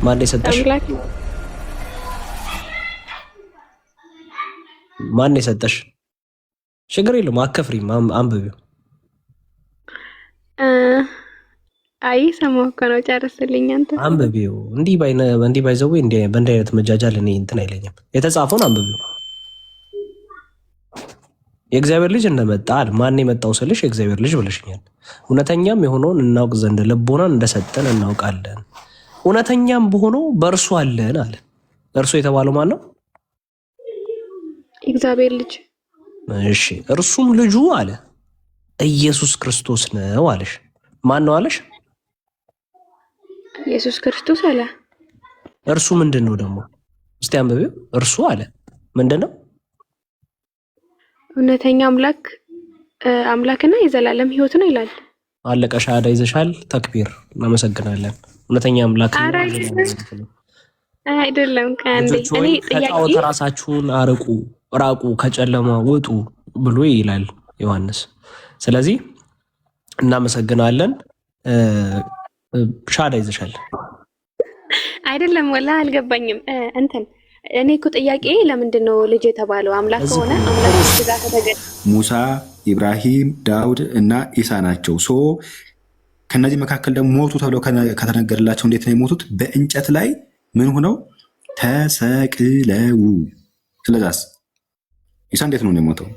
ማን የሰጠሽ? ማን የሰጠሽ? ችግር የለውም አከፍሪም፣ አንብቢው። አይ ሰማሁ እኮ ነው። ጨርስልኝ አንተ አንብቢው። እንዲህ ባይዘው በእንዲህ አይነት መጃጃል እኔ እንትን አይለኝም። የተጻፈውን አንብቢው። የእግዚአብሔር ልጅ እንደመጣ አለ። ማን የመጣው ስልሽ የእግዚአብሔር ልጅ ብለሽኛል። እውነተኛም የሆነውን እናውቅ ዘንድ ልቦናን እንደሰጠን እናውቃለን። እውነተኛም በሆነው በእርሱ አለን አለ። እርሱ የተባለው ማን ነው? እግዚአብሔር ልጅ። እሺ፣ እርሱም ልጁ አለ ኢየሱስ ክርስቶስ ነው አለሽ። ማን ነው አለሽ? ኢየሱስ ክርስቶስ አለ። እርሱ ምንድን ነው ደግሞ? እስቲ አንብቢው። እርሱ አለ ምንድን ነው? እውነተኛ አምላክና የዘላለም ሕይወት ነው ይላል። አለቀ። ሻሃዳ ይዘሻል። ተክቢር። እናመሰግናለን። እውነተኛ አምላክ አይደለም። ከጣዖት ራሳችሁን ራቁ፣ ከጨለማ ውጡ ብሎ ይላል ዮሐንስ። ስለዚህ እናመሰግናለን። ሻሃዳ ይዘሻል። አይደለም ወላ አልገባኝም። እኔ እኮ ጥያቄ ለምንድን ነው ልጅ የተባለው? አምላክ ከሆነ አምላክ ስጋ ከተገኘ ሙሳ፣ ኢብራሂም፣ ዳውድ እና ኢሳ ናቸው። ከነዚህ መካከል ደግሞ ሞቱ ተብለው ከተነገርላቸው እንዴት ነው የሞቱት? በእንጨት ላይ ምን ሆነው ተሰቅለው። ስለዛስ ኢሳ እንዴት ነው የሞተው?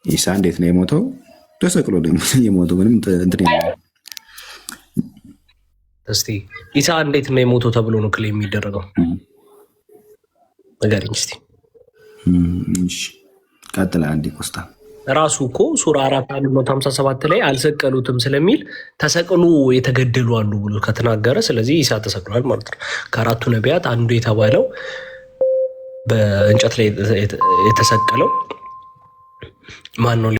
ኢሳ እንዴት ነው የሞተው? ተሰቅሎ የሞተው ምንም እንትን እስቲ ኢሳ እንዴት ነው የሞተው ተብሎ ነው ክሌም የሚደረገው? ንገሪኝ እስቲ። ቀጥላ አንዴ ኮስታ ራሱ እኮ ሱራ 4:157 ላይ አልሰቀሉትም ስለሚል ተሰቅሎ የተገደሉ አሉ ብሎ ከተናገረ፣ ስለዚህ ኢሳ ተሰቅሏል ማለት ነው። ከአራቱ ነቢያት አንዱ የተባለው በእንጨት ላይ የተሰቀለው ማን ነው?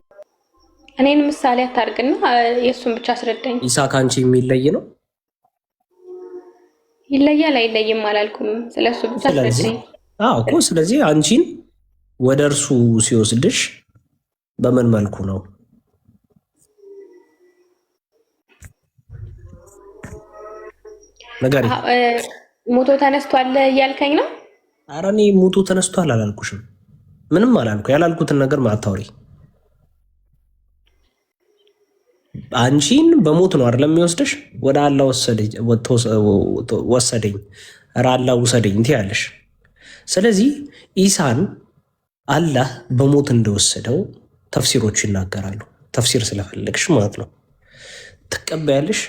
እኔን ምሳሌ አታርግና የእሱን ብቻ አስረዳኝ። ኢሳ ከአንቺ የሚለይ ነው? ይለያል አይለይም አላልኩም። ስለሱ ብቻ አስረዳኝ እኮ። ስለዚህ አንቺን ወደ እርሱ ሲወስድሽ በምን መልኩ ነው? ነገሪ ሞቶ ተነስቷል እያልከኝ ነው? ኧረ እኔ ሞቶ ተነስቷል አላልኩሽም። ምንም አላልኩ። ያላልኩትን ነገር ማታወሪ። አንቺን በሞት ነው አይደለም የሚወስድሽ? ወደ አላህ ወሰደኝ ኧረ አላህ ውሰደኝ ትያለሽ። ስለዚህ ኢሳን አላህ በሞት እንደወሰደው ተፍሲሮቹ ይናገራሉ። ተፍሲር ስለፈለግሽ ማለት ነው። ትቀበያለሽ?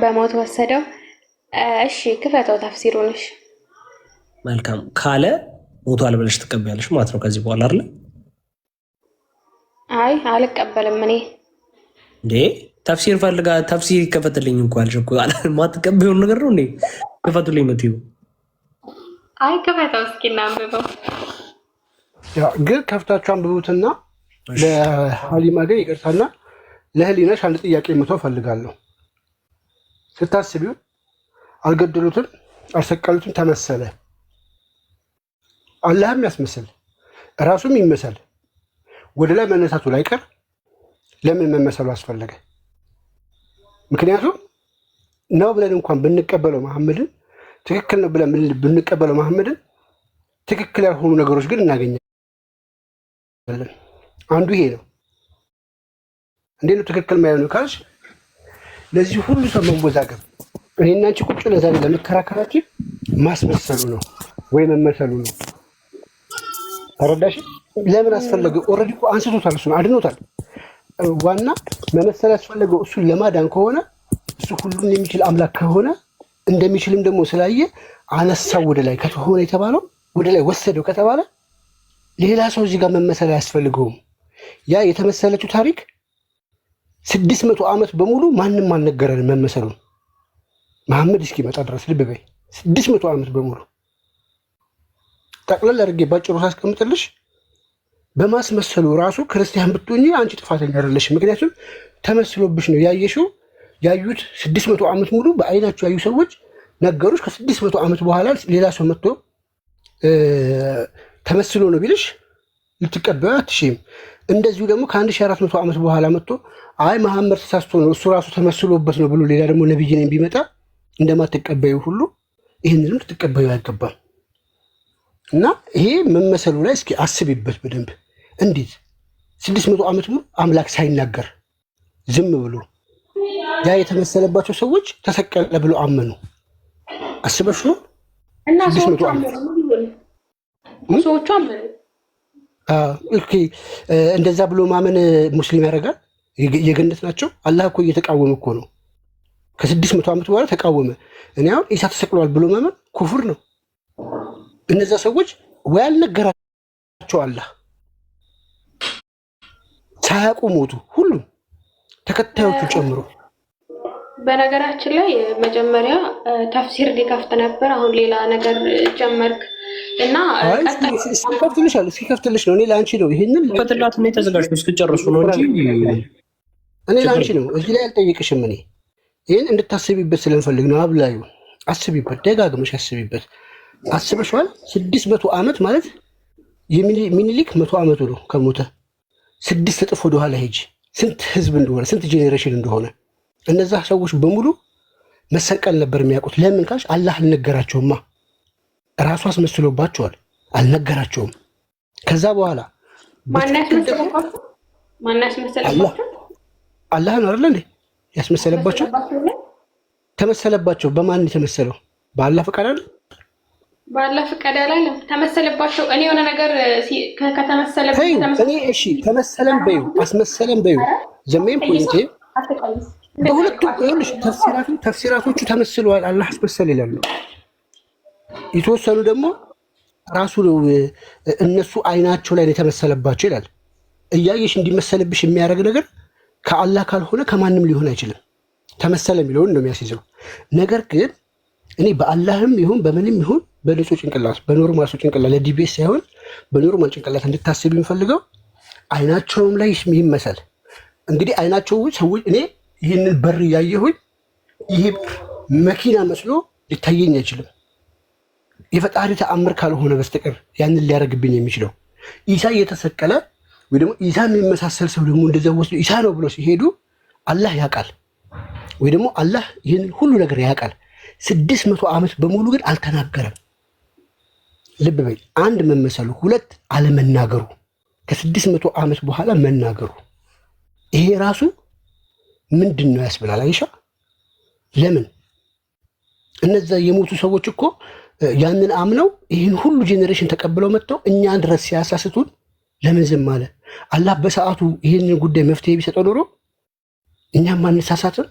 በሞት ወሰደው። እሺ ክፈተው ተፍሲሩንሽ። መልካም ካለ ሞቷል ብለሽ ትቀበያለሽ ማለት ነው ከዚህ በኋላ አይደል? አይ አልቀበልም። እኔ እንዴ ተፍሲር ፈልጋ ተፍሲር ይከፈትልኝ እንኳን አልሽ እኮ ማትቀበዩን ነገር ነው እንዴ? ክፈቱልኝ መትዩ። አይ ክፈተው እስኪ እናንብበው። ግን ከፍታችሁ አንብቡትና ለሀሊማ ግን ይቅርታና ለህሊናሽ አንድ ጥያቄ መተው ፈልጋለሁ። ስታስቢው አልገደሉትም፣ አልሰቀሉትም፣ ተመሰለ። አላህም ያስመስል እራሱም ይመሰል ወደ ላይ መነሳቱ ላይ ቀር ለምን መመሰሉ አስፈለገ? ምክንያቱም ነው ብለን እንኳን ብንቀበለው መሐመድን ትክክል ነው ብለን ብንቀበለው መሐመድን ትክክል ያልሆኑ ነገሮች ግን እናገኛለን። አንዱ ይሄ ነው። እንዴት ነው ትክክል ማይሆነው ካልሽ ለዚህ ሁሉ ሰው መወዛገብ እኔና አንቺ ቁጭ ለዛሬ ለመከራከራችን ማስመሰሉ ነው ወይ መመሰሉ ነው። ተረዳሽ? ለምን አስፈለገ? ኦልሬዲ እኮ አንስቶታል፣ እሱን አድኖታል። ዋና መመሰል ያስፈለገው እሱን ለማዳን ከሆነ እሱ ሁሉን የሚችል አምላክ ከሆነ እንደሚችልም ደግሞ ስላየ አነሳው ወደ ላይ ከተሆነ የተባለው ወደ ላይ ወሰደው ከተባለ ሌላ ሰው እዚህ ጋር መመሰል አያስፈልገውም። ያ የተመሰለችው ታሪክ 600 ዓመት በሙሉ ማንም አልነገረን መመሰሉን መሐመድ እስኪመጣ ድረስ ልብ በይ። 600 ዓመት በሙሉ ጠቅለል አድርጌ ባጭሩ ሳስቀምጥልሽ በማስመሰሉ ራሱ ክርስቲያን ብትሆኚ አንቺ ጥፋተኛ አይደለሽ። ምክንያቱም ተመስሎብሽ ነው ያየሽው። ያዩት 600 ዓመት ሙሉ በአይናቸው ያዩ ሰዎች ነገሮች ከ600 ዓመት በኋላ ሌላ ሰው መጥቶ ተመስሎ ነው ቢልሽ ልትቀበዩ አትሽም። እንደዚሁ ደግሞ ከ1400 ዓመት በኋላ መጥቶ አይ መሐመድ ተሳስቶ ነው እሱ ራሱ ተመስሎበት ነው ብሎ ሌላ ደግሞ ነብይ ነኝ ቢመጣ እንደማትቀበዩ ሁሉ ይህንንም ልትቀበዩ አይገባም። እና ይሄ መመሰሉ ላይ እስኪ አስቢበት በደንብ። እንዴት 600 ዓመት ሙሉ አምላክ ሳይናገር ዝም ብሎ ያ የተመሰለባቸው ሰዎች ተሰቀለ ብሎ አመኑ። አስበሽ ነው እና 600 ዓመት ሰዎቹ አመኑ። እንደዛ ብሎ ማመን ሙስሊም ያደርጋል? የገነት ናቸው። አላህ እኮ እየተቃወመ እኮ ነው። ከ600 ዓመት በኋላ ተቃወመ። እኔ አሁን ኢሳ ተሰቅሏል ብሎ ማመን ኩፍር ነው። እነዛ ሰዎች ወይ አልነገራቸው አላህ ሳያውቁ ሞቱ፣ ሁሉም ተከታዮቹ ጨምሮ። በነገራችን ላይ መጀመሪያ ተፍሲር ሊከፍት ነበር፣ አሁን ሌላ ነገር ጀመርክ እና እስኪከፍትልሽ ነው። እኔ ለአንቺ ነው ይሄንን ፈትላት ነው ተዘጋጅቶ እስክጨርሱ ነው እንጂ እኔ ለአንቺ ነው እዚህ ላይ አልጠየቅሽም። እኔ ይህን እንድታስቢበት ስለምፈልግ ነው። አብላዩ አስቢበት፣ ደጋግመሽ አስቢበት። አስበሽዋል? 600 ዓመት ማለት የሚኒሊክ 100 ዓመቱ ነው ከሞተ። 6 እጥፍ ወደኋላ ሄጅ ስንት ህዝብ እንደሆነ ስንት ጄኔሬሽን እንደሆነ እነዛ ሰዎች በሙሉ መሰቀል ነበር የሚያውቁት። ለምን ካልሽ አላህ አልነገራቸውማ። ራሱ አስመስሎባቸዋል፣ አልነገራቸውም። ከዛ በኋላ አላህ ነው አይደል እንዴ ያስመሰለባቸው? ተመሰለባቸው። በማን የተመሰለው? በአላህ ፈቃድ አይደል? በአላህ ፈቃድ አላለም። ተመሰለባቸው። እኔ የሆነ ነገር ከተመሰለብኝ እሺ ተመሰለም በዩ አስመሰለም በዩ ዘሜን ፖይንቴ በሁለቱም ይኸውልሽ ተፍሲራቶቹ ተመስለዋል፣ አላህ አስመሰል ይላሉ። የተወሰኑ ደግሞ ራሱ እነሱ አይናቸው ላይ የተመሰለባቸው ይላል። እያየሽ እንዲመሰልብሽ የሚያደርግ ነገር ከአላህ ካልሆነ ከማንም ሊሆን አይችልም። ተመሰለ የሚለውን ነው የሚያስይዘው። ነገር ግን እኔ በአላህም ይሁን በምንም ይሁን በንጹህ ጭንቅላት በኖርማል ሰው ጭንቅላት ለዲቤት ሳይሆን በኖርማል ጭንቅላት እንድታስብ የሚፈልገው አይናቸውም ላይ ይመሰል። እንግዲህ አይናቸው ሰዎች እኔ ይህንን በር እያየሁኝ ይሄ መኪና መስሎ ሊታየኝ አይችልም። የፈጣሪ ተአምር ካልሆነ በስተቀር ያንን ሊያደርግብኝ የሚችለው ኢሳ እየተሰቀለ ወይ ደግሞ ኢሳ የሚመሳሰል ሰው ደግሞ እንደዛ ወስዶ ኢሳ ነው ብሎ ሲሄዱ አላህ ያውቃል፣ ወይ ደግሞ አላህ ይህንን ሁሉ ነገር ያውቃል። 600 ዓመት በሙሉ ግን አልተናገረም። ልብ በይ፣ አንድ መመሰሉ፣ ሁለት አለመናገሩ፣ ከ600 ዓመት በኋላ መናገሩ፣ ይሄ ራሱ ምንድን ነው ያስብላል። አይሻ ለምን እነዛ የሞቱ ሰዎች እኮ ያንን አምነው ይህን ሁሉ ጄኔሬሽን ተቀብለው መጥተው እኛን ድረስ ሲያሳስቱን ለምን ዝም አለ? አላህ በሰዓቱ ይህንን ጉዳይ መፍትሄ ቢሰጠው ኖሮ እኛም አንሳሳትም።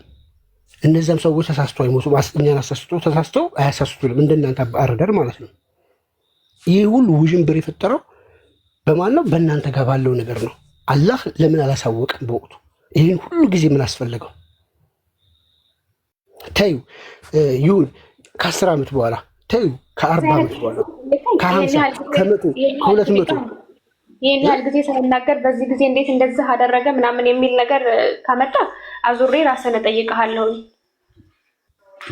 እነዚያም ሰዎች ተሳስተው አይሞቱም። እኛን አሳስተው ተሳስተው አያሳስቱንም። እንደናንተ አረዳር ማለት ነው። ይህ ሁሉ ውዥንብር የፈጠረው በማን ነው? በእናንተ ጋር ባለው ነገር ነው። አላህ ለምን አላሳወቀም በወቅቱ? ይህን ሁሉ ጊዜ ምን አስፈለገው? ተዩ ይሁን ከ10 ዓመት በኋላ ተዩ ከ40 ዓመት በኋላ ከ50 ከ100 ከ200 ይህን ያህል ጊዜ ሳይናገር በዚህ ጊዜ እንዴት እንደዚህ አደረገ ምናምን የሚል ነገር ካመጣ አዙሬ ራስን እጠይቅሃለሁ።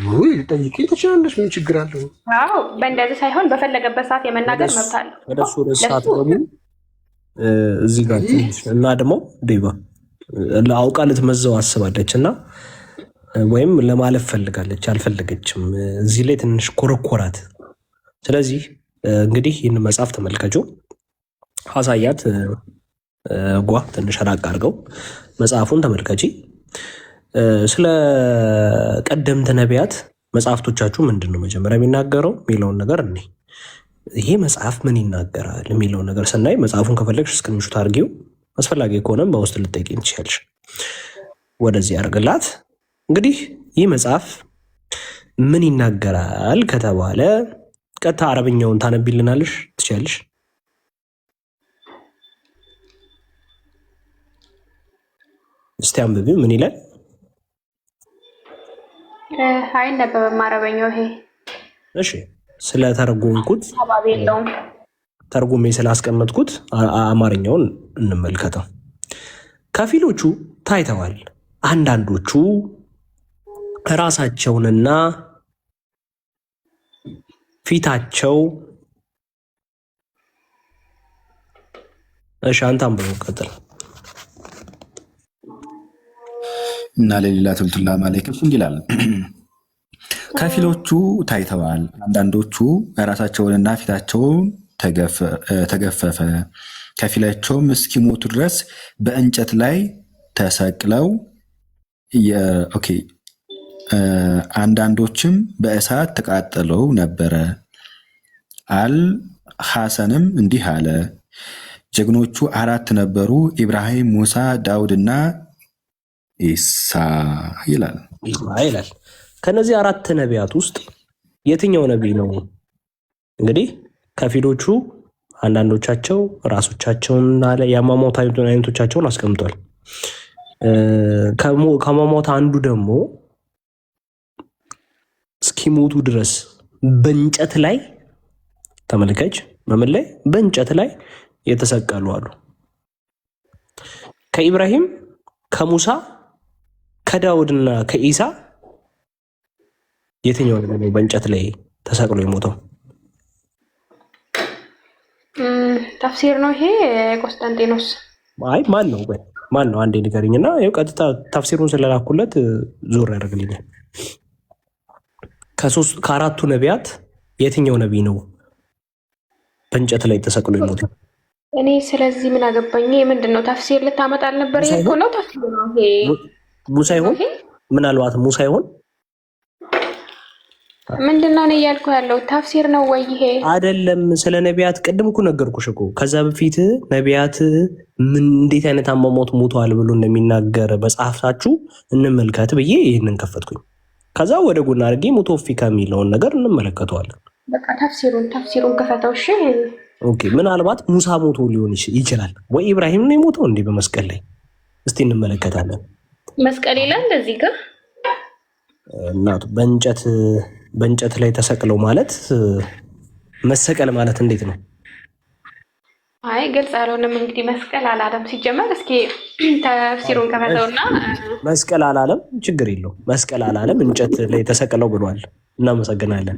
ውይ ልጠይቅኝ ትችላለች። ምን ችግር አለው? አዎ በእንደዚህ ሳይሆን በፈለገበት ሰዓት የመናገር መብት አለው። ወደሱ ሰዓት ደግሞ እዚህ ጋር እና ደግሞ ዴባ ለአውቃ ልትመዘው አስባለች እና ወይም ለማለፍ ፈልጋለች፣ አልፈለገችም። እዚህ ላይ ትንሽ ኮረኮራት። ስለዚህ እንግዲህ ይህን መጽሐፍ ተመልከቹ፣ አሳያት ጓ ትንሽ ራቅ አድርገው መጽሐፉን ተመልከቺ። ስለ ቀደምት ነቢያት መጽሐፍቶቻችሁ ምንድን ነው መጀመሪያ የሚናገረው የሚለውን ነገር እኔ ይሄ መጽሐፍ ምን ይናገራል የሚለውን ነገር ስናይ መጽሐፉን ከፈለግሽ እስክንሹት አድርጊው፣ አስፈላጊ ከሆነም በውስጥ ልጠይቂኝ ትችያለሽ። ወደዚህ አድርግላት። እንግዲህ ይህ መጽሐፍ ምን ይናገራል ከተባለ ቀጥታ አረብኛውን ታነቢልናለሽ ትችያለሽ? እስቲ አንብቢ። ምን ይላል? አይነበብም አረበኛው ይሄ። እሺ ስለተረጎምኩት ተርጉሜ ስላስቀመጥኩት አማርኛውን እንመልከተው። ከፊሎቹ ታይተዋል፣ አንዳንዶቹ ራሳቸውንና ፊታቸው እሺ አንተ አንብበው ቀጥል። እና ለሌላ ትልቱላ ማለይክም እንዲህ ይላል። ከፊሎቹ ታይተዋል፣ አንዳንዶቹ ራሳቸውንና ፊታቸውን ተገፈፈ፣ ከፊላቸውም እስኪሞቱ ድረስ በእንጨት ላይ ተሰቅለው፣ አንዳንዶችም በእሳት ተቃጠለው ነበረ። አልሐሰንም እንዲህ አለ፣ ጀግኖቹ 4 ነበሩ፣ ኢብራሂም፣ ሙሳ፣ ዳውድና ኢሳ ይላል። ከነዚህ 4 ነቢያት ውስጥ የትኛው ነቢይ ነው? እንግዲህ ከፊሎቹ አንዳንዶቻቸው ራሶቻቸውን የአሟሟት አይነቶቻቸውን አስቀምጧል። ከአሟሟት አንዱ ደግሞ እስኪሞቱ ድረስ በእንጨት ላይ ተመልከች፣ በምን ላይ? በእንጨት ላይ የተሰቀሉ አሉ። ከኢብራሂም፣ ከሙሳ፣ ከዳውድና ከኢሳ የትኛው ነው በእንጨት ላይ ተሰቅሎ የሞተው? ተፍሲር ነው ይሄ ቆስጠንጢኖስ። አይ ማን ነው? ማን ነው? አንዴ ንገሪኝና ይኸው ቀጥታ ተፍሲሩን ስለላኩለት ዞር ያደርግልኛል። ከ4ቱ ነቢያት የትኛው ነቢይ ነው በእንጨት ላይ ተሰቅሎ የሞተው? እኔ ስለዚህ ምን አገባኝ? ምንድን ነው ተፍሲር ልታመጣ አልነበር? ይሄ እኮ ነው ተፍሲር ነው ይሄ። ሙሳ ይሆን? ምናልባት ሙሳ ይሆን? ምንድነው ነው እያልኩ ያለው? ተፍሲር ነው ወይ ይሄ? አይደለም። ስለ ነቢያት ቅድም እኮ ነገርኩሽ እኮ። ከዛ በፊት ነቢያት እንዴት አይነት አሟሟት ሞተዋል ብሎ እንደሚናገር መጽሐፍታችሁ እንመልከት ብዬ ይህንን ከፈትኩኝ። ከዛ ወደ ጎን አድርጌ ሙቶፊካ የሚለውን ነገር እንመለከተዋለን። በቃ ተፍሲሩን ከፈተው። እሺ ኦኬ። ምናልባት ሙሳ ሞቶ ሊሆን ይችላል ወይ ኢብራሂም ነው የሞተው እንዴ በመስቀል ላይ? እስቲ እንመለከታለን። መስቀል ይላል እንደዚህ ጋር እናቱ በእንጨት ላይ ተሰቅለው ማለት መሰቀል ማለት እንዴት ነው? አይ ግልጽ አልሆነም። እንግዲህ መስቀል አላለም ሲጀመር። እስኪ ተፍሲሩን ከፈተውና መስቀል አላለም፣ ችግር የለው። መስቀል አላለም፣ እንጨት ላይ ተሰቅለው ብሏል። እናመሰግናለን።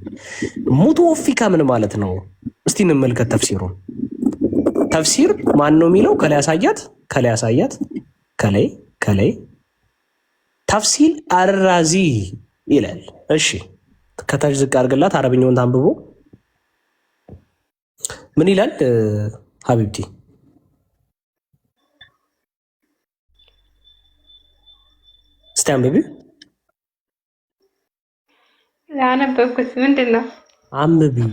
ሙቶፊካ ምን ማለት ነው? እስቲ እንመልከት ተፍሲሩን። ተፍሲር ማን ነው የሚለው? ከላይ አሳያት። ከላይ ተፍሲል አራዚ ይላል። እሺ ከታች ዝቅ አድርግላት፣ አረብኛውን ታንብቦ ምን ይላል? ሀቢብቲ እስቲ አንብቢው። አነበብኩት። ምንድን ነው አንብቢው?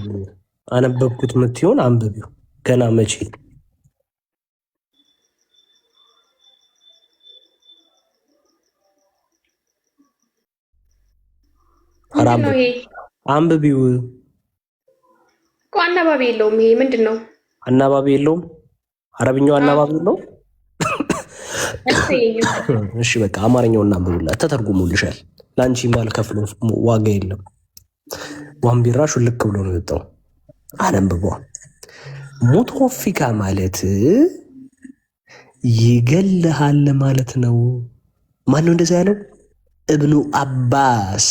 አነበብኩት የምትሆን አንብቢው። ገና መቼ? አንብቢው። አናባቢ የለውም ይሄ። ምንድን ነው አናባቢ የለውም? አረብኛው አናባቢ የለውም? እሺ በቃ አማርኛውን አንብቡላት፣ ተተርጉሙልሻል። ለአንቺ ማልከፍለው ዋጋ የለም። ዋንቢራ ሹልክ ብሎ ነው የወጣው። አነብቧ። ሙቶፊካ ማለት ይገልሃል ማለት ነው። ማነው እንደዛ ያለው? እብኑ አባስ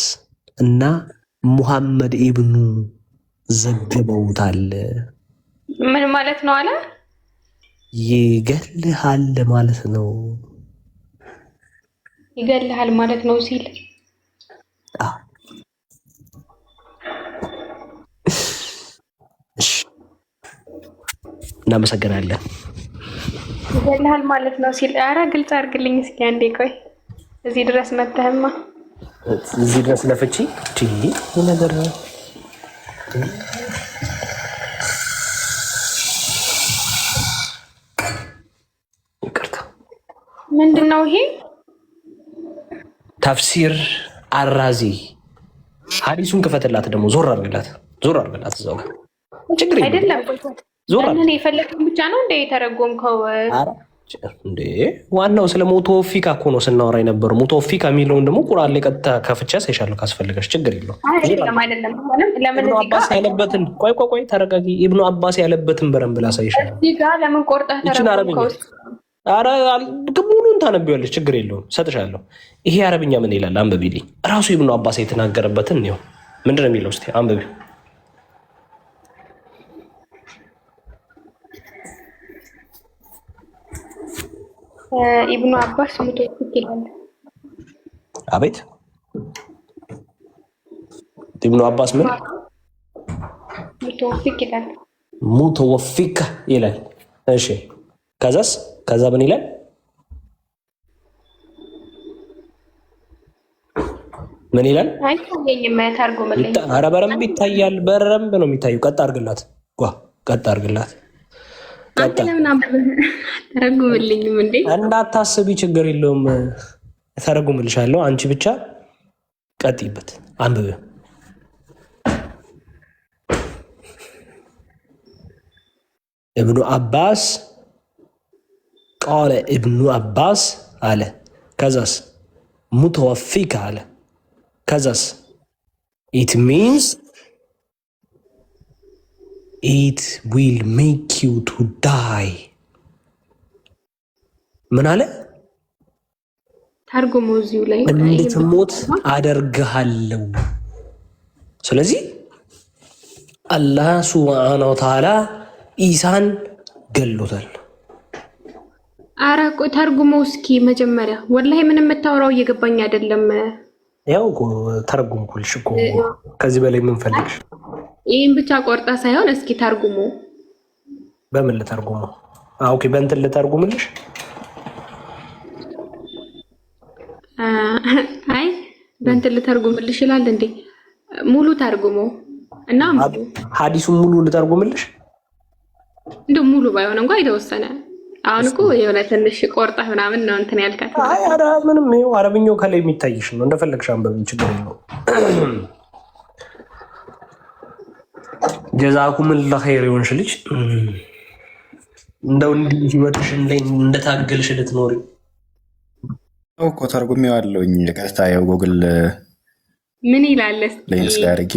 እና ሙሐመድ ኢብኑ ዘግበውታል። ምን ማለት ነው አለ? ይገልሃል ማለት ነው። ይገልሃል ማለት ነው ሲል እናመሰግናለን። ይገልሃል ማለት ነው ሲል ኧረ ግልጽ አድርግልኝ እስኪ አንዴ። ቆይ እዚህ ድረስ መተህማ እዚህ ድረስ ለፍቺ ነገር ይቅርታ። ምንድን ነው ይሄ? ተፍሲር አራዚ። ሀዲሱን ክፈትላት ደግሞ ዞር አድርግላት እዛው ጋር ችግር አይደለም። ያንን የፈለግን ብቻ ነው እንደ የተረጎምከው እንዴ? ዋናው ስለ ሙቶፊካ እኮ ነው ስናወራ የነበረው። ሙቶፊካ የሚለውን ደግሞ ቁርአን ላይ ቀጥታ ከፍቻ ሳይሻለሁ ካስፈልገሽ ችግር የለውም። ኢብኑ አባስ ያለበትን ቆይ ተረጋጊ። ኢብኑ አባስ ያለበትን በረንብ ላሳይሻለሁ። እዚህ ጋር ለምን ቆርጠህ ተረጎምከው? ኧረ ሙሉን ታነቢዋለሽ፣ ችግር የለውም ሰጥሻለሁ። ይሄ አረብኛ ምን ይላል? አንብቢልኝ። ራሱ ኢብኑ አባስ የተናገረበትን ነው። ምንድን ነው የሚለው? እስኪ አንብቢው። ኢብኑ አባስ ሙተወፊቅ ይላል። አቤት ኢብኑ አባስ ምን ሙተወፊቅ ይላል? ሙተወፊቅ ይላል። እሺ ከዛ ምን ይላል? ምን ይላል? አይታየኝም። ታርጉምልኝ። ኧረ በረምብ ይታያል። በረምብ ነው የሚታየው። ቀጥ አድርግላት። ቀጥ አድርግላት። አንተ ለምን አትተረጉምልኝም እንዴ? እንዳታስቢ፣ ችግር የለውም ተረጉምልሻለሁ። አንቺ ብቻ ቀጥይበት፣ አንብብ። እብኑ አባስ ቃለ እብኑ አባስ አለ። ከዛስ ሙተወፊክ አለ። ከዛስ ኢት ሚንስ ኢት ዊል ሜክ ዩ ቱ ዳይ። ምን አለ? ተርጉሙ እዚሁ ላይ እንድትሞት አደርግሃለሁ። ስለዚህ አላህ ሱብሓነሁ ወተዓላ ኢሳን ገሎታል። ኧረ ቆይ ተርጉሙ እስኪ መጀመሪያ። ወላሂ ምንም የምታወራው እየገባኝ አይደለም። ያው ተረጉምኩልሽ እኮ ከዚህ በላይ ምን ፈልግሽ? ይህን ብቻ ቆርጣ ሳይሆን እስኪ ተርጉሙ። በምን ልተርጉሙ? ኦኬ በእንትን ልተርጉምልሽ። አይ በእንትን ልተርጉምልሽ ይላል እንዴ? ሙሉ ተርጉሙ እና ሀዲሱን ሙሉ ልተርጉምልሽ። እንደ ሙሉ ባይሆን እንኳን የተወሰነ። አሁን እኮ የሆነ ትንሽ ቆርጣ ምናምን ነው እንትን ያልካት። አይ ምንም ይኸው አረብኛው ከላይ የሚታይሽ ነው። እንደፈለግሽ አንበብ፣ ችግር የለውም። ጀዛኩሙላሁ ኸይር የሆንሽ ልጅ እንደው እንዲህ ህይወትሽ እንደታገልሽ ልትኖሪ እኮ ተርጉሜዋለሁኝ። ቀጥታ ያው ጎግል ምን ይላል ለይንስ ላይ አድርጌ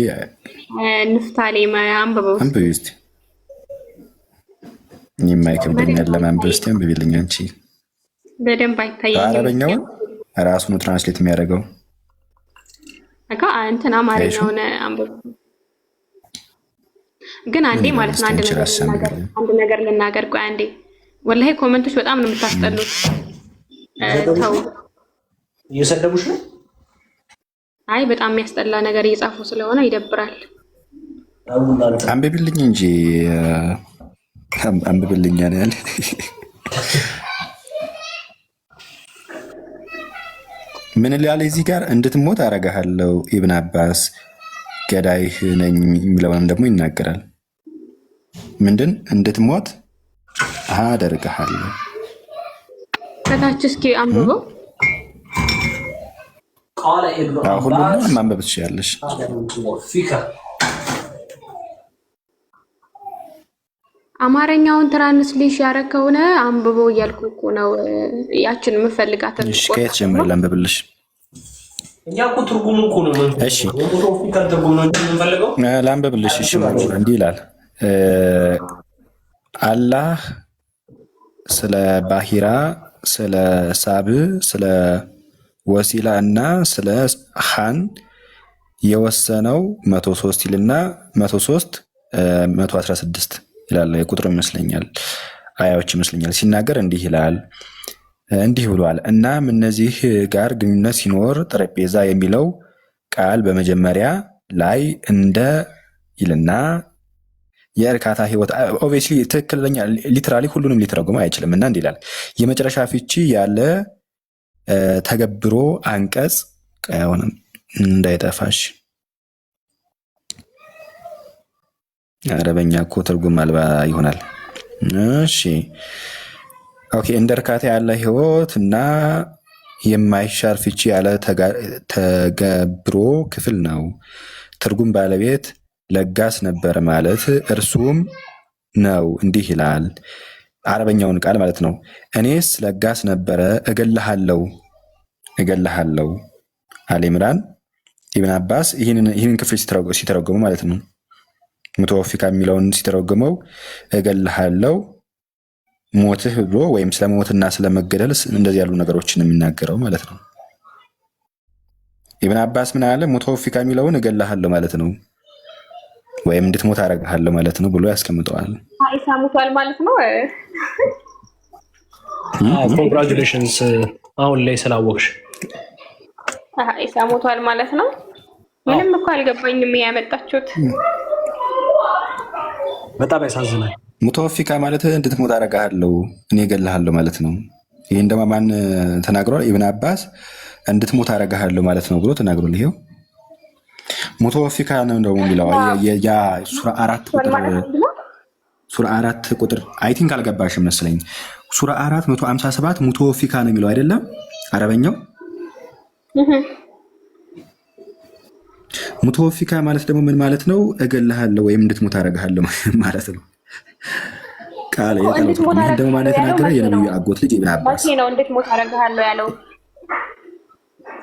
ንፍታሌም አንብበው እስኪ። እኔማ ይከብደኛል ለማንበብ። እስኪ አንብቢልኝ አንቺ። በደንብ አይታየኝም። አረበኛውን ራሱ ነው ትራንስሌት የሚያደርገው አካ እንትን አማርኛውን አንብበው። ግን አንዴ ማለት ነው አንድ ነገር ልናገር። ቆይ አንዴ ወላሂ ኮመንቶች በጣም ነው የምታስጠሉት። ተው እየሰደቡሽ ነው። አይ በጣም የሚያስጠላ ነገር እየጻፉ ስለሆነ ይደብራል። አንብቢልኝ እንጂ አንብቢልኝ ያለ ምን ላለ እዚህ ጋር እንድትሞት አረጋለሁ። ኢብን አባስ ገዳይህ ነኝ የሚለውንም ደግሞ ይናገራል። ምንድን እንድትሞት አደርግሃለሁ። ከታች እስኪ አንብበው። ሁሉንም ማንበብ ትችያለሽ። አማርኛውን ትራንስሌሽ ያረከውነ አንብበው እያልኩ እኮ ነው። ያችን የምፈልጋትን ከየት ጀምሬ ላንብብልሽ? እኛ እኮ ትርጉሙ እኮ ነው። እሺ ላንብብልሽ። እሺ እንዲህ ይላል። አላህ ስለ ባሂራ፣ ስለ ሳብ፣ ስለ ወሲላ እና ስለ ሃን የወሰነው 103 ይልና 116 ይላል። የቁጥር ይመስለኛል አያዎች ይመስለኛል። ሲናገር እንዲህ ይላል፣ እንዲህ ብሏል። እናም እነዚህ ጋር ግንኙነት ሲኖር ጠረጴዛ የሚለው ቃል በመጀመሪያ ላይ እንደ ይልና የእርካታ ህይወት ኦብቪየስሊ ትክክለኛ ሊትራሊ ሁሉንም ሊተረጉም አይችልም እና እንዲህ ይላል። የመጨረሻ ፍቺ ያለ ተገብሮ አንቀጽ ቀያውንም እንዳይጠፋሽ። አረበኛ እኮ ትርጉም አልባ ይሆናል። እሺ ኦኬ። እንደ እርካታ ያለ ህይወት እና የማይሻር ፍቺ ያለ ተገብሮ ክፍል ነው። ትርጉም ባለቤት ለጋስ ነበር ማለት እርሱም ነው። እንዲህ ይላል አረበኛውን ቃል ማለት ነው። እኔስ ለጋስ ነበረ እገልሃለሁ። አሊ ኢምራን ኢብን አባስ ይህንን ክፍል ሲተረጎሙ ማለት ነው። ሙተወፊካ የሚለውን ሲተረጎመው እገልሃለሁ ሞትህ ብሎ ወይም ስለ ሞትና ስለመገደል እንደዚህ ያሉ ነገሮችን የሚናገረው ማለት ነው። ኢብን አባስ ምን አለ? ሙተወፊካ የሚለውን እገልሃለሁ ማለት ነው ወይም እንድትሞት አደርግሃለሁ ማለት ነው ብሎ ያስቀምጠዋል። ኢሳ ሙቷል ማለት ነው። ኮንግራጁሌሽንስ አሁን ላይ ስላወቅሽ። ኢሳ ሞቷል ማለት ነው። ምንም እኮ አልገባኝም ያመጣችሁት። በጣም ያሳዝናል። ሙተወፊካ ማለት እንድትሞት አደርግሃለሁ እኔ እገልሃለሁ ማለት ነው። ይህን ደግሞ ማን ተናግሯል? ኢብን አባስ እንድትሞት አደርግሃለሁ ማለት ነው ብሎ ተናግሯል። ይሄው ሙተወፊካ ነው ደግሞ የሚለው ያ ሱራ 4 ቁጥር አይ ቲንክ አልገባሽም መስለኝ። ሱራ 457 ሙተወፊካ ነው የሚለው አይደለም አረበኛው። ሙተወፊካ ማለት ደግሞ ምን ማለት ነው? እገልሃለሁ ወይም እንድትሞት አደርግሃለሁ ማለት ነው። ቃል ደግሞ ማለት ተናገረ የነብዩ አጎት ልጅ ኢብን አባስ ነው እንድትሞት አደርግሃለሁ ያለው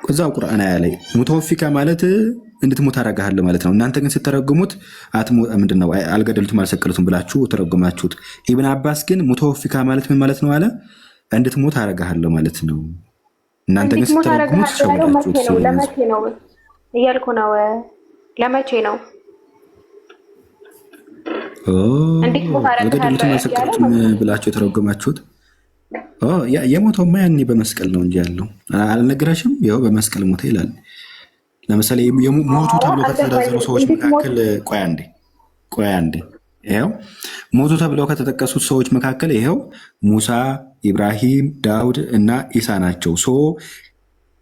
እዛው ቁርአን ላይ ሙተወፊካ ማለት እንድትሞት አደርግሃለሁ ማለት ነው። እናንተ ግን ስትተረጉሙት ምንድነው አልገደሉትም አልሰቀሉትም ብላችሁ ተረጉማችሁት። ኢብን አባስ ግን ሙተወፊካ ማለት ምን ማለት ነው አለ? እንድትሞት አደርግሃለሁ ማለት ነው። እናንተ ግን ስትተረጉሙት ሸወዳችሁት። ለመቼ ነው እያልኩ ነው። ለመቼ ነው አልገደሉትም አልሰቀሉትም ብላችሁ የተረጎማችሁት? የሞተውማ ያኔ በመስቀል ነው እንጂ ያለው አልነገረሽም? ይኸው በመስቀል ሞተ ይላል። ለምሳሌ ሞቱ ተብሎ ከተዘረዘሩ ሰዎች መካከል ቆይ አንዴ ይኸው ሞቱ ተብለው ከተጠቀሱት ሰዎች መካከል ይኸው ሙሳ፣ ኢብራሂም፣ ዳውድ እና ኢሳ ናቸው።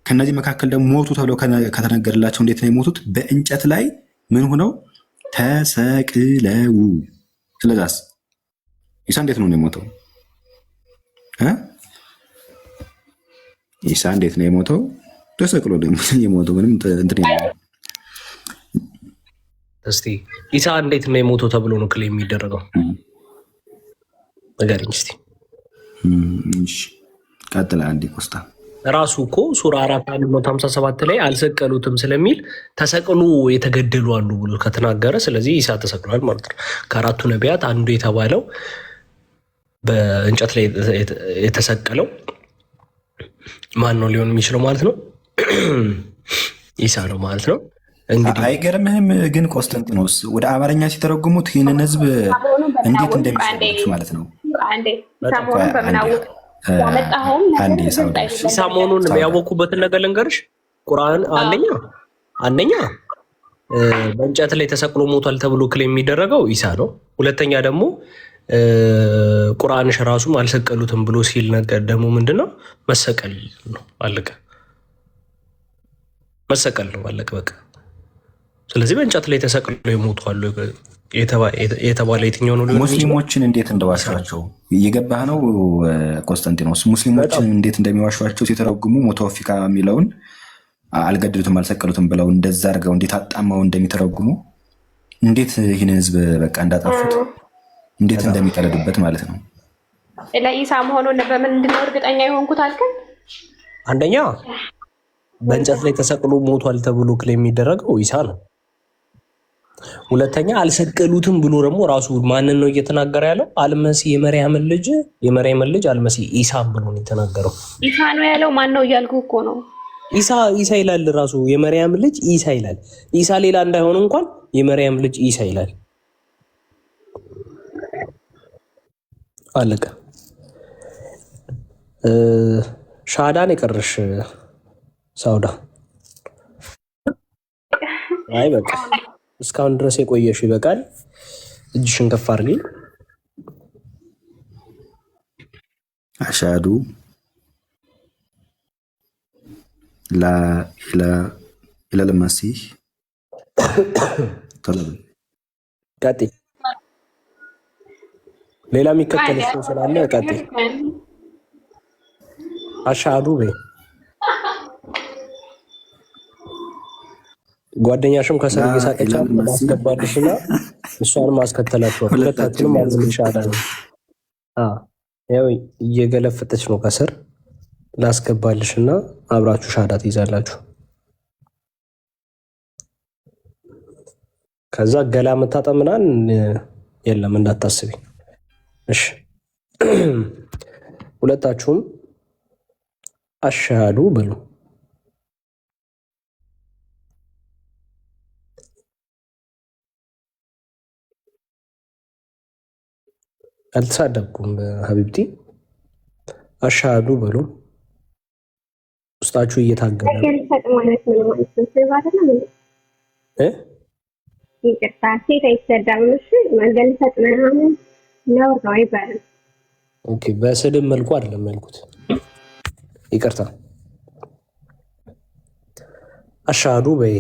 ከነዚህ መካከል ደግሞ ሞቱ ተብለው ከተነገርላቸው እንዴት ነው የሞቱት? በእንጨት ላይ ምን ሆነው ተሰቅለው። ስለዛስ ኢሳ እንዴት ነው የሞተው? ኢሳ እንዴት ነው የሞተው? ተሰቅሎ የሞተው ምንም እንትን እስቲ ኢሳ እንዴት ነው የሞተው ተብሎ ነው ክሌም የሚደረገው? ንገረኝ እስቲ። ቀጥላ አንዴ ኮስታ ራሱ እኮ ሱራ 457 ላይ አልሰቀሉትም ስለሚል ተሰቅሎ የተገደሉ አሉ ብሎ ከተናገረ ስለዚህ ኢሳ ተሰቅሏል ማለት ነው። ከአራቱ ነቢያት አንዱ የተባለው በእንጨት ላይ የተሰቀለው ማን ነው ሊሆን የሚችለው ማለት ነው? ኢሳ ነው ማለት ነው። እንግዲህ አይገርምህም? ግን ቆስጠንጢኖስ ወደ አማርኛ ሲተረጉሙት ይህንን ህዝብ እንዴት እንደሚሰሩት ማለት ነው። ኢሳ መሆኑን ያወኩበትን ነገር ልንገርሽ። ቁርአን አንደኛ በእንጨት ላይ ተሰቅሎ ሞቷል ተብሎ ክሌም የሚደረገው ኢሳ ነው። ሁለተኛ ደግሞ ቁርአንሽ ራሱም አልሰቀሉትም ብሎ ሲል ነገር ደግሞ ምንድነው? መሰቀል ነው። አለቀ። መሰቀል ነው። አለቀ በቃ። ስለዚህ በእንጨት ላይ ተሰቅሎ የሞቱ አሉ የተባለ የትኛው ነው? ሙስሊሞችን እንዴት እንደዋሻቸው እየገባህ ነው ቆስጠንጢኖስ? ሙስሊሞችን እንዴት እንደሚዋሿቸው ሲተረጉሙ ሙተወፊካ የሚለውን አልገደሉትም አልሰቀሉትም ብለው እንደዛ አድርገው እንዴት አጣማው እንደሚተረጉሙ እንዴት ይህን ህዝብ በቃ እንዳጠፉት እንዴት እንደሚቀለዱበት ማለት ነው። ለኢሳ መሆኑን በምንድን ነው እርግጠኛ የሆንኩት አልከን? አንደኛ በእንጨት ላይ ተሰቅሎ ሞቷል ተብሎ ክሌም የሚደረገው ኢሳ ነው። ሁለተኛ አልሰቀሉትም ብሎ ደግሞ ራሱ ማንን ነው እየተናገረ ያለው? አልመሲ የመርያምን ልጅ አልመሲ ኢሳም ብሎ ነው የተናገረው። ኢሳ ነው ያለው። ማን ነው እያልኩ እኮ ነው። ኢሳ ይላል ራሱ። የመርያም ልጅ ኢሳ ይላል። ኢሳ ሌላ እንዳይሆን እንኳን የመርያም ልጅ ኢሳ ይላል። አለቀ። ሻዳን የቀረሽ ሳውዳ። አይ በቃ እስካሁን ድረስ የቆየሽ ይበቃል። እጅሽን ከፍ አድርጊ። አሻዱ ኢለል መሲህ ቀጥይ። ሌላ የሚከተል ሰው ስላለ ቀጥይ። አሻዱ በይ። ጓደኛሽም ከስር እየሳቀች ማስገባልሽና እሷንም አስከተላችኋል። ሁለታችንም አልሻዳ ነው። ያው እየገለፈጠች ነው ከስር ላስገባልሽና አብራችሁ ሻዳ ትይዛላችሁ። ከዛ ገላ መታጠምናን የለም እንዳታስቢ እሺ። ሁለታችሁም አሻዱ በሉ። አልተሳደብኩም ሀቢብቲ። አሻዱ በሉ። ውስጣችሁ እየታገለ ነው። ገልፈጥ ማለት ምን ማለት ነው? ስለባለ ነው። ይቅርታ ሴት አይሰዳም። እሺ ገልፈጥ ምናምን ነው አይባልም። ኦኬ በስድብ መልኩ አይደለም ያልኩት። ይቅርታ። አሻዱ በይ።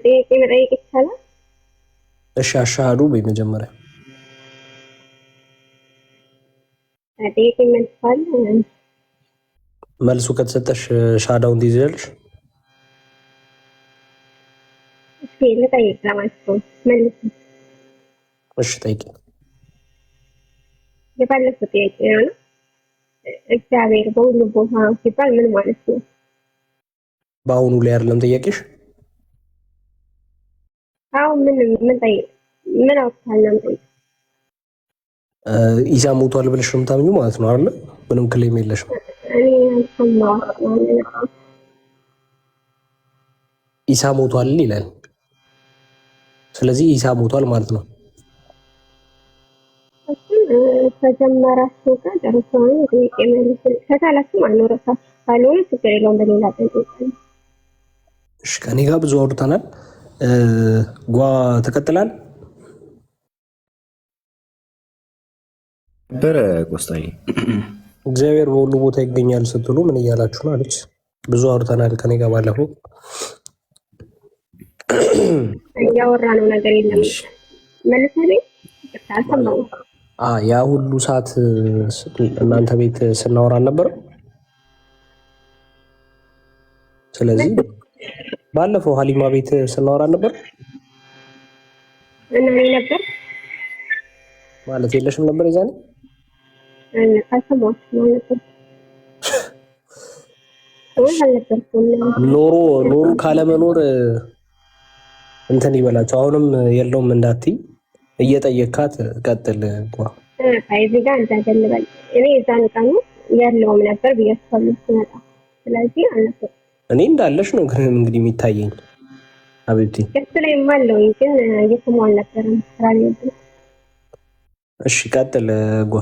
ጥያቄ መጠየቅ ይቻላል? እሺ አሻዱ በይ መጀመሪያ። ጥያቄ መልሳል። መልሱ ከተሰጠሽ ሻዳውን ትይዣለሽ። እስኪ ልጠይቅ ለማለት ነው። መልስ። እሺ ጠይቂ። የባለፈው ጥያቄ ነው። እግዚአብሔር በሁሉ ቦታ ሲባል ምን ማለት ነው? በአሁኑ ላይ አይደለም ጥያቄሽ? አዎ ምን ጠይቅ? ምን አውጥታል ነው ጠይቅ። ኢሳ ሞቷል ብለሽ ነው የምታምኙ ማለት ነው አይደል? ምንም ክሌም የለሽም። እኔ አልሰማሁም። ኢሳ ሞቷል ይላል። ስለዚህ ኢሳ ሞቷል ማለት ነው። ከጀመራችሁ ጋር ጨርሰዋል። ጥያቄ መልስ ከቻላችሁ አልኖረታችሁ ካልሆነ ችግር የለውም። በሌላ ጠይቅ። እሺ ከኔ ጋር ብዙ አውርተናል። ጓ ተቀጥላል ነበረ ቆስጣይ እግዚአብሔር በሁሉ ቦታ ይገኛል ስትሉ ምን እያላችሁ ነው አለች። ብዙ አውርተናል ከኔ ጋር ባለፈው እያወራ ነው ነገር የለም። መልሰልኝ አልሰማሁም። ያ ሁሉ ሰዓት እናንተ ቤት ስናወራ ነበር። ስለዚህ ባለፈው ሀሊማ ቤት ስናወራ ነበር እና እኔ ነበር ማለት የለሽም ነበር የዛኔ ኖሮ ካለመኖር እንትን ይበላቸው። አሁንም የለውም እንዳትይ እየጠየካት ቀጥል። እዚህ ጋር እንዳገልበል እኔ የዛን ቀኑ ያለውም ነበር ብያስፈልግ ስመጣ ስለዚህ አልነበር። እኔ እንዳለሽ ነው ግን እንግዲህ የሚታየኝ አቤቲ ከሱ ላይ ማለው ግን እየሰማሁ አልነበረም። ስራ ላይ ነበር። እሺ ቀጥል ጓ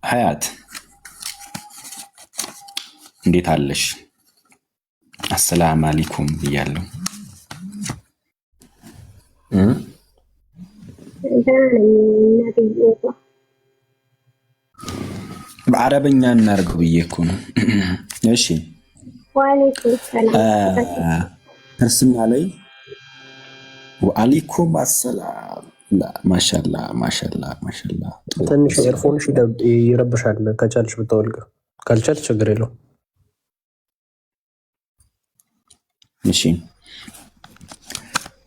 ሀያት እንዴት አለሽ? አሰላም አለይኩም ብያለሁ። በአረበኛ እናድርገው ብዬ እኮ ነው። እሺ ክርስትና ላይ ወአለይኩም አሰላም። ማሻላ ማሻላ ማሻላ። ትንሽ ኤርፎንሽ ይረብሻል። ከቻልሽ ብታወልቅ፣ ካልቻልሽ ችግር የለውም። እሺ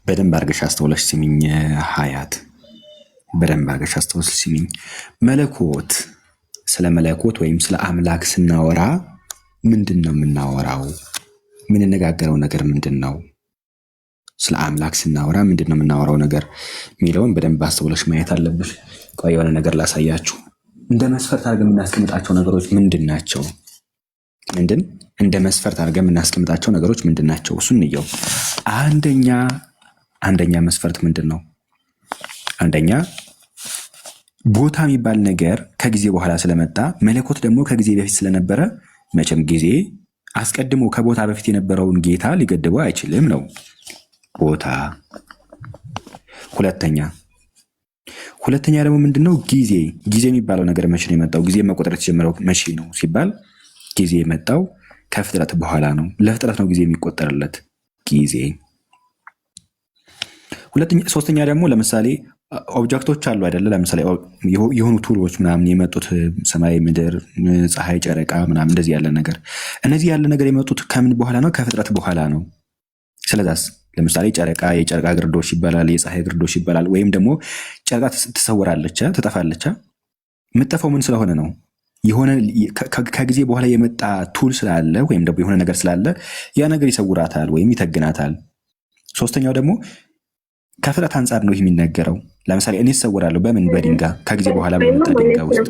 በደንብ አድርገሽ አስተውለሽ ስሚኝ ሀያት፣ በደንብ አድርገሽ አስተውለሽ ስሚኝ። መለኮት ስለ መለኮት ወይም ስለ አምላክ ስናወራ ምንድን ነው የምናወራው? የምንነጋገረው ነገር ምንድን ነው? ስለ አምላክ ስናወራ ምንድን ነው የምናወራው ነገር የሚለውን በደንብ አስተውለሽ ማየት አለብሽ። ቆይ የሆነ ነገር ላሳያችሁ። እንደ መስፈርት አድርገን የምናስቀምጣቸው ነገሮች ምንድን ናቸው? እንደ መስፈርት አድርገን የምናስቀምጣቸው ነገሮች ምንድን ናቸው? እሱን እንየው። አንደኛ መስፈርት ምንድን ነው? አንደኛ ቦታ የሚባል ነገር ከጊዜ በኋላ ስለመጣ፣ መለኮት ደግሞ ከጊዜ በፊት ስለነበረ መቼም ጊዜ አስቀድሞ ከቦታ በፊት የነበረውን ጌታ ሊገድበው አይችልም ነው ቦታ። ሁለተኛ ደግሞ ምንድነው? ጊዜ የሚባለው ነገር መቼ ነው የመጣው? ጊዜ መቆጠር የተጀመረው መቼ ነው ሲባል ጊዜ የመጣው ከፍጥረት በኋላ ነው። ለፍጥረት ነው ጊዜ የሚቆጠርለት ጊዜ። ሶስተኛ ደግሞ ለምሳሌ ኦብጀክቶች አሉ አይደለ? ለምሳሌ የሆኑ ቱሎች ምናምን የመጡት ሰማይ፣ ምድር፣ ፀሐይ፣ ጨረቃ ምናምን እንደዚህ ያለ ነገር፣ እነዚህ ያለ ነገር የመጡት ከምን በኋላ ነው? ከፍጥረት በኋላ ነው። ስለዛስ ለምሳሌ ጨረቃ የጨረቃ ግርዶሽ ይባላል፣ የፀሐይ ግርዶሽ ይባላል። ወይም ደግሞ ጨረቃ ትሰወራለች፣ ትጠፋለች። የምትጠፋው ምን ስለሆነ ነው? የሆነ ከጊዜ በኋላ የመጣ ቱል ስላለ ወይም ደግሞ የሆነ ነገር ስላለ ያ ነገር ይሰውራታል ወይም ይተግናታል። ሶስተኛው ደግሞ ከፍጥረት አንጻር ነው የሚነገረው። ለምሳሌ እኔ እሰወራለሁ በምን? በድንጋይ ከጊዜ በኋላ በመጣ ድንጋይ ውስጥ።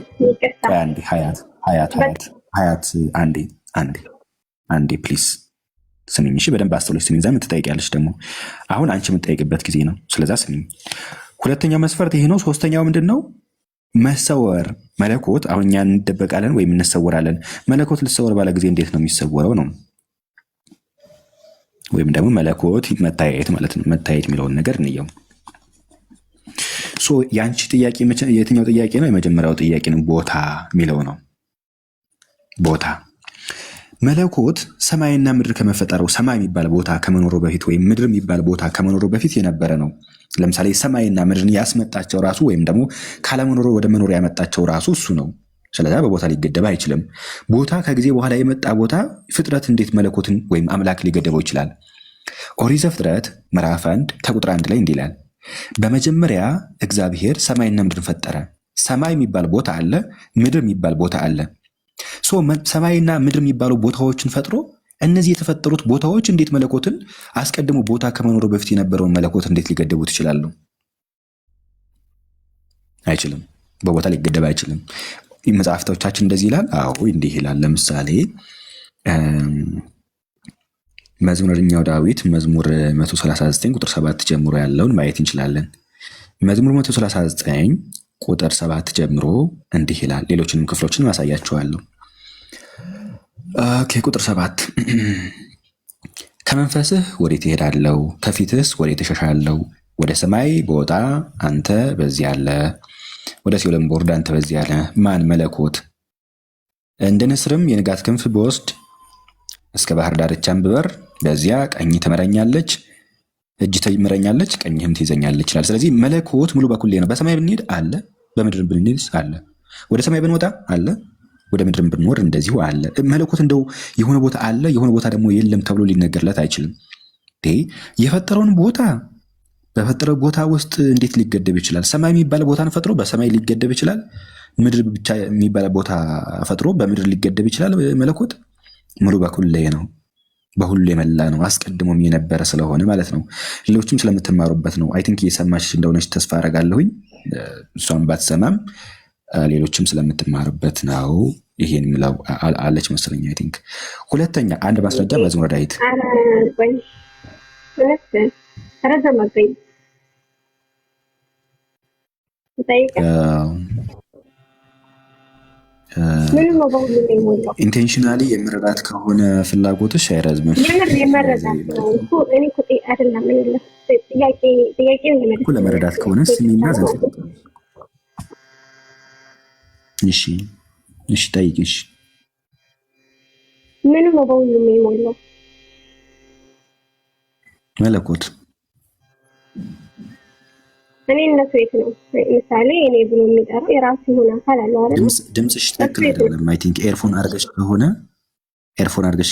ሀያት አንዴ ፕሊዝ ስሚኝ እሺ፣ በደንብ አስተውለሽ ስሚኝ። ዛም ትጠይቂያለሽ ደግሞ አሁን አንቺ የምትጠይቅበት ጊዜ ነው። ስለዛ ስሚኝ። ሁለተኛው መስፈርት ይሄ ነው። ሶስተኛው ምንድን ነው? መሰወር። መለኮት አሁን እኛ እንደበቃለን ወይም እንሰወራለን። መለኮት ልሰወር ባለ ጊዜ እንዴት ነው የሚሰወረው ነው? ወይም ደግሞ መለኮት መታየት ማለት ነው። መታየት የሚለውን ነገር እንየው። የአንቺ ጥያቄ የትኛው ጥያቄ ነው? የመጀመሪያው ጥያቄ ነው፣ ቦታ የሚለው ነው። ቦታ መለኮት ሰማይና ምድር ከመፈጠሩ ሰማይ የሚባል ቦታ ከመኖሩ በፊት ወይም ምድር የሚባል ቦታ ከመኖሩ በፊት የነበረ ነው። ለምሳሌ ሰማይና ምድርን ያስመጣቸው ራሱ ወይም ደግሞ ካለመኖሩ ወደ መኖር ያመጣቸው ራሱ እሱ ነው። ስለዚህ በቦታ ሊገደብ አይችልም። ቦታ ከጊዜ በኋላ የመጣ ቦታ ፍጥረት እንዴት መለኮትን ወይም አምላክ ሊገደበው ይችላል? ኦሪት ዘፍጥረት ምዕራፍ 1 ከቁጥር 1 ላይ እንዲህ ይላል፣ በመጀመሪያ እግዚአብሔር ሰማይና ምድርን ፈጠረ። ሰማይ የሚባል ቦታ አለ፣ ምድር የሚባል ቦታ አለ። ሰማይና ምድር የሚባሉ ቦታዎችን ፈጥሮ እነዚህ የተፈጠሩት ቦታዎች እንዴት መለኮትን አስቀድሞ ቦታ ከመኖሩ በፊት የነበረውን መለኮት እንዴት ሊገደቡት ይችላሉ? አይችልም። በቦታ ሊገደብ አይችልም። መጽሐፍቶቻችን እንደዚህ ይላል። አዎ እንዲህ ይላል። ለምሳሌ መዝሙረኛው ዳዊት መዝሙር 139 ቁጥር 7 ጀምሮ ያለውን ማየት እንችላለን። መዝሙር 139 ቁጥር 7 ጀምሮ እንዲህ ይላል። ሌሎችንም ክፍሎችን ማሳያቸዋለሁ። ቁጥር 7 ከመንፈስህ ወዴት እሄዳለሁ? ከፊትስ ወዴት እሸሻለሁ? ወደ ሰማይ በወጣ አንተ በዚያ አለ፣ ወደ ሲኦልም ቦርድ አንተ በዚያ አለ። ማን? መለኮት። እንደ ንስርም የንጋት ክንፍ ብወስድ እስከ ባህር ዳርቻም ብበር በዚያ ቀኝ ትመረኛለች፣ እጅ ትምረኛለች፣ ቀኝህም ትይዘኛለች ይላል። ስለዚህ መለኮት ሙሉ በኩል ነው። በሰማይ ብንሄድ አለ፣ በምድር ብንሄድ አለ፣ ወደ ሰማይ ብንወጣ አለ፣ ወደ ምድር ብንወር እንደዚሁ አለ። መለኮት እንደው የሆነ ቦታ አለ የሆነ ቦታ ደግሞ የለም ተብሎ ሊነገርለት አይችልም። የፈጠረውን ቦታ በፈጠረው ቦታ ውስጥ እንዴት ሊገደብ ይችላል? ሰማይ የሚባል ቦታን ፈጥሮ በሰማይ ሊገደብ ይችላል? ምድር ብቻ የሚባል ቦታ ፈጥሮ በምድር ሊገደብ ይችላል? መለኮት ሙሉ በኩል ላይ ነው፣ በሁሉ የመላ ነው፣ አስቀድሞም የነበረ ስለሆነ ማለት ነው። ሌሎችም ስለምትማሩበት ነው። አይ ቲንክ እየሰማች እንደሆነች ተስፋ አደርጋለሁኝ። እሷም ባትሰማም ሌሎችም ስለምትማሩበት ነው። ይሄን ምለው አለች መሰለኝ። አይ ቲንክ ሁለተኛ አንድ ማስረጃ መዝሙረ ዳዊት ኢንቴንሽናሊ የመረዳት ከሆነ ፍላጎትሽ አይረዝምም። ለመረዳት ከሆነ ስሚና እሺ ጠይቂሽ። ምን ነው በሁሉም የሞላው? መለኮት እኔ እነሱ የት ነው? ምሳሌ እኔ ብሎ የሚጠራው የራሱ የሆነ አካል አለ አይደል? ድምፅሽ ትክክል አይደለም። አይ ቲንክ ኤርፎን አድርገሽ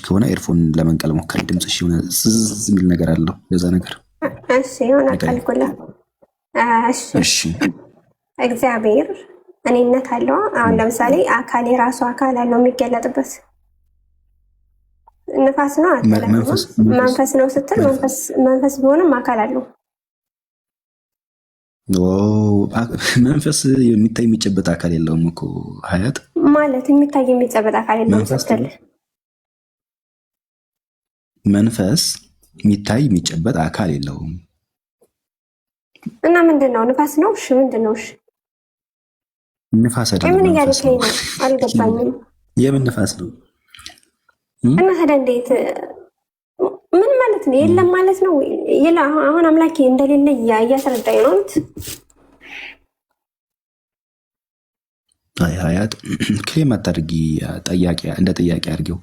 ከሆነ ኤርፎን ለመንቀል ሞከሪ። ድምፅሽ የሆነ ዝዝ የሚል ነገር አለው። ለዛ ነገር እሺ የሆነ አካልኩላ። እሺ እግዚአብሔር እኔነት አለው። አሁን ለምሳሌ አካል የራሱ አካል አለው የሚገለጥበት። ንፋስ ነው አይደል? መንፈስ ነው ስትል መንፈስ ቢሆንም አካል አለው። መንፈስ የሚታይ የሚጨበጥ አካል የለውም እኮ ሀያት ማለት የሚታይ የሚጨበጥ አካል የለውም ስትል መንፈስ የሚታይ የሚጨበጥ አካል የለውም እና ምንድን ነው? ንፋስ ነው? እሺ ምንድን ነው? እሺ ንፋስ አይደለም። ምን እያልከኝ ነው? አልገባኝም። የምን ንፋስ ነው? እና ታዲያ እንዴት ምን ማለት ነው? የለም ማለት ነው? አሁን አምላኬ እንደሌለ እያስረዳኝ ነው። ሀያት ክሌም አታድርጊ። እንደ ጥያቄ አድርጊው።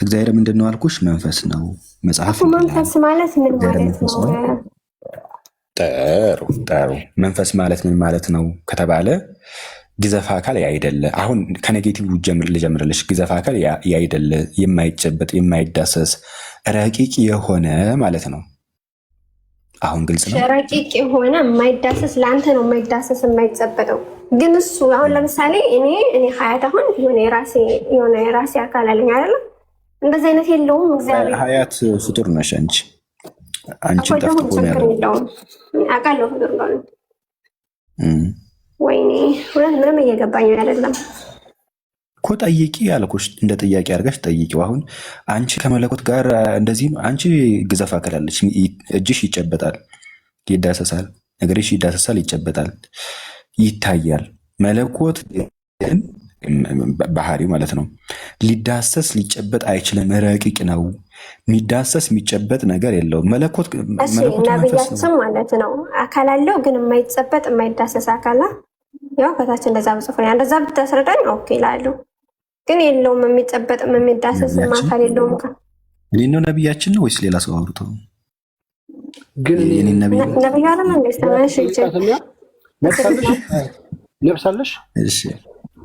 እግዚአብሔር ምንድን ነው አልኩሽ? መንፈስ ነው። መጽሐፍ መንፈስ ማለት ምን ማለት ነው? ጠሩ መንፈስ ማለት ምን ማለት ነው ከተባለ ግዘፍ አካል ያይደለ። አሁን ከኔጌቲቭ ልጀምርልሽ። ግዘፍ አካል ያይደለ፣ የማይጨበጥ የማይዳሰስ ረቂቅ የሆነ ማለት ነው። አሁን ግልጽ ነው። ረቂቅ የሆነ የማይዳሰስ ለአንተ ነው የማይዳሰስ የማይጨበጠው። ግን እሱ አሁን ለምሳሌ እኔ ሀያት አሁን የሆነ የራሴ አካል አለኝ አይደለም? እንደዚህ አይነት የለውም። እግዚአብሔር ሀያት ፍጡር ነሽ አንቺ ችግር የለውም አውቃለሁ። ፍጡር ነው። ወይኔ እውነት ምንም እየገባኝ አይደለም እኮ ጠይቂ ያልኩሽ እንደ ጥያቄ አድርጋሽ ጠይቂው። አሁን አንቺ ከመለኮት ጋር እንደዚህ አንቺ ግዘፍ አካላለች፣ እጅሽ ይጨበጣል፣ ይዳሰሳል፣ ነገርሽ ይዳሰሳል፣ ይጨበጣል፣ ይታያል። መለኮት ግን ባህሪው ማለት ነው ሊዳሰስ ሊጨበጥ አይችልም። ረቂቅ ነው። የሚዳሰስ የሚጨበጥ ነገር የለውም። መለኮት ነብያችን ማለት ነው አካል አለው ግን የማይጨበጥ የማይዳሰስ አካል ነው። ያው ከታች እንደዛ ብጽፎ እንደዛ ብታስረዳኝ ኦኬ እላለሁ። ግን የለውም የሚጨበጥ የሚዳሰስ አካል የለውም። እኔ ነው ነብያችን ነው ወይስ ሌላ ሰው አውርቶ? ግን እኔ ነብይ አይደለም እንዴ? ተማሽ ነብሳለሽ? እሺ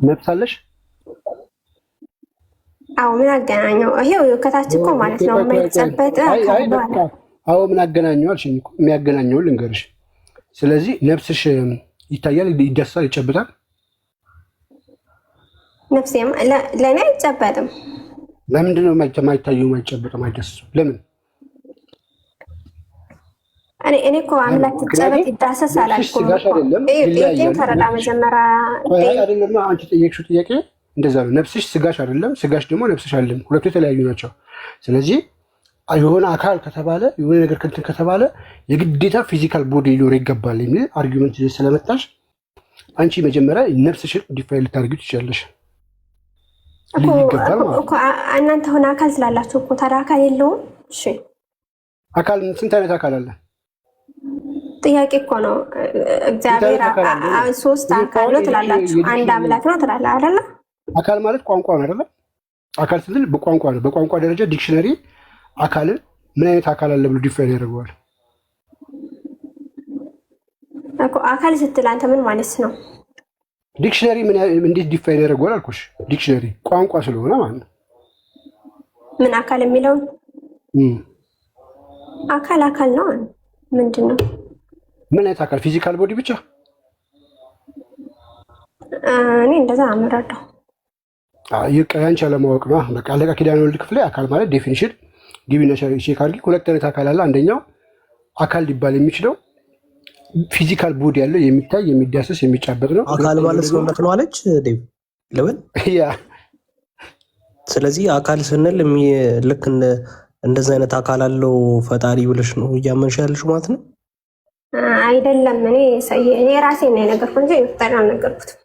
ነብሳለሽ? አዎ ምን አገናኘው? ይሄው ከታች እኮ ማለት ነው የማይጨበጥ አካል። አዎ ምን አገናኘው አልሽኝ እኮ። የሚያገናኘው ልንገርሽ። ስለዚህ ነፍስሽ ይታያል፣ ይዳሰሳል፣ ይጨበጣል። ነፍሴም ለእኔ አይጨበጥም። ለምንድን ነው የማይታየው፣ የማይጨበጠው፣ የማይዳሰሰው? ለምን? እኔ እኮ አምላክ ይጨበጥ ይዳሰስ አላልኩም። ጥያቄን ተረዳ መጀመሪያ። አይደለም አንቺ ጠየቅሽው ጥያቄ እንደዛ ነው። ነፍስሽ ስጋሽ አይደለም፣ ስጋሽ ደግሞ ነፍስሽ አይደለም። ሁለቱ የተለያዩ ናቸው። ስለዚህ የሆነ አካል ከተባለ የሆነ ነገር ከንትን ከተባለ የግዴታ ፊዚካል ቦዲ ሊኖር ይገባል የሚል አርጊመንት ስለመጣሽ አንቺ መጀመሪያ ነፍስሽን ዲፋይን ልታደርጊው ትችላለሽ። እናንተ ሆነ አካል ስላላችሁ እኮ ታዲያ አካል የለውም? እሺ አካል ስንት አይነት አካል አለ? ጥያቄ እኮ ነው። እግዚአብሔር ሶስት አካል ነው ትላላችሁ፣ አንድ አምላክ ነው ትላላ አይደለ? አካል ማለት ቋንቋ ነው አይደለ? አካል ስንል በቋንቋ ነው። በቋንቋ ደረጃ ዲክሽነሪ አካልን ምን አይነት አካል አለ ብሎ ዲፋይን ያደርገዋል እኮ። አካል ስትል አንተ ምን ማለት ነው? ዲክሽነሪ እንዴት ዲፋይን ያደርገዋል አልኩሽ። ዲክሽነሪ ቋንቋ ስለሆነ ማለት ነው። ምን አካል የሚለውን አካል ነው ምንድን ነው? ምን አይነት አካል? ፊዚካል ቦዲ ብቻ? እኔ እንደዛ አመራለሁ። ያንቺ አለማወቅ ነው። በቃ አለቃ ኪዳነ ወልድ ክፍሌ አካል ማለት ዴፊኒሽን ግቢና ቼክ አድርጊ። ሁለት አይነት አካል አለ። አንደኛው አካል ሊባል የሚችለው ፊዚካል ቦዲ ያለው የሚታይ የሚዳሰስ የሚጫበጥ ነው። አካል ማለት ሰውነት ነው አለች ዴቭ ለምን? ስለዚህ አካል ስንል ልክ እንደዚህ አይነት አካል አለው ፈጣሪ ብለሽ ነው እያመንሽ ያለሽ ማለት ነው? አይደለም። እኔ ራሴ ነው የነገርኩት እንጂ ፈጣሪ አልነገርኩትም።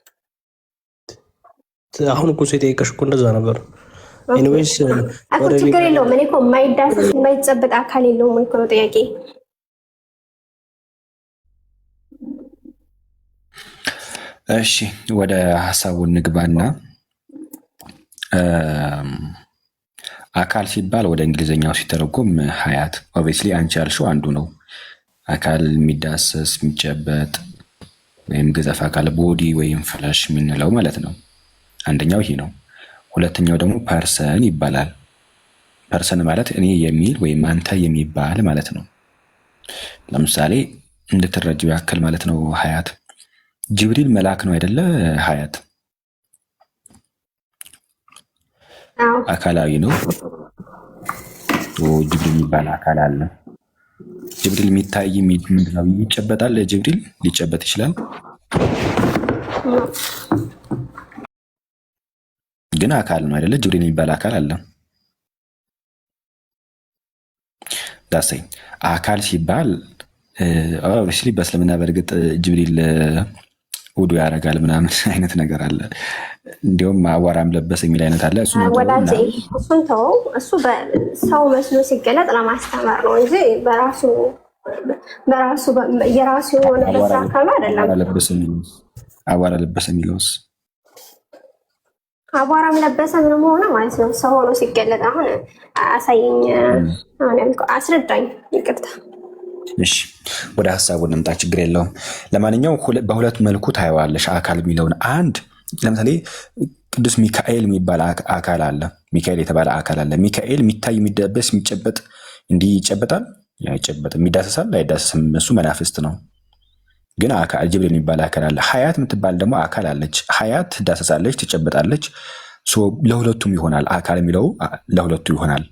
አሁን እኮ የጠየቀሽ እኮ እንደዛ ነበር። ኤኒዌይስ ችግር የለውም። እኔ እኮ የማይዳሰስ የማይጨበጥ አካል የለውም እኮ ነው ጥያቄ። እሺ ወደ ሀሳቡ እንግባና አካል ሲባል ወደ እንግሊዝኛው ሲተረጎም ሀያት ኦብቪየስሊ አንቺ ያልሽው አንዱ ነው። አካል የሚዳሰስ የሚጨበጥ ወይም ግዘፍ አካል ቦዲ ወይም ፍለሽ የምንለው ማለት ነው። አንደኛው ይሄ ነው። ሁለተኛው ደግሞ ፐርሰን ይባላል። ፐርሰን ማለት እኔ የሚል ወይም አንተ የሚባል ማለት ነው። ለምሳሌ እንድትረጂው ያክል ማለት ነው። ሀያት ጅብሪል መልአክ ነው አይደለ? ሀያት አካላዊ ነው። ጅብሪል የሚባል አካል አለ። ጅብሪል የሚታይ ይጨበጣል። ጅብሪል ሊጨበጥ ይችላል፣ ግን አካል ነው አይደለ? ጅብሪል የሚባል አካል አለ። ዳሰኝ አካል ሲባል ኦብቪየስሊ በእስልምና በእርግጥ ጅብሪል ውዱ ያደርጋል ምናምን አይነት ነገር አለ። እንዲሁም አዋራም ለበስ የሚል አይነት አለ። እሱን ተወው። እሱ ሰው መስሎ ሲገለጥ ለማስተማር ነው እንጂ በራሱ የራሱ የሆነ አካል አይደለም። አዋራ ለበሰ የሚለውስ አቧራም ለበሰ ምንም ሆነ ማለት ነው። ሰው ሆኖ ሲገለጥ አሁን አሳየኝ፣ አስረዳኝ። ይቅርታ። እሺ ወደ ሀሳቡ እንምጣ፣ ችግር የለውም። ለማንኛውም በሁለት መልኩ ታየዋለሽ አካል የሚለውን። አንድ ለምሳሌ ቅዱስ ሚካኤል የሚባል አካል አለ። ሚካኤል የተባለ አካል አለ። ሚካኤል የሚታይ የሚዳበስ የሚጨበጥ እንዲህ ይጨበጣል፣ አይጨበጥም፣ ይዳሰሳል፣ አይዳሰስም። እሱ መናፍስት ነው። ግን ጅብሪል የሚባል አካል አለ። ሀያት የምትባል ደግሞ አካል አለች። ሀያት ትዳሰሳለች፣ ትጨበጣለች። ለሁለቱም ይሆናል። አካል የሚለው ለሁለቱ ይሆናል።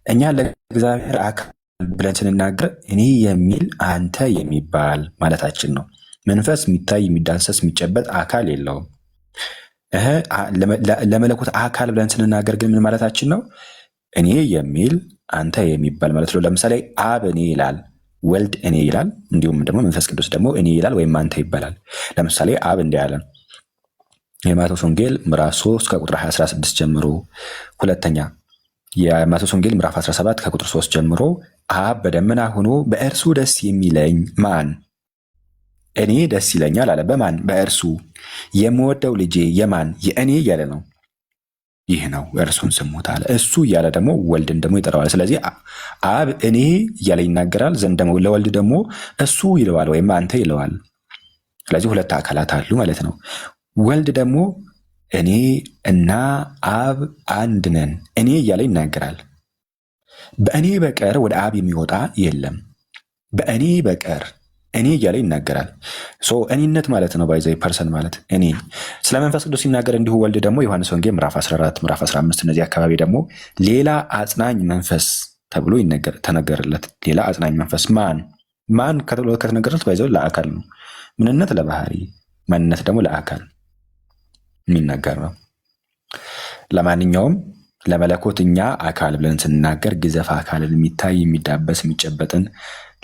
እኛ ለእግዚአብሔር አካል ብለን ስንናገር እኔ የሚል አንተ የሚባል ማለታችን ነው። መንፈስ የሚታይ የሚዳሰስ የሚጨበጥ አካል የለውም። ለመለኮት አካል ብለን ስንናገር ግን ምን ማለታችን ነው? እኔ የሚል አንተ የሚባል ማለት ነው። ለምሳሌ አብ እኔ ይላል፣ ወልድ እኔ ይላል፣ እንዲሁም ደግሞ መንፈስ ቅዱስ ደግሞ እኔ ይላል ወይም አንተ ይባላል። ለምሳሌ አብ እንዲህ አለ የማቴዎስ ወንጌል ምዕራፍ 3 ከቁጥር 16 ጀምሮ፣ ሁለተኛ የማቴዎስ ወንጌል ምዕራፍ 17 ከቁጥር 3 ጀምሮ አብ በደመና ሆኖ በእርሱ ደስ የሚለኝ ማን? እኔ ደስ ይለኛል አለ። በማን? በእርሱ። የምወደው ልጄ የማን? የእኔ እያለ ነው። ይህ ነው እርሱን ስሙት አለ። እሱ እያለ ደግሞ ወልድን ደግሞ ይጠራዋል። ስለዚህ አብ እኔ እያለ ይናገራል፣ ዘንድ ደግሞ ለወልድ ደግሞ እሱ ይለዋል ወይም አንተ ይለዋል። ስለዚህ ሁለት አካላት አሉ ማለት ነው። ወልድ ደግሞ እኔ እና አብ አንድ ነን እኔ እያለ ይናገራል። በእኔ በቀር ወደ አብ የሚወጣ የለም፣ በእኔ በቀር እኔ እያለ ይናገራል። እኔነት ማለት ነው። ባይዘ ፐርሰን ማለት እኔ። ስለ መንፈስ ቅዱስ ሲናገር እንዲሁ ወልድ ደግሞ ዮሐንስ ወንጌል ምዕራፍ 14 ምዕራፍ 15 እነዚህ አካባቢ ደግሞ ሌላ አጽናኝ መንፈስ ተብሎ ተነገረለት። ሌላ አጽናኝ መንፈስ ማን ከተነገረለት ባይዘው ለአካል ነው። ምንነት ለባህሪ፣ ማንነት ደግሞ ለአካል የሚናገር ነው። ለማንኛውም ለመለኮት እኛ አካል ብለን ስንናገር ግዘፍ አካልን የሚታይ የሚዳበስ የሚጨበጥን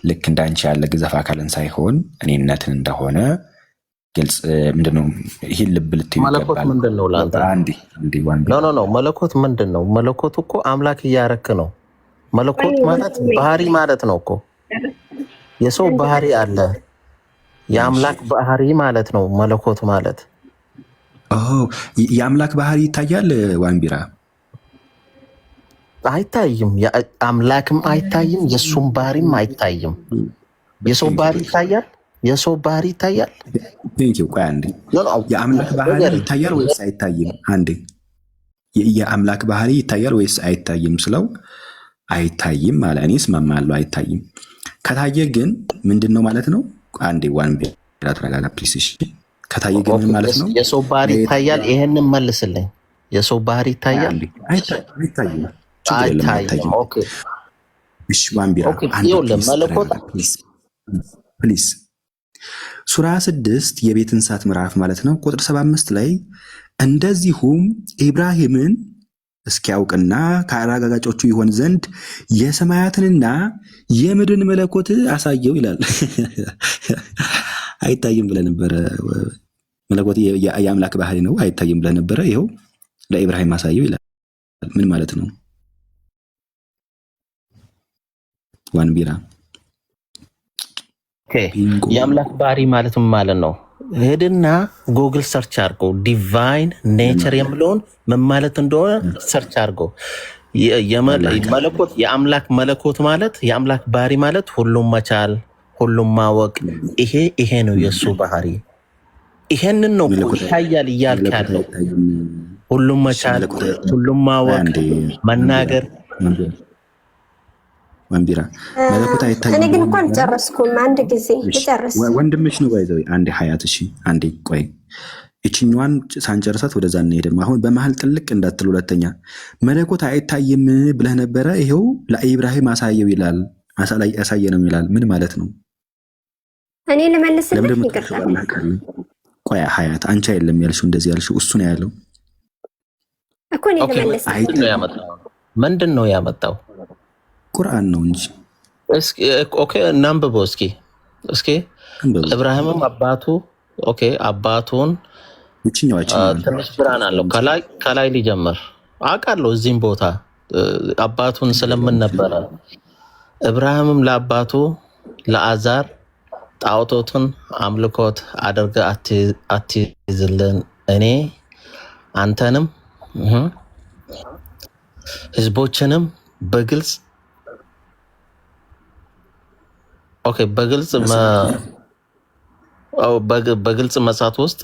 ልክ እንዳንቺ ያለ ግዘፍ አካልን ሳይሆን እኔነትን እንደሆነ ግልጽ ምንድነው? ይህን ልብ ልትዩ ይገባል። መለኮት ምንድን ነው ለአንተ? ኖ መለኮት ምንድን ነው? መለኮት እኮ አምላክ እያረክ ነው። መለኮት ማለት ባህሪ ማለት ነው እኮ። የሰው ባህሪ አለ፣ የአምላክ ባህሪ ማለት ነው መለኮት ማለት። የአምላክ ባህሪ ይታያል ዋንቢራ? አይታይም። አምላክም አይታይም፣ የእሱም ባህሪም አይታይም። የሰው ባህሪ ይታያል፣ የሰው ባህሪ ይታያል። ቆይ አንዴ፣ የአምላክ ባህሪ ይታያል ወይስ አይታይም? አንዴ የአምላክ ባህሪ ይታያል ወይስ አይታይም ስለው አይታይም አለ። እኔ እስማማለሁ፣ አይታይም። ከታየ ግን ምንድን ነው ማለት ነው? አንዴ ዋንቢራ ተረጋጋ ፕሊስ። እሺ ከታየ ግን ምን ማለት ነው? የሰው ባህሪ ይታያል። ይሄንን መልስልኝ። የሰው ባህሪ ይታያል? አይታይም። አይታይም። ኦኬ እሺ ዋንቢራ መለኮት ፕሊስ። ሱራ 6 የቤት እንስሳት ምዕራፍ ማለት ነው ቁጥር 75 ላይ እንደዚሁም ኢብራሂምን እስኪያውቅና ከአረጋጋጮቹ ይሆን ዘንድ የሰማያትንና የምድርን መለኮት አሳየው ይላል። አይታይም ብለህ ነበረ። መለኮት የአምላክ ባህሪ ነው፣ አይታይም ብለህ ነበረ። ይኸው ለኢብራሂም አሳየው ይላል። ምን ማለት ነው? ዋንቢራ የአምላክ ባህሪ ማለት ምን ማለት ነው? ሄድና ጉግል ሰርች አድርገው ዲቫይን ኔቸር የሚለውን ምን ማለት እንደሆነ ሰርች አድርገው። መለኮት የአምላክ መለኮት ማለት የአምላክ ባህሪ ማለት ሁሉም መቻል፣ ሁሉም ማወቅ። ይሄ ነው የእሱ ባህሪ። ይሄንን ነው ይታያል እያልክ ያለው። ሁሉም መቻል፣ ሁሉም ማወቅ፣ መናገር። ዋንቢራ መለኮት አይታይም። እኔ ግን እንኳን ጨረስኩም። አንድ ጊዜ ልጨርስ። ወንድምሽ ነው ባይዘው። አንዴ ሀያት፣ እሺ አንዴ ቆይ፣ እችኛዋን ሳንጨርሳት ወደዛ እንሄድም። አሁን በመሀል ጥልቅ እንዳትል። ሁለተኛ መለኮት አይታይም ብለህ ነበረ። ይኸው ለኢብራሂም አሳየው ይላል። አሳየ ነው ይላል። ምን ማለት ነው? እኔ ልመልስልህ። ይቅርታል። ቆይ ሀያት፣ አንቺ አይደለም ያልሽው፣ እንደዚህ ያልሽው እሱ ነው ያለው እኮ። እኔ ልመልስልህ። ምንድን ነው ያመጣው? ቁርአን ነው እንጂ። እስኪ ኦኬ እናንብበው እስኪ ኢብራሂምም አባቱን ትንሽ ብርሃን አለው። ከላይ ሊጀምር አውቃለሁ። እዚህም ቦታ አባቱን ስለምን ነበረ። ኢብራሂምም ለአባቱ ለአዛር ጣዖቶትን አምልኮት አድርገ አትይዝልን፣ እኔ አንተንም ህዝቦችንም በግልጽ መሳት ውስጥ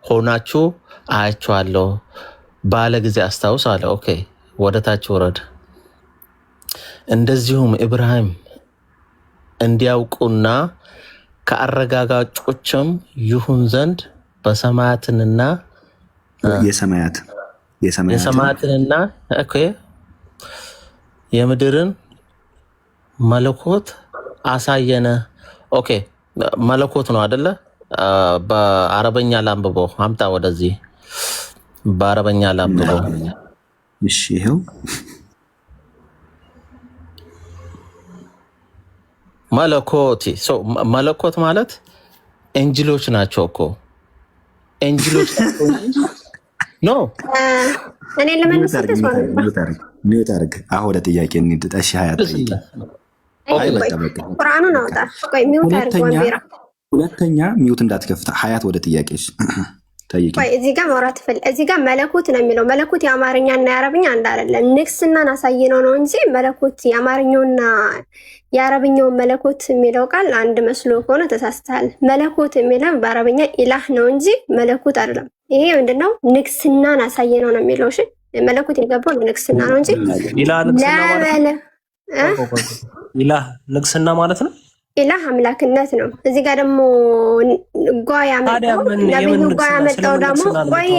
ሆናችሁ አያችኋለሁ ባለ ጊዜ አስታውስ አለ። ኦኬ ወደ ታች ወረድ። እንደዚሁም ኢብራሂም እንዲያውቁና ከአረጋጋጮችም ይሁን ዘንድ በሰማያትንና የሰማያትንና የምድርን መለኮት አሳየነ። ኦኬ መለኮት ነው አይደለ? በአረበኛ ላንብበው። አምጣ ወደዚህ በአረበኛ ላንብበው። እሺ ይኸው መለኮት መለኮት ማለት ኤንጅሎች ናቸው እኮ ኤንጅሎች ኖ እኔ ለመነሳት ሚውት አድርግ። አሁን ወደ ጥያቄ እንሂድ። እሺ ሀያት ቁርአኑን አውጣ። ቆይ ሚውት አድርግ ወንቢራ። ሁለተኛ ሚውት እንዳትከፍታ። ሀያት ወደ ጥያቄሽ ጠይቂ። ቆይ እዚህ ጋር ማውራት ፈል እዚህ ጋር መለኮት ነው የሚለው። መለኮት የአማርኛና የአረብኛ አንድ አይደለም። ንግስናን አሳየነው ነው እንጂ መለኮት የአማርኛውና የአረብኛው መለኮት የሚለው ቃል አንድ መስሎ ከሆነ ተሳስተሃል። መለኮት የሚለው በአረብኛ ኢላህ ነው እንጂ መለኮት አይደለም። ይሄ ምንድነው? ንግስናን አሳየነው ነው የሚለው። እሺ መለኮት የገባው ንግስና ነው እንጂ ኢላህ ንግስና ማለት ነው። ኢላህ አምላክነት ነው። እዚህ ጋር ደግሞ ጓ ያመጣው ነብዩ ጓ ያመጣው ደግሞ ቆይ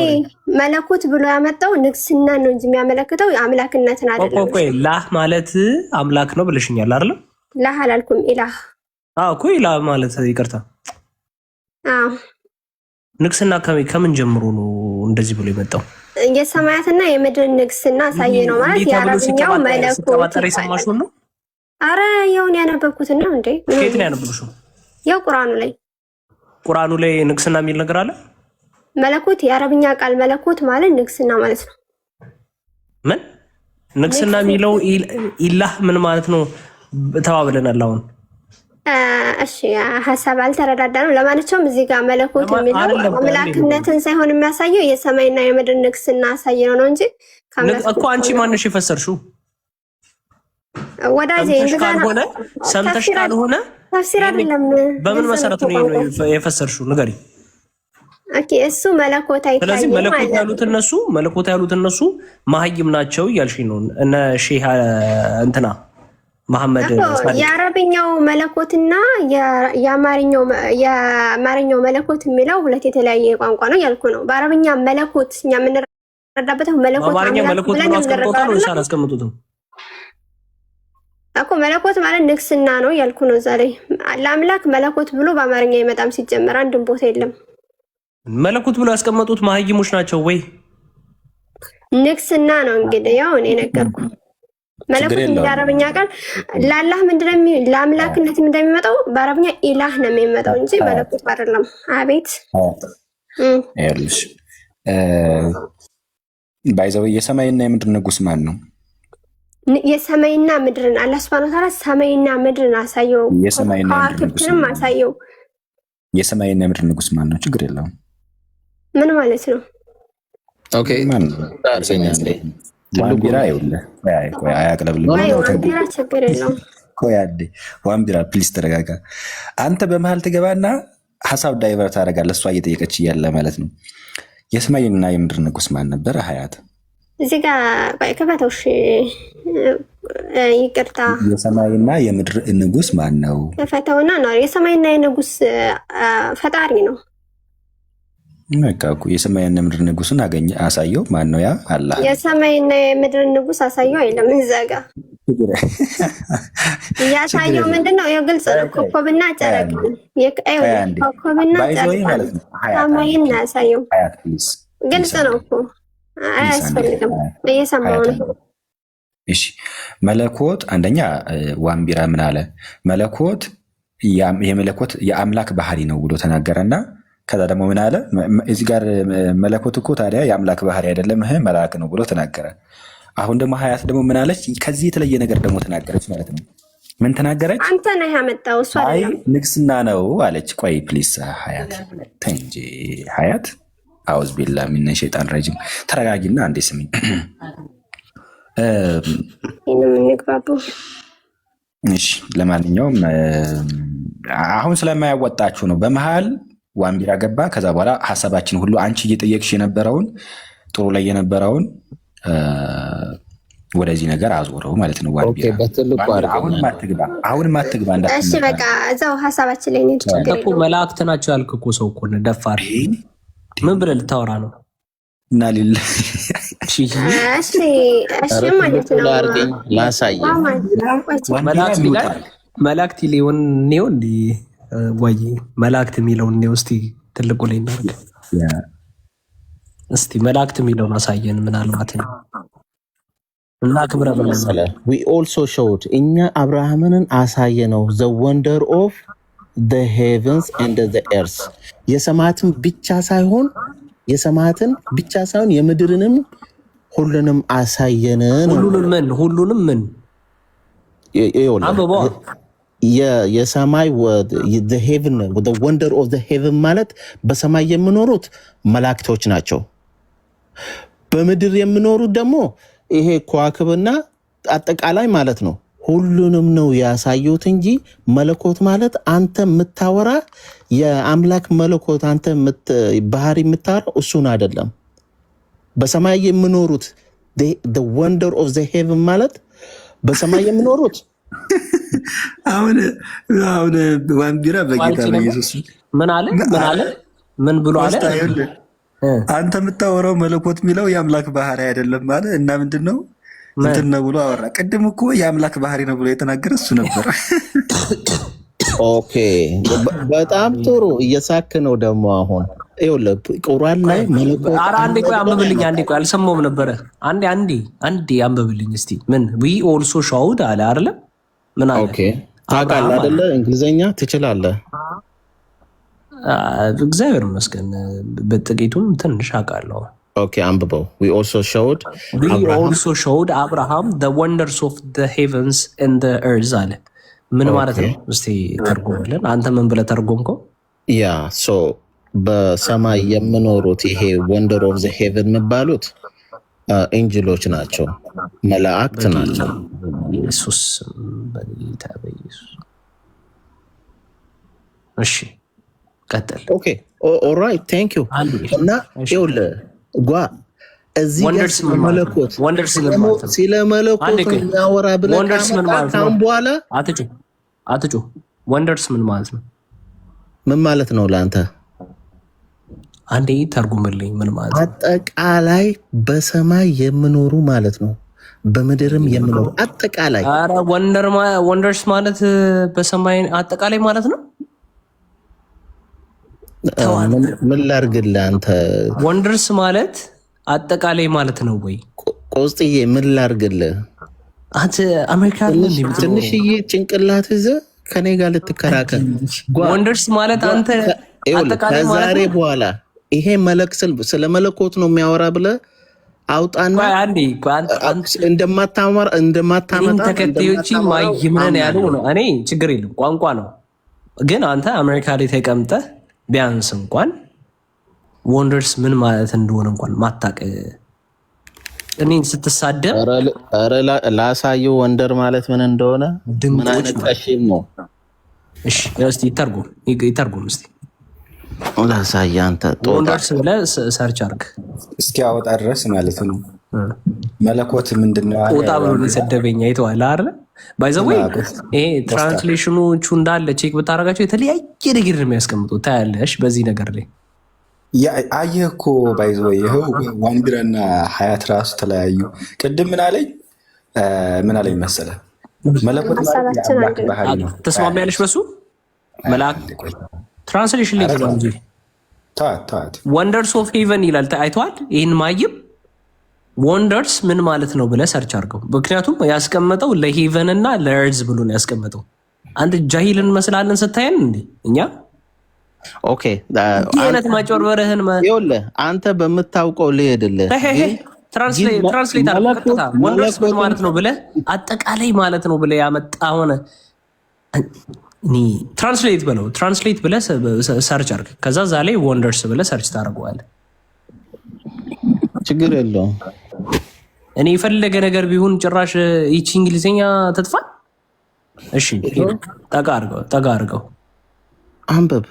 መለኮት ብሎ ያመጣው ንግስና ነው እንጂ የሚያመለክተው አምላክነትን አይደለም። ቆይ ላህ ማለት አምላክ ነው ብለሽኛል አይደል? ላህ አላልኩም ኢላህ። እኮ ኢላህ ማለት ይቅርታ። ንግስና ከምን ጀምሮ ነው እንደዚህ ብሎ የመጣው? የሰማያትና የምድር ንግስና አሳየ ነው ማለት የአረብኛው መለኮት የሰማሽው ነው። አረ ይሁን ያነበብኩት ነው እንዴ? ከየት ነው ያነበብሽው? ያው ቁርአኑ ላይ ንግስና የሚል ነገር አለ። መለኮት የአረብኛ ቃል መለኮት ማለት ንግስና ማለት ነው። ምን ንግስና የሚለው ኢላህ ምን ማለት ነው ተባብለናል አሁን። እሺ ሐሳብ አልተረዳዳንም። ለማንኛውም እዚህ ጋር መለኮት የሚለው አምላክነትን ሳይሆን የሚያሳየው የሰማይና የምድር ንግስና አሳየው ነው እንጂ እኮ አንቺ ማንሽ የፈሰርሽው ወዳጄ ካልሆነ ሰምተሽ ካልሆነ ተፍሲር አይደለም። በምን መሰረት ነው የፈሰርሽው? ንገሪ። ኦኬ እሱ መለኮት አይታየው። ስለዚህ መለኮት ያሉት እነሱ መሀይም ናቸው እያልሽኝ ነው። እነ ሼህ እንትና መሐመድ የአረብኛው መለኮትና የአማርኛው መለኮት የሚለው ሁለት የተለያየ ቋንቋ ነው ያልኩ ነው። በአረብኛ መለኮት እኛ የምንረዳበት መለኮት በአማርኛ መለኮት ብሎ አስቀምጦታል ወይስ አላስቀምጡትም? እኮ መለኮት ማለት ንግስና ነው ያልኩ ነው። ዛሬ ለአምላክ መለኮት ብሎ በአማርኛ ይመጣም ሲጀመር አንድም ቦታ የለም። መለኮት ብሎ ያስቀመጡት መሀይሞች ናቸው ወይ? ንግስና ነው እንግዲህ ያው እኔ ነገርኩ። መለኮት የአረብኛ ቃል ለአላህ ምንድነው ለአምላክነት እንደሚመጣው በአረብኛ ኢላህ ነው የሚመጣው እንጂ መለኮት አይደለም። አቤት ይኸውልሽ ባይዘው የሰማይና የምድር ንጉስ ማን ነው? የሰማይና ምድርን አላህ Subhanahu Wa Ta'ala ሰማይና ምድርን አሳየው። ከዋክብትንም አሳየው። የሰማይና የምድር ንጉስ ማን ነው? ችግር የለውም። ምን ማለት ነው? ኦኬ ማን ነው? ዋንቢራ ይኸውልህ ቆይ አያቅለብልም። ዋንቢራ ችግር የለውም። ቆይ አንዴ ዋንቢራ ፕሊዝ ተረጋጋ። አንተ በመሀል ትገባና ሀሳብ ዳይቨርት ታደርጋለህ። እሷ እየጠየቀች እያለ ማለት ነው። የሰማይና የምድር ንጉስ ማን ነበረ? ሀያት እዚህ ጋር ቆይ ከፈተው። እሺ ይቅርታ። የሰማይና የምድር ንጉስ ማን ነው? ከፈተውና ነው። የሰማይና የንጉስ ፈጣሪ ነው። መካኩ የሰማይና የምድር ንጉስን አሳየው። ማን ነው ያ? አላህ። የሰማይና የምድር ንጉስ አሳየው አይደለም። እዛ ጋር ያሳየው ምንድነው? የግልጽ ነው። ኮከብና ጨረቃ ኮከብና ጨረቃ ሰማይን ያሳየው። ግልጽ ነው እኮ አያስፈልግም። እየሰማሁ ነው። እሺ መለኮት አንደኛ ዋንቢራ ምን አለ? መለኮት የአምላክ ባህሪ ነው ብሎ ተናገረና ከዛ ደግሞ ምን አለ? እዚህ ጋር መለኮት እኮ ታዲያ የአምላክ ባህሪ አይደለም መልአክ ነው ብሎ ተናገረ። አሁን ደግሞ ሀያት ደግሞ ምን አለች? ከዚህ የተለየ ነገር ደግሞ ተናገረች ማለት ነው። ምን ተናገረች? አንተ ነህ ያመጣው እሷ አይደለም። ንግስና ነው አለች። ቆይ ፕሊስ ሀያት ተይ እንጂ ሀያት አውዝ ቢላ ሚነ ሸይጣን ረጂም ተረጋጊና አንዴ ስሚኝ። እሺ ለማንኛውም አሁን ስለማያወጣችሁ ነው። በመሃል ዋንቢራ ገባ። ከዛ በኋላ ሀሳባችን ሁሉ አንቺ እየጠየቅሽ የነበረውን ጥሩ ላይ የነበረውን ወደዚህ ነገር አዞረው ማለት ነው። ዋንቢራ አሁንም አትግባ እሺ በቃ እዛው ሀሳባችን ላይ ነው። መላእክት ናቸው ያልክ እኮ ሰው እኮ ደፋር ምን ብለህ ልታወራ ነው? እና ሌላ እሺ ማለት ነው። ላሳይ መላእክት ሊሆን ነው እንዴ? ወይ መላእክት የሚለውን ነው። እስቲ ትልቁ ላይ እናርግ። እስቲ መላእክት የሚለውን አሳየን። ምናልባት እና ክብረ we also showed እኛ አብርሃምን አሳየነው the wonder of the heavens and the earth የሰማያትን ብቻ ሳይሆን የምድርንም ሁሉንም አሳየን። ሁሉንም ምን የሰማይ the heaven the wonder of the heaven ማለት በሰማይ የሚኖሩት መላእክቶች ናቸው። በምድር የሚኖሩት ደግሞ ይሄ ከዋክብና አጠቃላይ ማለት ነው። ሁሉንም ነው ያሳዩት እንጂ መለኮት ማለት አንተ የምታወራ የአምላክ መለኮት አንተ ባህሪ የምታወራው እሱን አይደለም። በሰማይ የሚኖሩት the wonder of the heaven ማለት በሰማይ የሚኖሩት አሁን ዋንቢራ በጌታ በኢየሱስ ምን ብሎ አለ? አንተ የምታወራው መለኮት የሚለው የአምላክ ባህሪ አይደለም ማለት እና ምንድን ነው እንትን ነው ብሎ አወራ። ቅድም እኮ የአምላክ ባህሪ ነው ብሎ የተናገረ እሱ ነበር። ኦኬ በጣም ጥሩ እየሳክ ነው ደግሞ አሁን ይኸውልህ ቁርአን ላይ መለኮት አንዴ ቆይ አንብብልኝ። አንዴ ቆይ አልሰማሁም ነበረ። አንዴ አንብብልኝ እስቲ። ምን we also showed አለ አይደለም? ምን አለ? ኦኬ ታውቃለህ አይደለ? እንግሊዘኛ ትችላለህ? እግዚአብሔር ይመስገን በጥቂቱም ትንሽ አውቃለሁ። ኦኬ አንብበው። we also showed Abraham the wonders of the heavens and the earth አለ። ምን ማለት ነው? እስቲ ተርጉምልን። አንተ ምን ብለህ ተርጉምከው? ያ ሶ በሰማይ የሚኖሩት ይሄ ወንደር ኦፍ ዘ ሄቨን የሚባሉት ኤንጅሎች ናቸው፣ መላእክት ናቸው። ኢየሱስ በጌታ በኢየሱስ። እሺ ቀጥል። ኦኬ ኦልራይት ቴንክ ዩ። እና ይኸውልህ እዚህ ጋር ስለ መለኮት እናወራ ብለህ ካሁን በኋላ አትጩ። ወንደርስ ምን ማለት ነው? ምን ማለት ነው ለአንተ? አንዴ ተርጉምልኝ። ምን ማለት ነው? አጠቃላይ በሰማይ የሚኖሩ ማለት ነው፣ በምድርም የሚኖሩ አጠቃላይ። ኧረ ወንደርስ ማለት በሰማይ አጠቃላይ ማለት ነው። ምን ላድርግልህ አንተ? ወንደርስ ማለት አጠቃላይ ማለት ነው ወይ? ቆስጥዬ ምን ላድርግልህ? አንተ አሜሪካ ትንሽዬ ጭንቅላት ይዘህ ከኔ ጋር ልትከራከር? ወንደርስ ማለት አንተ አጠቃላይ ማለት ከዛሬ በኋላ ይሄ መለክ ስለ መለኮት ነው የሚያወራ ብለህ አውጣና እንደማታመጣ ተከታዮች ማይምነን ያለው ነው። እኔ ችግር የለም ቋንቋ ነው። ግን አንተ አሜሪካ ላይ ተቀምጠህ ቢያንስ እንኳን ወንደርስ ምን ማለት እንደሆነ እንኳን ማታቅ እኔን ስትሳደብ ላሳየው ወንደር ማለት ምን እንደሆነ ምን አይነት ቀሽም ነው? እሺ እስቲ ይተርጉም እስቲ ላሳየህ። አንተ ወንደርስ ብለህ ሰርች አድርግ እስኪ አወጣ ድረስ ማለት ነው። መለኮት ምንድነው? ጦጣ ብሎ የሰደበኝ አይተዋል አይደል? ባይ ዘ ዌይ ይሄ ትራንስሌሽኖቹ እንዳለ ቼክ ብታረጋቸው የተለያየ ነገር ነው የሚያስቀምጡት። ታያለሽ በዚህ ነገር ላይ አየህ እኮ ባይ ዘ ዌይ ይኸው ዋንቢራና ሀያት ራሱ ተለያዩ። ቅድም ምን አለኝ መሰለህ? መለኮት ማለት የአምላክ ባህሪ ነው። ተስማሚያለሽ በሱ መልአክ ትራንስሌሽን ላይ ነው እንጂ ወንደርስ ኦፍ ሄቨን ይላል። አይተዋል? ይህን ማይም ወንደርስ ምን ማለት ነው ብለህ ሰርች አድርገው። ምክንያቱም ያስቀመጠው ለሄቨን እና ለእርዝ ብሎ ነው ያስቀመጠው። አንድ ጃሂል እንመስላለን ስታየን እንዴ እኛ። ኦኬ አይነት ማጭበርበርህን ይኸውልህ አንተ በምታውቀው ልሄድልህ። ትራንስሌት አድርገህ ወንደርስ ምን ማለት ነው ብለህ አጠቃላይ ማለት ነው ብለህ ያመጣ ሆነ ትራንስሌት ብለህ ሰርች አድርግ። ከዛ እዛ ላይ ወንደርስ ብለህ ሰርች ታደርገዋለህ። ችግር የለውም። እኔ የፈለገ ነገር ቢሆን ጭራሽ ይቺ እንግሊዝኛ ትጥፋ። እሺ ጠጋ አድርገው አንብብ።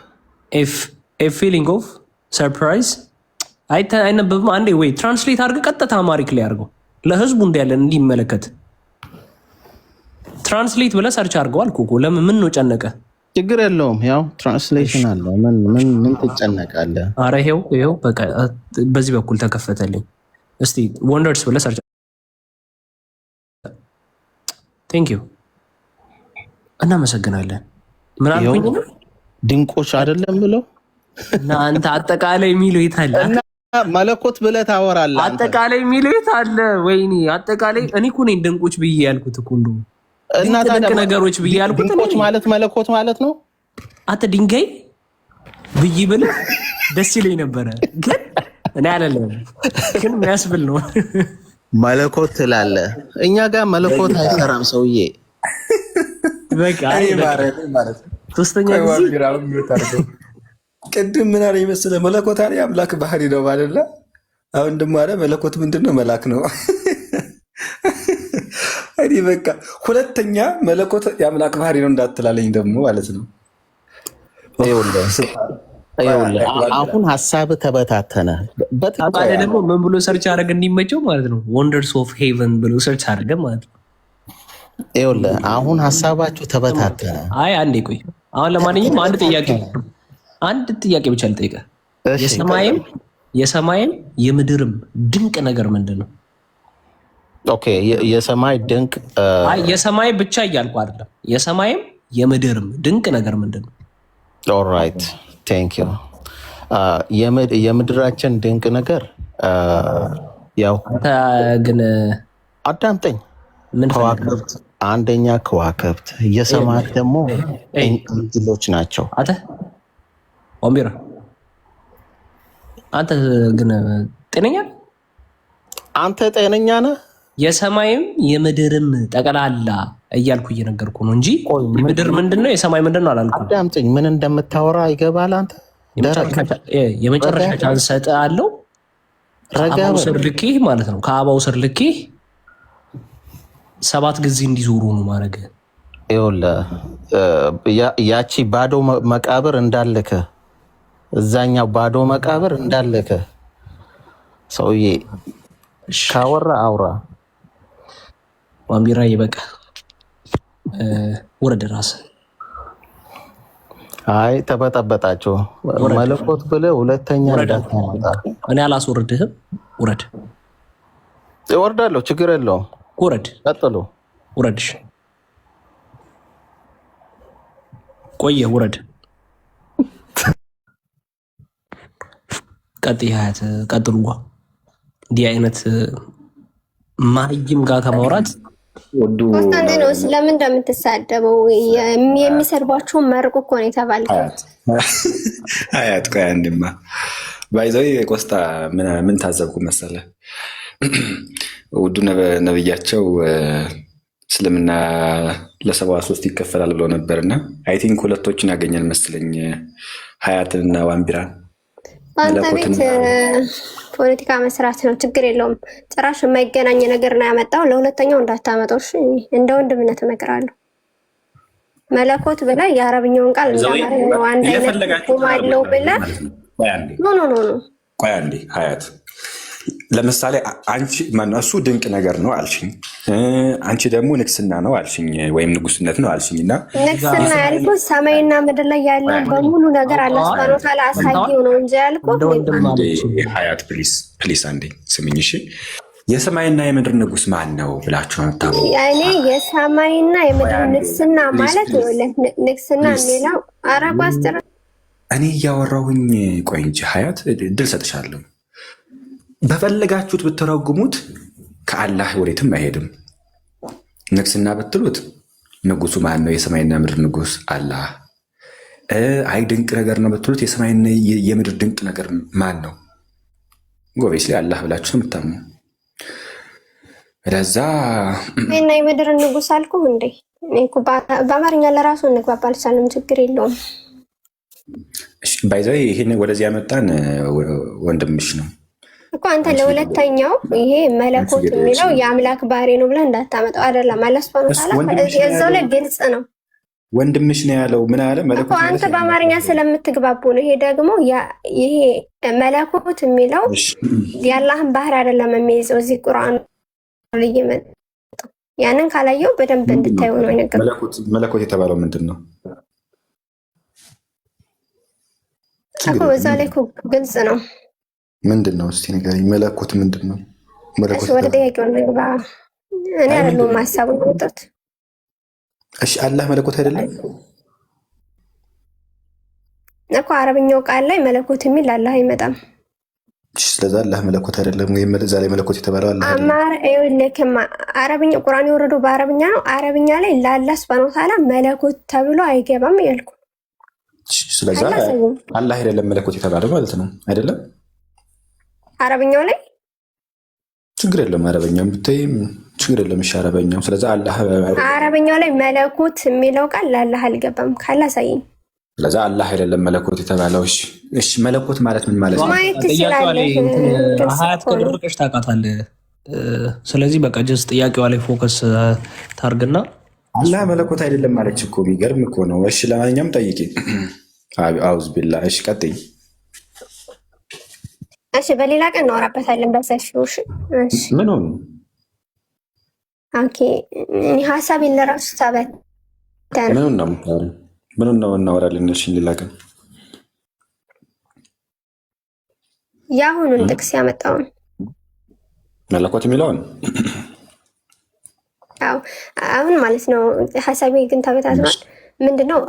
ኤ ፊሊንግ ኦፍ ሰርፕራይዝ አይነበብም። አንዴ ወይ ትራንስሌት አድርገህ ቀጥታ አማሪክ ላይ አድርገው ለህዝቡ እንዲያለን እንዲመለከት። ትራንስሌት ብለህ ሰርች አድርገው አልኩህ እኮ። ለምን ምን ነው ጨነቀ? ችግር የለውም። ያው ትራንስሌሽን አለው። ምን ትጨነቃለህ? አረ ይሄው በቃ በዚህ በኩል ተከፈተልኝ። እስቲ ወንደርስ ብለህ ሰርች። ቴንክ ዩ እናመሰግናለን። ምን አልኩኝ? ድንቆች አይደለም ብለው እና አንተ አጠቃላይ የሚለው ይታል መለኮት ብለህ ታወራለህ። አጠቃላይ ሚሌት አለ ወይኔ አጠቃላይ እኔ እኮ ነኝ ድንቆች ብዬ ያልኩት እኮ እንደው እና ድንቅ ነገሮች ብዬ ያልኩት ድንቆች ማለት መለኮት ማለት ነው። አንተ ድንጋይ ብዬ ብለህ ደስ ይለኝ ነበረ፣ ግን እኔ አይደለም ግን የሚያስብል ነው። መለኮት ትላለህ። እኛ ጋር መለኮት አይሰራም ሰውዬ። በቃ ማለት ሶስተኛ ጊዜ ቅድም ምን አለ መሰለህ መለኮት አለ አምላክ ባህሪ ነው ማለት ነው። አሁን ደግሞ አለ መለኮት ምንድን ነው? መላክ ነው። እኔ በቃ ሁለተኛ መለኮት የአምላክ ባህሪ ነው እንዳትላለኝ ደግሞ ማለት ነው። አሁን ሀሳብ ተበታተነ። በጣም ደግሞ ምን ብሎ ሰርች አደረገ እንዲመቸው ማለት ነው። ወንደርስ ኦፍ ሄቨን ብሎ ሰርች አደረገ ማለት ነው። ይኸውልህ አሁን ሀሳባችሁ ተበታተነ። አይ አንዴ ቆይ። አሁን ለማንኛውም አንድ ጥያቄ ብቻ ልጠይቅህ። የሰማይም የምድርም ድንቅ ነገር ምንድን ነው? ኦኬ የሰማይ ድንቅ የሰማይ ብቻ እያልኩ አይደለም። የሰማይም የምድርም ድንቅ ነገር ምንድን ነው? ኦልራይት ቴንክ ዩ። የምድራችን ድንቅ ነገር ያው ግን አዳምጠኝ። ከዋክብት አንደኛ ከዋክብት፣ የሰማያት ደግሞ እንጅሎች ናቸው። ወምቢራ አንተ ግን ጤነኛ አንተ ጤነኛ ነህ? የሰማይም የምድርም ጠቅላላ እያልኩ እየነገርኩ ነው እንጂ ምድር ምንድን ነው የሰማይ ምንድን ነው አላልኩም። አዳምጠኝ። ምን እንደምታወራ ይገባል። አንተ የመጨረሻ ቻንስ ሰጥሃለሁ። ከአባው ስር ልኬህ ማለት ነው። ከአባው ስር ልኬህ 7 ጊዜ እንዲዞሩ ነው ማድረግ። ይኸውልህ ያቺ ባዶ መቃብር እንዳለከ እዛኛው ባዶ መቃብር እንዳለከ ሰውዬ ካወራ አውራ። ዋምቢራ ይበቃ ወረደ ራስ። አይ ተበጠበጣቸው። መለኮት ብለህ ሁለተኛ እንዳታመጣ። እኔ አላስወርድህም። ውረድ። እወርዳለሁ፣ ችግር የለውም። ውረድ። ቀጥሉ። ውረድሽ ቆየ። ውረድ። ሀያት ቀጥሉ። እንዲህ አይነት ማይም ጋር ከማውራት ኮንስታንቲኖስ ለምን እንደምትሳደበው የሚሰድቧቸውን መርቁ እኮ ነው የተባልከው። አያት ቆይ አንድማ ባይዘዊ ቆስጣ ምን ታዘብኩ መሰለ ውዱ ነብያቸው እስልምና ለ73 ይከፈላል ብሎ ነበርና አይ ቲንክ ሁለቶችን ያገኘን መስለኝ ሀያትንና ዋምቢራን። በአንተ ቤት ፖለቲካ መስራት ነው፣ ችግር የለውም። ጭራሽ የማይገናኝ ነገር ነው ያመጣው። ለሁለተኛው እንዳታመጣው እሺ። እንደ ወንድምነት እመክራለሁ። መለኮት ብለህ የአረብኛውን ቃል እንዳማረው አንድ አይነት አለው ብለህ ኖ ቆይ አንዴ ሀያት ለምሳሌ አንቺ ማነው እሱ ድንቅ ነገር ነው አልሽኝ፣ አንቺ ደግሞ ንግስና ነው አልሽኝ፣ ወይም ንጉስነት ነው አልሽኝ። እና ንግስና ያልኩት ሰማይና ምድር ላይ ያለው በሙሉ ነገር አላህ ሱብሃነሁ ወተዓላ አሳየው ነው እንጂ ያልኩት። ሀያት ፕሊስ አንዴ ስምኝ እሺ። የሰማይና የምድር ንጉስ ማን ነው ብላችሁ አታሙ። እኔ የሰማይና የምድር ንግስና ማለት ነው። ንግስና የሚለው አረብ አስተራ እኔ እያወራሁኝ ቆይ እንጂ ሀያት እድል ሰጥሻለሁ። በፈለጋችሁት ብትረጉሙት ከአላህ ወዴትም አይሄድም። ንግስና ብትሉት ንጉሱ ማን ነው? የሰማይና ምድር ንጉስ አላህ። አይ ድንቅ ነገር ነው ብትሉት የሰማይና የምድር ድንቅ ነገር ማን ነው? ጎቤስ ላይ አላህ ብላችሁ ነው የምታምኑ። ለዛ እና የምድር ንጉስ አልኩ እንዴ? በአማርኛ ለራሱ እንግባባ አልቻልንም። ችግር የለውም። ባይዛይ ይሄን ወደዚህ ያመጣን ወንድምሽ ነው እኮ አንተ ለሁለተኛው ይሄ መለኮት የሚለው የአምላክ ባህሪ ነው ብለህ እንዳታመጣው። አይደለም አላስፋኑ ታላ እዛው ላይ ግልጽ ነው። ወንድምሽ ነው ያለው። ምን አለ መለኮት? አንተ በአማርኛ ስለምትግባቡ ነው። ይሄ ደግሞ ይሄ መለኮት የሚለው የአላህን ባህሪ አይደለም የሚይዘው እዚህ ቁርአን ላይ የመጣው። ያንን ካላየው በደንብ እንድታዩ ነው ነገር። መለኮት የተባለው ምንድን ነው? እዛ ላይ ግልጽ ነው። ምንድን ነው እስቲ ንገሪኝ። መለኮት ምንድን ነው? መለኮት ወደ ጥያቄው እንግባ። እኔ አይደለሁም ሀሳቡን የወጣሁት። እሺ አላህ መለኮት አይደለም እኮ አረብኛው ቃል ላይ መለኮት የሚል አላህ አይመጣም ስለዛ አላህ መለኮት አይደለም ወይም እዛ ላይ መለኮት የተባለው አላህ አይደለም። አረብኛ ቁርአን የወረደው በአረብኛ ነው። አረብኛ ላይ ለአላህ ሱብሃነሁ ወተዓላ መለኮት ተብሎ አይገባም ያልኩ። ስለዛ አላህ አይደለም መለኮት የተባለው ማለት ነው አይደለም። አረብኛው ላይ ችግር የለም። አረበኛም ብታይ ችግር የለም። እሺ አረበኛው ስለዛ አረበኛው ላይ መለኮት የሚለው ቃል ለአላህ አልገባም። ካላሳየኝ ስለዛ አላህ አይደለም መለኮት የተባለው። እሺ መለኮት ማለት ምን ማለት ነው? ሀያት ከድርቅሽ ታውቃታለህ። ስለዚህ በቃ ጀስ ጥያቄዋ ላይ ፎከስ ታርግና አላህ መለኮት አይደለም ማለች እኮ የሚገርም እኮ ነው። እሺ ለማንኛውም ጠይቂ። አውዝ ቢላ። እሺ ቀጥይ። እሺ በሌላ ቀን እናወራበታለን በሰፊው። እሺ ምን ሆነ? ኦኬ እኔ ሀሳቤን ለራሱ ተበተነ። ምን ነው እናወራለን? እሺ ሌላ ቀን የአሁኑን ጥቅስ ያመጣውን መለኮት የሚለውን አሁን ማለት ነው። ሀሳቤ ግን ተበታትኗል። ምንድነው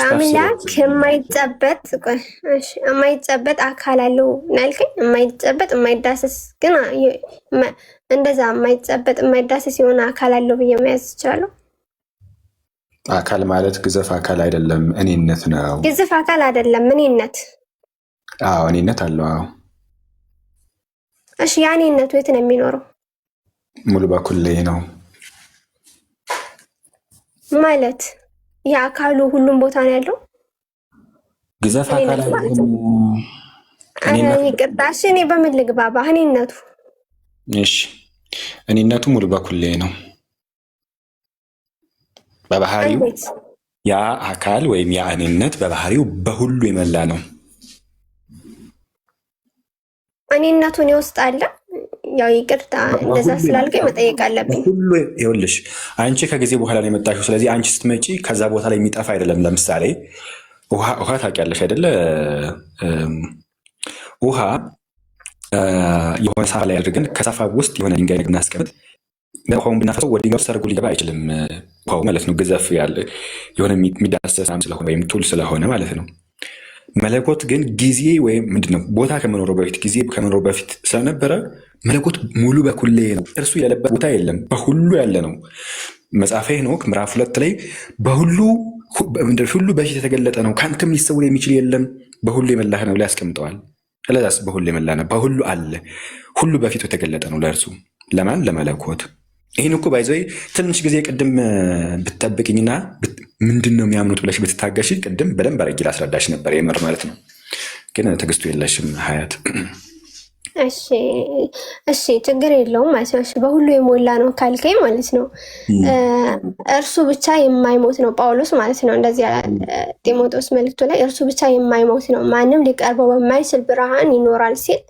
አምላክ የማይጨበጥ አካል አለው ናልከኝ። የማይጨበጥ የማይዳሰስ ግን እንደዛ የማይጨበጥ የማይዳሰስ የሆነ አካል አለው ብዬ መያዝ ይችላለሁ። አካል ማለት ግዘፍ አካል አይደለም፣ እኔነት ነው። ግዘፍ አካል አይደለም፣ እኔነት። አዎ እኔነት አለው። አዎ እሺ ያ እኔነቱ የት ነው የሚኖረው? ሙሉ በኩል ላይ ነው ማለት የአካሉ ሁሉም ቦታ ነው ያለው። ግዘፍ አካል አይደለም። ይቅርታ እሺ፣ እኔ በምን ልግባባ? እኔነቱ እሺ እኔነቱ ሙሉ በኩል ላይ ነው። በባህሪው ያ አካል ወይም ያ እኔነት በባህሪው በሁሉ የመላ ነው። እኔነቱን ውስጥ አለ። ያው ይቅርታ እንደዛ ስላልከኝ መጠየቅ አለብኝ። ሁሉ ይኸውልሽ፣ አንቺ ከጊዜ በኋላ ነው የመጣሽው። ስለዚህ አንቺ ስትመጪ ከዛ ቦታ ላይ የሚጠፋ አይደለም። ለምሳሌ ውሃ ታውቂያለሽ አይደለ? ውሃ የሆነ ሳፋ ላይ አድርገን ከሳፋ ውስጥ የሆነ ድንጋይ ብናስቀምጥ ውሃውን ብናፈሰው ወደ ድንጋዩ ሰርጎ ሊገባ አይችልም። ውሃው ማለት ነው ግዘፍ ያለ የሆነ የሚዳሰስ ስለሆነ ወይም ቱል ስለሆነ ማለት ነው። መለኮት ግን ጊዜ ወይም ምንድነው ቦታ ከመኖሩ በፊት ጊዜ ከመኖሩ በፊት ስለነበረ መለኮት ሙሉ በኩል ነው። እርሱ ያለበት ቦታ የለም፣ በሁሉ ያለ ነው። መጽሐፈ ሄኖክ ምዕራፍ 2 ላይ በሁሉ በፊት የተገለጠ ነው፣ ከአንተም ሊሰውር የሚችል የለም፣ በሁሉ የመላህ ነው ላይ ያስቀምጠዋል። ስለዚህ በሁሉ የመላህ ነው፣ በሁሉ አለ፣ ሁሉ በፊቱ የተገለጠ ነው ለእርሱ። ለማን? ለመለኮት። ይህን እኮ ባይዘይ ትንሽ ጊዜ ቅድም ብትጠብቅኝና ምንድን ነው የሚያምኑት ብለሽ ብትታገሽ ቅድም በደንብ አድርጌ ላስረዳሽ ነበር፣ የምር ማለት ነው። ግን ትዕግስቱ የለሽም ሀያት። እሺ ችግር የለውም ማለት ነው። በሁሉ የሞላ ነው ካልከኝ ማለት ነው እርሱ ብቻ የማይሞት ነው ጳውሎስ ማለት ነው። እንደዚህ ጢሞቴዎስ መልእክቱ ላይ እርሱ ብቻ የማይሞት ነው፣ ማንም ሊቀርበው በማይችል ብርሃን ይኖራል ሲል፣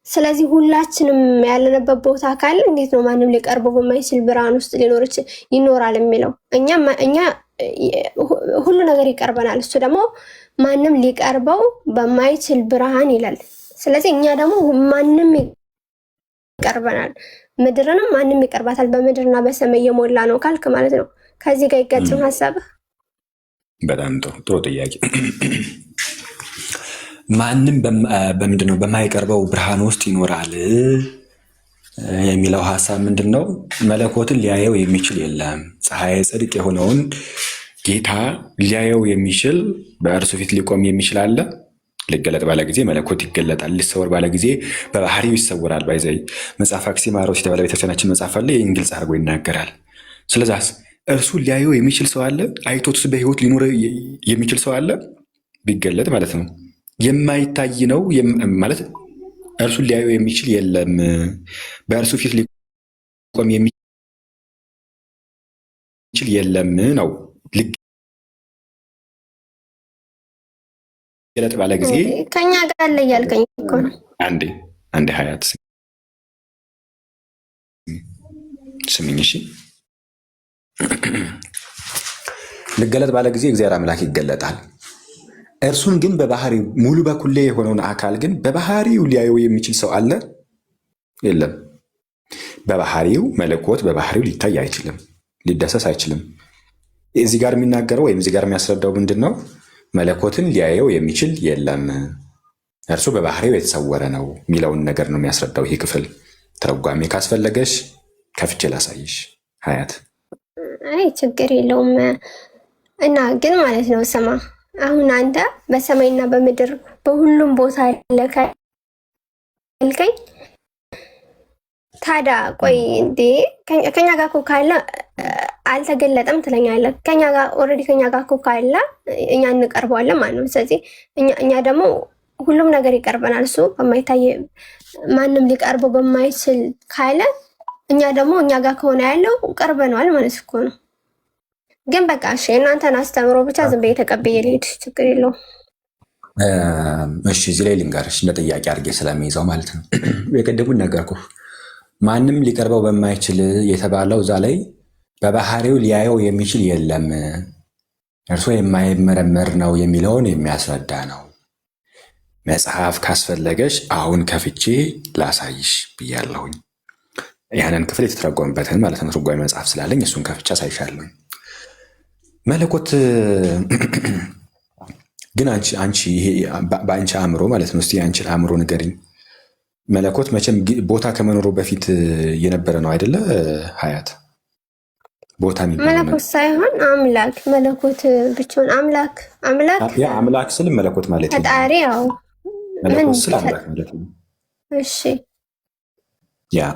ስለዚህ ሁላችንም ያለንበት ቦታ ካለ እንዴት ነው ማንም ሊቀርበው በማይችል ብርሃን ውስጥ ይኖራል የሚለው? እኛ ሁሉ ነገር ይቀርበናል፣ እሱ ደግሞ ማንም ሊቀርበው በማይችል ብርሃን ይላል። ስለዚህ እኛ ደግሞ ማንም ይቀርበናል፣ ምድርንም ማንም ይቀርባታል፣ በምድርና በሰማይ የሞላ ነው ካልክ ማለት ነው። ከዚህ ጋር ይጋጭም ሀሳብህ? በጣም ጥሩ ጥያቄ። ማንም በምንድነው በማይቀርበው ብርሃን ውስጥ ይኖራል የሚለው ሀሳብ ምንድን ነው? መለኮትን ሊያየው የሚችል የለም። ፀሐይ ጽድቅ የሆነውን ጌታ ሊያየው የሚችል በእርሱ ፊት ሊቆም የሚችል አለ? ሊገለጥ ባለ ጊዜ መለኮት ይገለጣል፣ ሊሰወር ባለ ጊዜ በባህሪው ይሰወራል። ባይዘይ መጽሐፍ አክሲማሮስ የተባለ ቤተክርስቲያናችን መጽሐፍ አለ፣ ይህን ግልጽ አድርጎ ይናገራል። ስለዚህ እርሱ ሊያየው የሚችል ሰው አለ? አይቶትስ በህይወት ሊኖር የሚችል ሰው አለ? ቢገለጥ ማለት ነው። የማይታይ ነው ማለት እርሱን ሊያየው የሚችል የለም። በእርሱ ፊት ሊቆም የሚችል የለም ነው። ሊገለጥ ባለ ጊዜ ከኛ ጋር አለ እያልከኝ እኮ ነው። አንዴ ሀያት ስሚኝ እሺ። ሊገለጥ ባለ ጊዜ እግዚአብሔር አምላክ ይገለጣል። እርሱን ግን በባህሪው ሙሉ በኩል ላይ የሆነውን አካል ግን በባህሪው ሊያየው የሚችል ሰው አለ? የለም። በባህሪው መለኮት በባህሪው ሊታይ አይችልም፣ ሊዳሰስ አይችልም። እዚህ ጋር የሚናገረው ወይም እዚህ ጋር የሚያስረዳው ምንድን ነው? መለኮትን ሊያየው የሚችል የለም። እርሱ በባህሪው የተሰወረ ነው የሚለውን ነገር ነው የሚያስረዳው ይህ ክፍል። ተረጓሚ ካስፈለገሽ ከፍቼ ላሳይሽ ሀያት። አይ ችግር የለውም። እና ግን ማለት ነው ስማ፣ አሁን አንተ በሰማይና በምድር በሁሉም ቦታ ያለ ካልከኝ ታዲያ ቆይ እንዴ ከኛ ጋር እኮ ካለ አልተገለጠም ትለኛለህ። ከኛ ጋር ኦልሬዲ ከኛ ጋር እኮ ካለ እኛ እንቀርበዋለን ማለት ነው። ስለዚህ እኛ ደግሞ ሁሉም ነገር ይቀርበናል። እሱ በማይታይ ማንም ሊቀርበው በማይችል ካለ እኛ ደግሞ እኛ ጋር ከሆነ ያለው ቀርበነዋል ማለት እኮ ነው። ግን በቃ እሺ እናንተን አስተምሮ ብቻ ዝም ብዬ ተቀብዬ ልሄድ፣ ችግር የለውም። እሺ እዚህ ላይ ልንገርሽ እንደ ጥያቄ አድርጌ ስለሚይዘው ማለት ነው። የቀደሙን ነገርኩህ። ማንም ሊቀርበው በማይችል የተባለው እዛ ላይ በባህሪው ሊያየው የሚችል የለም፣ እርሱ የማይመረመር ነው የሚለውን የሚያስረዳ ነው። መጽሐፍ ካስፈለገሽ አሁን ከፍቼ ላሳይሽ ብያለሁኝ። ያንን ክፍል የተተረጎመበትን ማለት ነው። ትርጓሜ መጽሐፍ ስላለኝ እሱን ከፍቼ አሳይሻለሁኝ። መለኮት ግን አንቺ ይሄ በአንቺ አእምሮ ማለት ነው። እስቲ አንቺ አእምሮ ንገሪኝ። መለኮት መቼም ቦታ ከመኖሩ በፊት የነበረ ነው አይደለ ሀያት? ቦታ መለኮት ሳይሆን አምላክ፣ መለኮት ብቻውን አምላክ ስል መለኮት ማለት ነው። ፈጣሪ ያው መለኮት ስል አምላክ ማለት ነው። እሺ ያ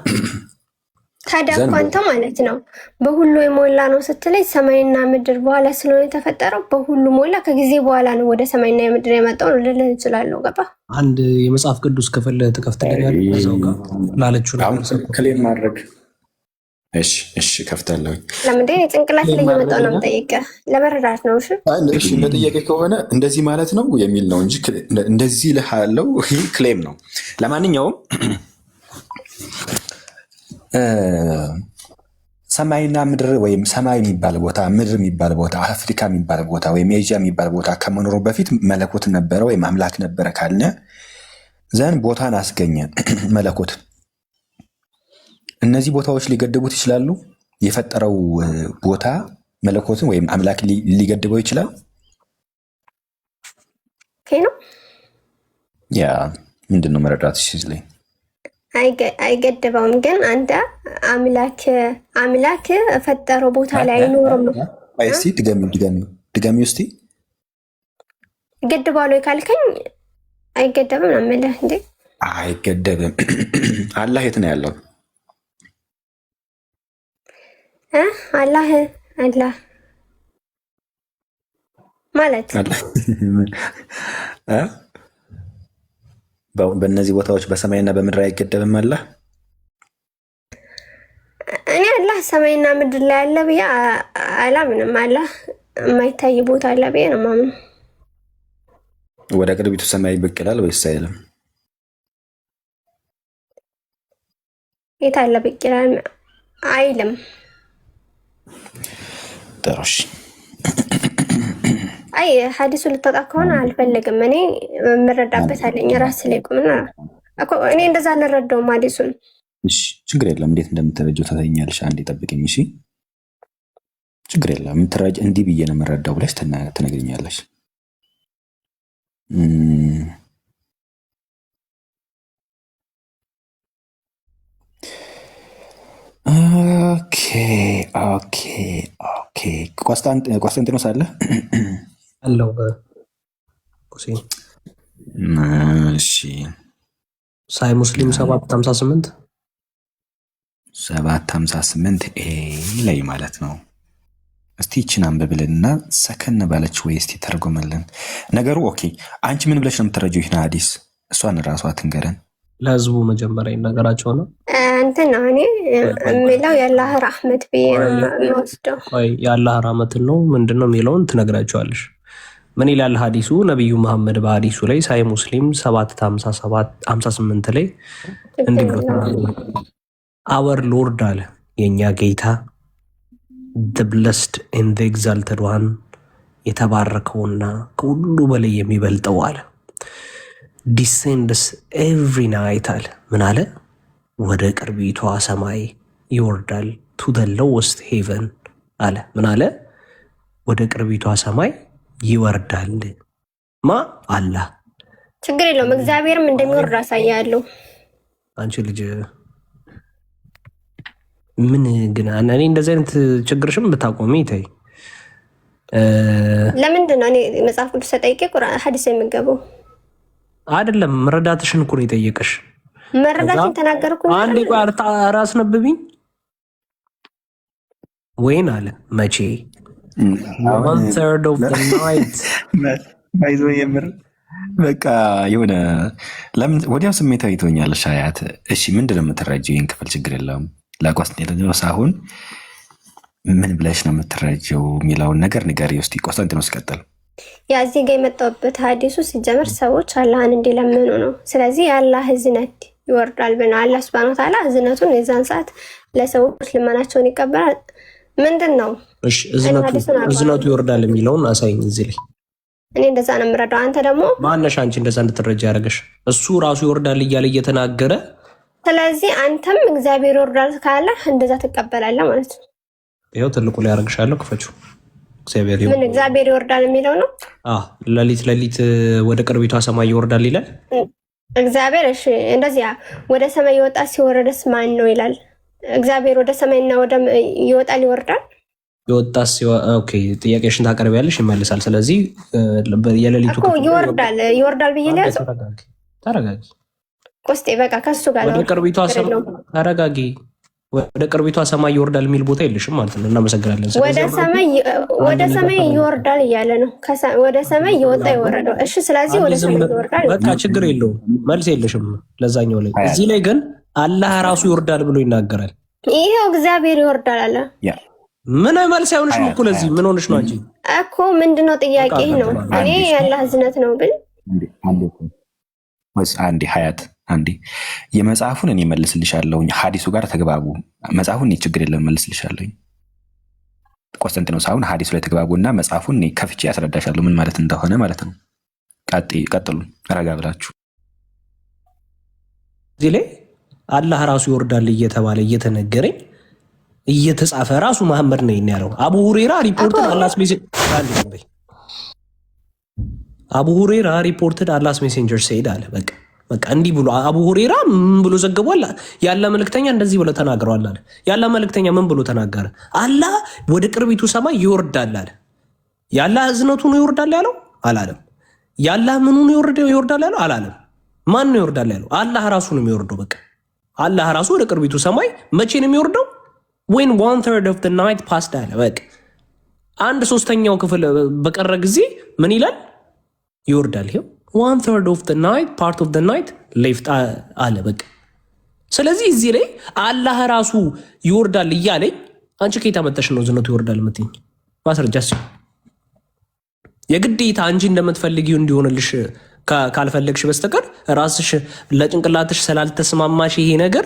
ታዲያ እኮ አንተ ማለት ነው በሁሉ የሞላ ነው ስትለኝ ሰማይና ምድር በኋላ ስለሆነ የተፈጠረው በሁሉ ሞላ፣ ከጊዜ በኋላ ነው ወደ ሰማይና የምድር የመጣው ነው ልልህ እችላለሁ። ገባ? አንድ የመጽሐፍ ቅዱስ ክፍል ትከፍትልኛለህ? እዛው ጋር ላለችው ክሌም ማድረግ እሺ ከፍታለሁ። ለምንድን የጭንቅላት ላይ የመጣው ነው የምጠይቀህ? ለመረዳት ነው። እሺ እንደ ጥያቄ ከሆነ እንደዚህ ማለት ነው የሚል ነው እንጂ እንደዚህ ልሃለው ይህ ክሌም ነው። ለማንኛውም ሰማይና ምድር ወይም ሰማይ የሚባል ቦታ፣ ምድር የሚባል ቦታ፣ አፍሪካ የሚባል ቦታ ወይም ኤዥያ የሚባል ቦታ ከመኖሩ በፊት መለኮት ነበረ ወይም አምላክ ነበረ ካልነ ዘንድ ቦታን አስገኘ መለኮት። እነዚህ ቦታዎች ሊገድቡት ይችላሉ። የፈጠረው ቦታ መለኮትን ወይም አምላክ ሊገድበው ይችላል። ያ ምንድን ነው መረዳት ላይ አይገድበውም። ግን አንተ አምላክ ፈጠረው ቦታ ላይ አይኖርም። እስቲ ድገሚ ውስቲ ይገድባሉ ካልከኝ አይገደብም ነው የምልህ። እንዴ አይገደብም። አላህ የት ነው ያለው? አላህ ማለት በእነዚህ ቦታዎች በሰማይና በምድር አይገደብም አላህ? እኔ አላህ ሰማይና ምድር ላይ አለ ብዬ አላምንም። አላህ የማይታይ ቦታ አለ ብዬ ነው የማምነው። ወደ ቅርቢቱ ሰማይ ብቅ ይላል ወይስ አይልም? የት አለ ብቅ ይላል አይልም። ጥሩሽ አይ ሐዲሱ ልታጣ ከሆነ አልፈልግም። እኔ የምረዳበት አለኝ። ራስ ላይ ቁምና እኮ እኔ እንደዛ አልረዳውም ሐዲሱን። እሺ ችግር የለም። እንዴት እንደምትረጂው ታሳይኛለሽ። አንዴ ጠብቂኝ። እሺ ችግር የለም። የምትረጂ እንዲህ ብዬ ነው የምረዳው ብለሽ ትነግሪኛለሽ። ኦኬ ቆስጠንጢኖስ አለ አለው። እሺ ሳይ ሙስሊም 758 ላይ ማለት ነው። እስቲ ይችን አንብብልንና ሰከን ባለች ወይ እስቲ ተርጎመልን ነገሩ። ኦኬ አንቺ ምን ብለሽ ነው የምትረጂው ይህን ሐዲስ? እሷን ራሷ ትንገረን። ለህዝቡ መጀመሪያ ይነገራቸው ነው እንትን ነው እኔ የሚለው የአላህ ራህመት ብዬ ነው የሚወስደው። የአላህ ራህመትን ነው ምንድን ነው የሚለውን ትነግራቸዋለሽ። ምን ይላል ሐዲሱ? ነቢዩ መሐመድ በሐዲሱ ላይ ሳይ ሙስሊም 758 ላይ እንዲህ ብሎ አወር ሎርድ አለ የእኛ ጌታ the blessed and the exalted one የተባረከውና ከሁሉ በላይ የሚበልጠው አለ descends every night አለ። ምን አለ? ወደ ቅርቢቷ ሰማይ ይወርዳል to the lowest heaven አለ። ምን አለ? ወደ ቅርቢቷ ሰማይ ይወርዳል። ማ አላህ ችግር የለውም። እግዚአብሔርም እንደሚወርድ አሳያለሁ። አንቺ ልጅ ምን ግን እኔ እንደዚህ አይነት ችግርሽም ብታቆሚ ይታይ። ለምንድን ነው እኔ መጽሐፍ ቅዱስ ተጠይቄ ቁርአን ሐዲስ የሚገባው? አይደለም መረዳትሽን እኮ ነው የጠየቀሽ። መረዳትን ተናገርኩ። አንዴ ቆይ አስነብቢኝ ወይን አለ መቼ 1/3 of the night ባይዞ የምር በቃ የሆነ ለምን ወዲያው ስሜታዊ ትሆኛለሽ ሀያት? እሺ ምንድን ነው የምትረጂው? ይህን ክፍል ችግር የለውም ለቆስጤንጢኖስ አሁን ምን ብለሽ ነው የምትረጂው የሚለውን ነገር ንገሪ ውስጥ ቆስጠንጢኖስ ቀጥል። ያ እዚህ ጋር የመጣሁበት ሐዲሱ ሲጀምር ሰዎች አላህን እንዲለምኑ ነው። ስለዚህ የአላህ እዝነት ይወርዳል ብለው አላህ ሱብሃነሁ ወተዓላ እዝነቱን የዛን ሰዓት ለሰዎች ልመናቸውን ይቀበላል። ምንድን ነው እሺ እዝነቱ ይወርዳል የሚለውን አሳይኝ እዚህ ላይ። እኔ እንደዛ ነው የምረዳው። አንተ ደግሞ ማነሽ አንቺ እንደዛ እንድትረጃ ያደረገሽ? እሱ ራሱ ይወርዳል እያለ እየተናገረ ስለዚህ አንተም እግዚአብሔር ይወርዳል ካለ እንደዛ ትቀበላለህ ማለት ነው። ይኸው ትልቁ ላይ ያደርግሻለሁ። ክፈችው። ምን እግዚአብሔር ይወርዳል የሚለው ነው? ሌሊት ወደ ቅርቢቷ ሰማይ ይወርዳል ይላል እግዚአብሔር። እሺ እንደዚያ ወደ ሰማይ ይወጣ ሲወረደስ ማን ነው ይላል? እግዚአብሔር ወደ ሰማይና ወደ ይወጣል ይወርዳል። የወጣስ ኦኬ፣ ጥያቄሽን ታቀርቢያለሽ ይመልሳል። ስለዚህ የሌሊቱ እኮ ይወርዳል ብዬ ላይ ተረጋጊ ቆስጤ በቃ ከሱ ጋር ወደ ቅርቢቷ ሰማይ ተረጋጊ። ወደ ቅርቢቷ ሰማይ ይወርዳል የሚል ቦታ የለሽም ማለት ነው። እናመሰግናለን። ወደ ሰማይ ይወርዳል እያለ ነው። ወደ ሰማይ ይወጣ ይወረደው። እሺ ስለዚህ ወደ ሰማይ ይወርዳል በቃ ችግር የለውም። መልስ የለሽም ለዛኛው ላይ። እዚህ ላይ ግን አላህ ራሱ ይወርዳል ብሎ ይናገራል። ይሄው እግዚአብሔር ይወርዳል አለ። ምን መልስ አይሆንሽም እኮ ለዚህ ምን ሆነሽ ነው አንቺ እኮ ምንድነው ጥያቄ ነው? እኔ ያላህ እዝነት ነው ብል አንዴ ሀያት አንዴ የመጽሐፉን እኔ መልስልሻለሁኝ። ሀዲሱ ጋር ተግባቡ። መጽሐፉን እኔ ችግር የለም መልስልሻለሁኝ። ቆስጠንጢኖስ አሁን ሀዲሱ ላይ ተግባቡና መጽሐፉን እኔ ከፍቼ ያስረዳሻለሁ ምን ማለት እንደሆነ ማለት ነው። ቀጥሉ ረጋ ብላችሁ። እዚህ ላይ አላህ ራሱ ይወርዳል እየተባለ እየተነገረኝ እየተጻፈ ራሱ መሐመድ ነው ያለው። አቡ ሁሬራ ሪፖርትድ አላህስ ሜሴንጀር ሰይድ አለ። በቃ እንዲህ ብሎ አቡ ሁሬራ ምን ብሎ ዘግቧል? ያለ መልእክተኛ እንደዚህ ብሎ ተናግረዋል አለ። ያለ መልእክተኛ ምን ብሎ ተናገረ? አላህ ወደ ቅርቢቱ ሰማይ ይወርዳል አለ። ያላህ እዝነቱ ነው ይወርዳል ያለው አላለም። ያላህ ምኑ ነው ይወርዳል ያለው አላለም። ማን ነው ይወርዳል ያለው? አላህ ራሱ ነው የሚወርደው። በቃ አላህ ራሱ ወደ ቅርቢቱ ሰማይ መቼ ነው የሚወርደው? when 1/3 of the night passed አለ። በቃ 1/3 ክፍል በቀረ ጊዜ ምን ይላል? ይወርዳል። ይሄው 1/3 of the night part of the night left አለ። በቃ ስለዚህ እዚህ ላይ አላህ ራሱ ይወርዳል እያለኝ አንቺ ከየት አመጣሽ ነው ዝነቱ ይወርዳል የምትይኝ? ማስረጃስ የግዴታ አንቺ እንደምትፈልጊው እንዲሆንልሽ ካልፈለግሽ በስተቀር ራስሽ ለጭንቅላትሽ ስላልተስማማሽ ይሄ ነገር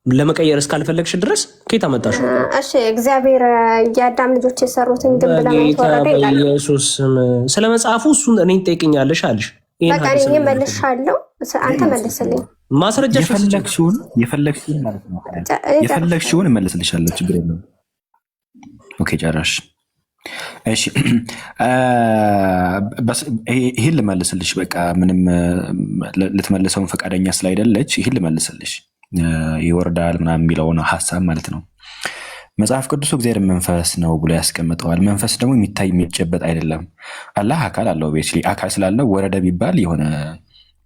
ለመቀየር እስካልፈለግሽ ድረስ ከየት አመጣሽ? እሺ እግዚአብሔር የአዳም ልጆች የሰሩትን ግንብ ለማስወረድ ይላል። ኢየሱስ ስለ መጽሐፉ እሱን እኔን ትጠይቅኛለሽ አልሽ። በቃ እኔ መልሻለሁ፣ አንተ መልስልኝ። ማስረጃሽ የፈለግሽውን ማለት ነው። የፈለግሽውን እመልስልሻለሁ፣ ችግር የለውም። ኦኬ ጨራሽ። እሺ ይህን ልመልስልሽ። በቃ ምንም ልትመልሰውን ፈቃደኛ ስላይደለች ይህን ልመልስልሽ። ይወርዳል ምናምን የሚለውን ሀሳብ ማለት ነው። መጽሐፍ ቅዱሱ እግዚአብሔር መንፈስ ነው ብሎ ያስቀምጠዋል። መንፈስ ደግሞ የሚታይ የሚጨበጥ አይደለም። አላህ አካል አለው። ቤስሊ አካል ስላለው ወረደ ቢባል የሆነ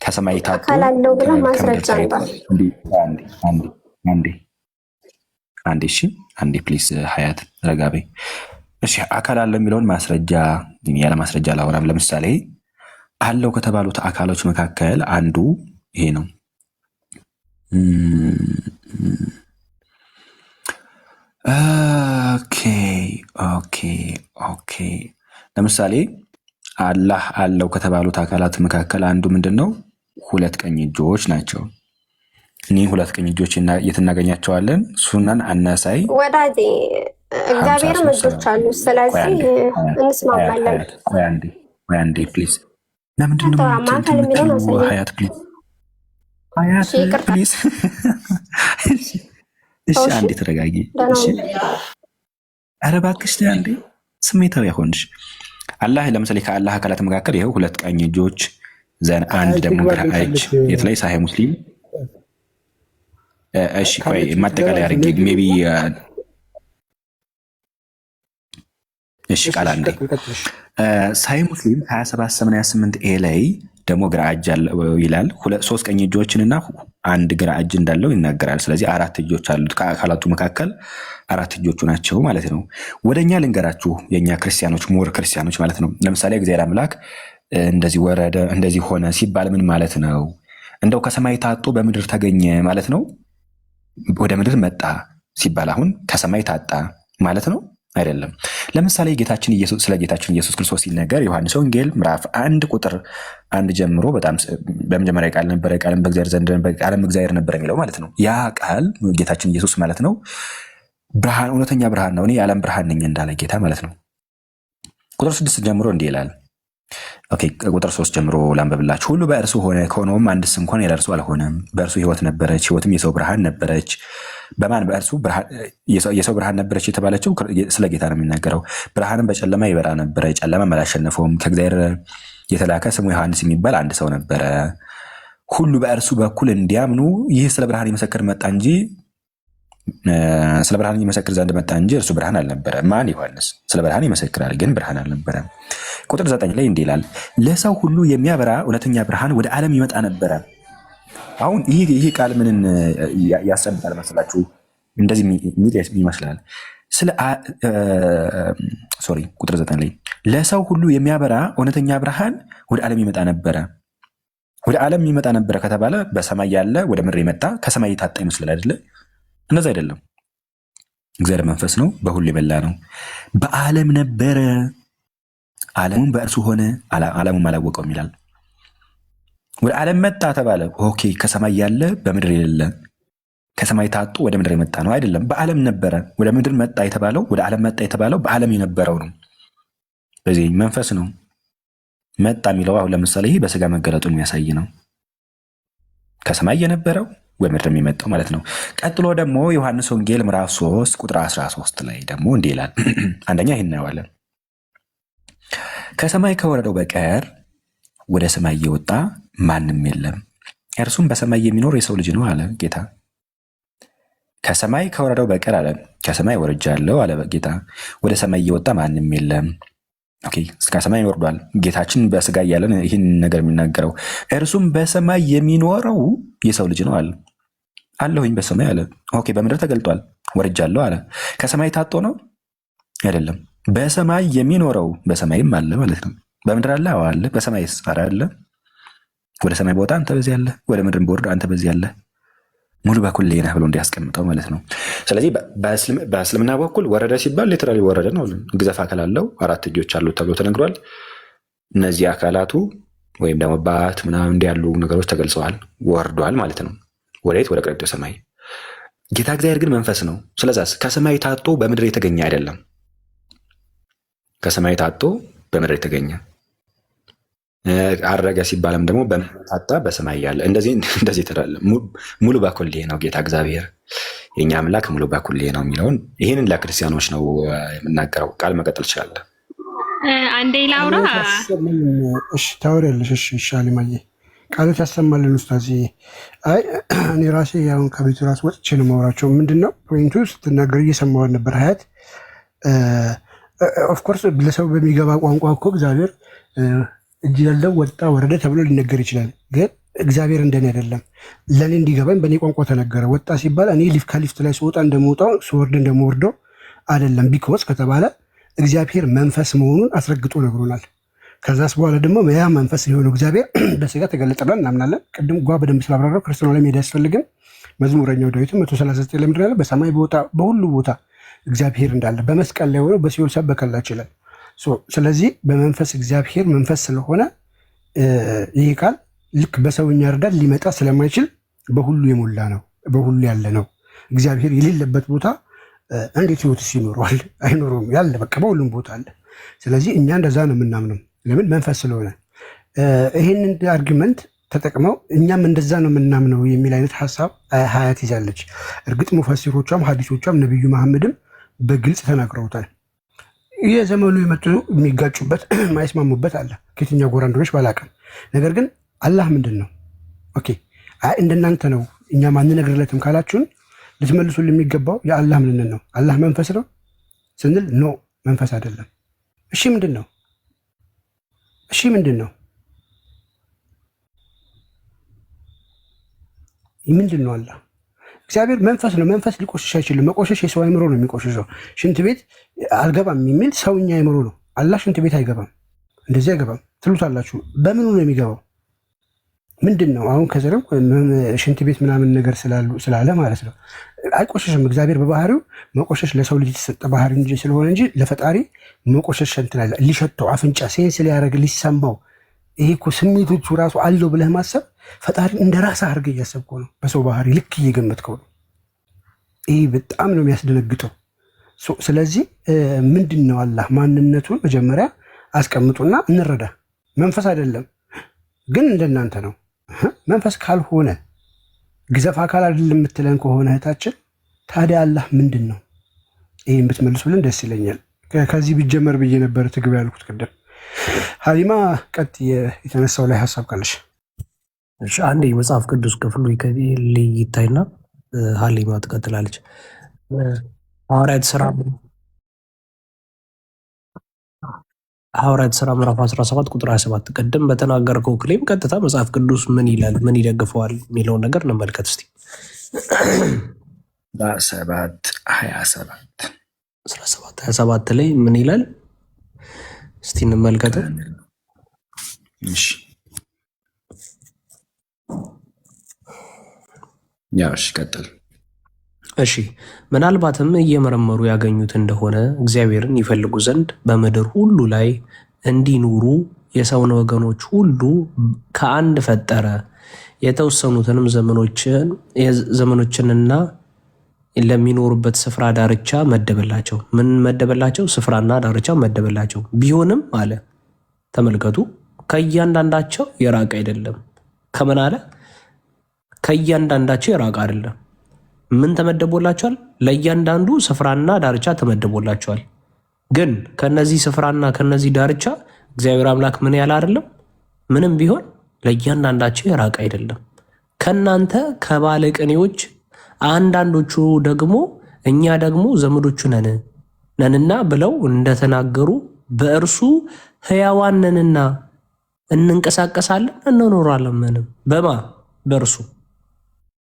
ከሰማይ ታጥቶ አካል አለው ብሎ ማስረጃ አንዴ እሺ፣ አንዴ ፕሊዝ ሀያት ረጋቤ። እሺ አካል አለው የሚለውን ማስረጃ ያለ ማስረጃ አላወራም። ለምሳሌ አለው ከተባሉት አካሎች መካከል አንዱ ይሄ ነው። ኦኬ ለምሳሌ አላህ አለው ከተባሉት አካላት መካከል አንዱ ምንድን ነው? 2 ቀኝ እጆች ናቸው። እኒህ 2 ቀኝ እጆች የት እናገኛቸዋለን? ሱናን አናሳይ ወዳጄ እግዚአብሔርም እጆች አሉ። ስለዚህ እንስማማለን። አንዴ ፕሊዝ። ለምንድን ነው ሀያት ፕሊዝ ፕሊዝ። እሺ አንዴ ተረጋጊ። ኧረ እባክሽ አንዴ ስሜታዊ ሆንሽ። አላህ ለምሳሌ ከአላህ አካላት መካከል ይኸው 2 ቀኝ እጆች ዘን አንድ ደግሞ ግራ እጅ የት ላይ ሳሂህ ሙስሊም። እሺ ቆይ ማጠቃለያ አድርጌ ሜይ ቢ እሺ ቃል አንዴ ሳሂህ ሙስሊም 2788 ኤ ላይ ደግሞ ግራ እጅ አለው ይላል። ሶስት ቀኝ እጆችንና አንድ ግራ እጅ እንዳለው ይናገራል። ስለዚህ አራት እጆች አሉት። ከአካላቱ መካከል አራት እጆቹ ናቸው ማለት ነው። ወደኛ ልንገራችሁ የኛ ክርስቲያኖች ሞር ክርስቲያኖች ማለት ነው። ለምሳሌ እግዚአብሔር አምላክ እንደዚህ ወረደ እንደዚህ ሆነ ሲባል ምን ማለት ነው? እንደው ከሰማይ ታጦ በምድር ተገኘ ማለት ነው? ወደ ምድር መጣ ሲባል አሁን ከሰማይ ታጣ ማለት ነው? አይደለም። ለምሳሌ ስለ ጌታችን ኢየሱስ ክርስቶስ ሲነገር ዮሐንስ ወንጌል ምዕራፍ 1 ቁጥር 1 ጀምሮ በጣም በመጀመሪያ ቃል ነበረ፣ ቃልም በእግዚአብሔር ዘንድ ነበረ፣ ቃልም እግዚአብሔር ነበር የሚለው ማለት ነው። ያ ቃል ጌታችን ኢየሱስ ማለት ነው ብርሃን፣ እውነተኛ ብርሃን ነው። እኔ የዓለም ብርሃን ነኝ እንዳለ ጌታ ማለት ነው። ቁጥር 6 ጀምሮ እንዲህ ይላል። ኦኬ ቁጥር 3 ጀምሮ ላንበብላችሁ። ሁሉ በእርሱ ሆነ፣ ከሆነውም አንድስ እንኳን ያለ እርሱ አልሆነም። በእርሱ ሕይወት ነበረች፣ ሕይወትም የሰው ብርሃን ነበረች። በማን በእርሱ የሰው ብርሃን ነበረች የተባለችው ስለ ጌታ ነው የሚናገረው። ብርሃንም በጨለማ ይበራ ነበረ፣ ጨለማም አላሸነፈውም። ከእግዚአብሔር የተላከ ስሙ ዮሐንስ የሚባል አንድ ሰው ነበረ። ሁሉ በእርሱ በኩል እንዲያምኑ ይህ ስለ ብርሃን ይመሰክር መጣ እንጂ ስለ ብርሃን ይመሰክር ዘንድ መጣ እንጂ እርሱ ብርሃን አልነበረ። ማን? ዮሐንስ። ስለ ብርሃን ይመሰክራል ግን ብርሃን አልነበረ። ቁጥር 9 ላይ እንዲህ ይላል፣ ለሰው ሁሉ የሚያበራ እውነተኛ ብርሃን ወደ ዓለም ይመጣ ነበረ። አሁን ይህ ቃል ምንን ያሰብታል መሰላችሁ? እንደዚህ ይመስላል። ቁጥር 9 ላይ ለሰው ሁሉ የሚያበራ እውነተኛ ብርሃን ወደ ዓለም ይመጣ ነበረ። ወደ ዓለም ይመጣ ነበረ ከተባለ በሰማይ ያለ ወደ ምድር የመጣ ከሰማይ የታጣ ይመስላል አይደለ? እንደዛ አይደለም። እግዚአብሔር መንፈስ ነው፣ በሁሉ የበላ ነው። በዓለም ነበረ፣ ዓለሙም በእርሱ ሆነ፣ ዓለሙም አላወቀውም ይላል። ወደ ዓለም መጣ ተባለ። ኦኬ ከሰማይ ያለ በምድር የሌለ ከሰማይ ታጡ ወደ ምድር የመጣ ነው አይደለም። በዓለም ነበረ። ወደ ምድር መጣ የተባለው ወደ ዓለም መጣ የተባለው በዓለም የነበረው ነው። በዚህ መንፈስ ነው መጣ የሚለው። አሁን ለምሳሌ ይህ በስጋ መገለጡን የሚያሳይ ነው። ከሰማይ የነበረው ወደ ምድር የሚመጣው ማለት ነው። ቀጥሎ ደግሞ ዮሐንስ ወንጌል ምዕራፍ 3 ቁጥር 13 ላይ ደግሞ እንዲህ ይላል። አንደኛ ይህን እናየዋለን። ከሰማይ ከወረደው በቀር ወደ ሰማይ የወጣ ማንም የለም፣ እርሱም በሰማይ የሚኖር የሰው ልጅ ነው አለ ጌታ። ከሰማይ ከወረደው በቀር አለ። ከሰማይ ወርጃለሁ አለ ጌታ። ወደ ሰማይ የወጣ ማንም የለም። ኦኬ ከሰማይ ወርዷል። ጌታችን በስጋ እያለን ይህን ነገር የሚናገረው እርሱም በሰማይ የሚኖረው የሰው ልጅ ነው አለ። አለሁኝ በሰማይ አለ። ኦኬ በምድር ተገልጧል። ወርጃለሁ አለ። ከሰማይ ታጦ ነው አይደለም። በሰማይ የሚኖረው በሰማይም አለ ማለት ነው። በምድር አለ አለ። በሰማይ ኧረ አለ። ወደ ሰማይ ቦታ አንተ በዚህ አለ፣ ወደ ምድር ቦርድ አንተ በዚህ አለ። ሙሉ በኩል ነህ ብሎ እንዲያስቀምጠው ማለት ነው። ስለዚህ በእስልምና በኩል ወረደ ሲባል ሊትራሊ ወረደ ነው። ግዘፍ አካል አለው፣ አራት እጆች አሉት ተብሎ ተነግሯል። እነዚህ አካላቱ ወይም ደግሞ ባት ምናምን እንዲህ ያሉ ነገሮች ተገልጸዋል። ወርዷል ማለት ነው። ወዴት? ወደ ቀደመው ሰማይ። ጌታ እግዚአብሔር ግን መንፈስ ነው። ስለዚህ ከሰማይ ታጦ በምድር የተገኘ አይደለም። ከሰማይ ታጦ በምድር የተገኘ አረገ ሲባልም ደግሞ በታጣ በሰማይ ያለ እንደዚህ ተራለ። ሙሉ በኩል ነው ጌታ እግዚአብሔር የኛ አምላክ ሙሉ በኩል ነው የሚለውን ይህንን ለክርስቲያኖች ነው የምናገረው። ቃል መቀጠል ይችላል። አንዴ ላውራ። እሺ ታወሪያለሽ። እሺ ይሻል ማየ ቃሎት ያሰማልን ኡስታዝ። አይ እኔ ራሴ ያውን ከቤቱ ራስ ወጥቼ ነው የማወራቸው። ምንድነው ፖይንቱ ስትናገር እየሰማሁት ነበር። ሀያት ኦፍ ኮርስ ለሰው በሚገባ ቋንቋ እኮ እግዚአብሔር እጅ ያለው ወጣ ወረደ ተብሎ ሊነገር ይችላል። ግን እግዚአብሔር እንደኔ አይደለም። ለእኔ እንዲገባኝ በእኔ ቋንቋ ተነገረ። ወጣ ሲባል እኔ ከሊፍት ላይ ስወጣ እንደምወጣው ስወርድ እንደምወርደው አይደለም። ቢኮዝ ከተባለ እግዚአብሔር መንፈስ መሆኑን አስረግጦ ነግሮናል። ከዛስ በኋላ ደግሞ ያ መንፈስ የሆነው እግዚአብሔር በስጋ ተገለጠ ብለን እናምናለን። ቅድም በደንብ ስላብራራው ክርስትና ላይ መሄድ አያስፈልግም። መዝሙረኛው ዳዊት 139 ላይ ምንድን ያለ? በሰማይ ቦታ በሁሉ ቦታ እግዚአብሔር እንዳለ በመስቀል ላይ ሆነው በሲኦል ሰበከላቸው ይላል። ስለዚህ በመንፈስ እግዚአብሔር መንፈስ ስለሆነ ይህ ቃል ልክ በሰውኛ እርዳት ሊመጣ ስለማይችል በሁሉ የሞላ ነው፣ በሁሉ ያለ ነው። እግዚአብሔር የሌለበት ቦታ እንዴት ህይወትስ ይኖረዋል? አይኖረውም። ያለ በቃ በሁሉም ቦታ አለ። ስለዚህ እኛ እንደዛ ነው የምናምነው። ለምን? መንፈስ ስለሆነ። ይህንን አርጊመንት ተጠቅመው እኛም እንደዛ ነው የምናምነው የሚል አይነት ሀሳብ ሀያት ይዛለች። እርግጥ ሙፈሲሮቿም ሀዲሶቿም ነቢዩ መሐመድም በግልጽ ተናግረውታል። የዘመኑ የመጡ የሚጋጩበት ማይስማሙበት አለ። ከየትኛው ጎራ እንደሆነች ባላውቅም፣ ነገር ግን አላህ ምንድን ነው? ኦኬ እንደናንተ ነው እኛ ማንነግርለትም ካላችሁን ልትመልሱልን የሚገባው የአላህ ምንነት ነው። አላህ መንፈስ ነው ስንል ኖ መንፈስ አይደለም። እሺ ምንድን ነው? እሺ ምንድን ነው? ምንድን ነው? አላህ እግዚአብሔር መንፈስ ነው። መንፈስ ሊቆሽሽ አይችልም። መቆሸሽ የሰው አይምሮ ነው የሚቆሽሸው። ሽንት ቤት አልገባም የሚል ሰውኛ አይምሮ ነው። አላህ ሽንት ቤት አይገባም፣ እንደዚህ አይገባም ትሉታላችሁ። በምኑ ነው የሚገባው? ምንድን ነው? አሁን ከዘረም ሽንት ቤት ምናምን ነገር ስላለ ማለት ነው አይቆሸሽም። እግዚአብሔር በባህሪው መቆሸሽ ለሰው ልጅ የተሰጠ ባህሪ እንጂ ስለሆነ እንጂ ለፈጣሪ መቆሸሽ እንትን አለ ሊሸተው አፍንጫ ሴንስ ሊያደርግ ሊሰማው ይሄ እኮ ስሜቶቹ ራሱ አለው ብለህ ማሰብ ፈጣሪ እንደ ራስህ አድርገህ እያሰብከው ነው። በሰው ባህሪ ልክ እየገመትከው ነው። ይህ በጣም ነው የሚያስደነግጠው። ስለዚህ ምንድን ነው አላህ ማንነቱን መጀመሪያ አስቀምጡና እንረዳ። መንፈስ አይደለም ግን እንደናንተ ነው። መንፈስ ካልሆነ ግዘፍ አካል አይደለም የምትለን ከሆነ እህታችን ታዲያ አላህ ምንድን ነው? ይህን ብትመልሱልን ደስ ይለኛል። ከዚህ ቢጀመር ብዬ ነበር ትግባ ያልኩት ቅድም። ሀሊማ ቀጥ የተነሳው ላይ ሀሳብ ካለሽ አንድ የመጽሐፍ ቅዱስ ክፍሉ ይታይና ሀሊማ ትቀጥላለች። ሐዋርያት ሥራ ምዕራፍ 17 ቁጥር 27 ቅድም በተናገርከው ክሌም ቀጥታ መጽሐፍ ቅዱስ ምን ይላል፣ ምን ይደግፈዋል የሚለውን ነገር እንመልከት እስቲ። 17 ላይ ምን ይላል እስቲ እንመልከተው። ቀጥል። እሺ ምናልባትም እየመረመሩ ያገኙት እንደሆነ እግዚአብሔርን ይፈልጉ ዘንድ በምድር ሁሉ ላይ እንዲኖሩ የሰውን ወገኖች ሁሉ ከአንድ ፈጠረ። የተወሰኑትንም ዘመኖችንና ለሚኖሩበት ስፍራ ዳርቻ መደበላቸው። ምን መደበላቸው? ስፍራና ዳርቻ መደበላቸው። ቢሆንም አለ፣ ተመልከቱ፣ ከእያንዳንዳቸው የራቀ አይደለም። ከምን አለ? ከእያንዳንዳቸው የራቀ አይደለም። ምን ተመደቦላቸዋል? ለእያንዳንዱ ስፍራና ዳርቻ ተመደቦላቸዋል። ግን ከነዚህ ስፍራና ከነዚህ ዳርቻ እግዚአብሔር አምላክ ምን ያለ አይደለም፣ ምንም ቢሆን ለእያንዳንዳቸው የራቀ አይደለም። ከእናንተ ከባለቅኔዎች አንዳንዶቹ ደግሞ እኛ ደግሞ ዘመዶቹ ነንና ብለው እንደተናገሩ በእርሱ ሕያዋን ነንና እንንቀሳቀሳለን እንኖራለን። ምንም በማ በእርሱ።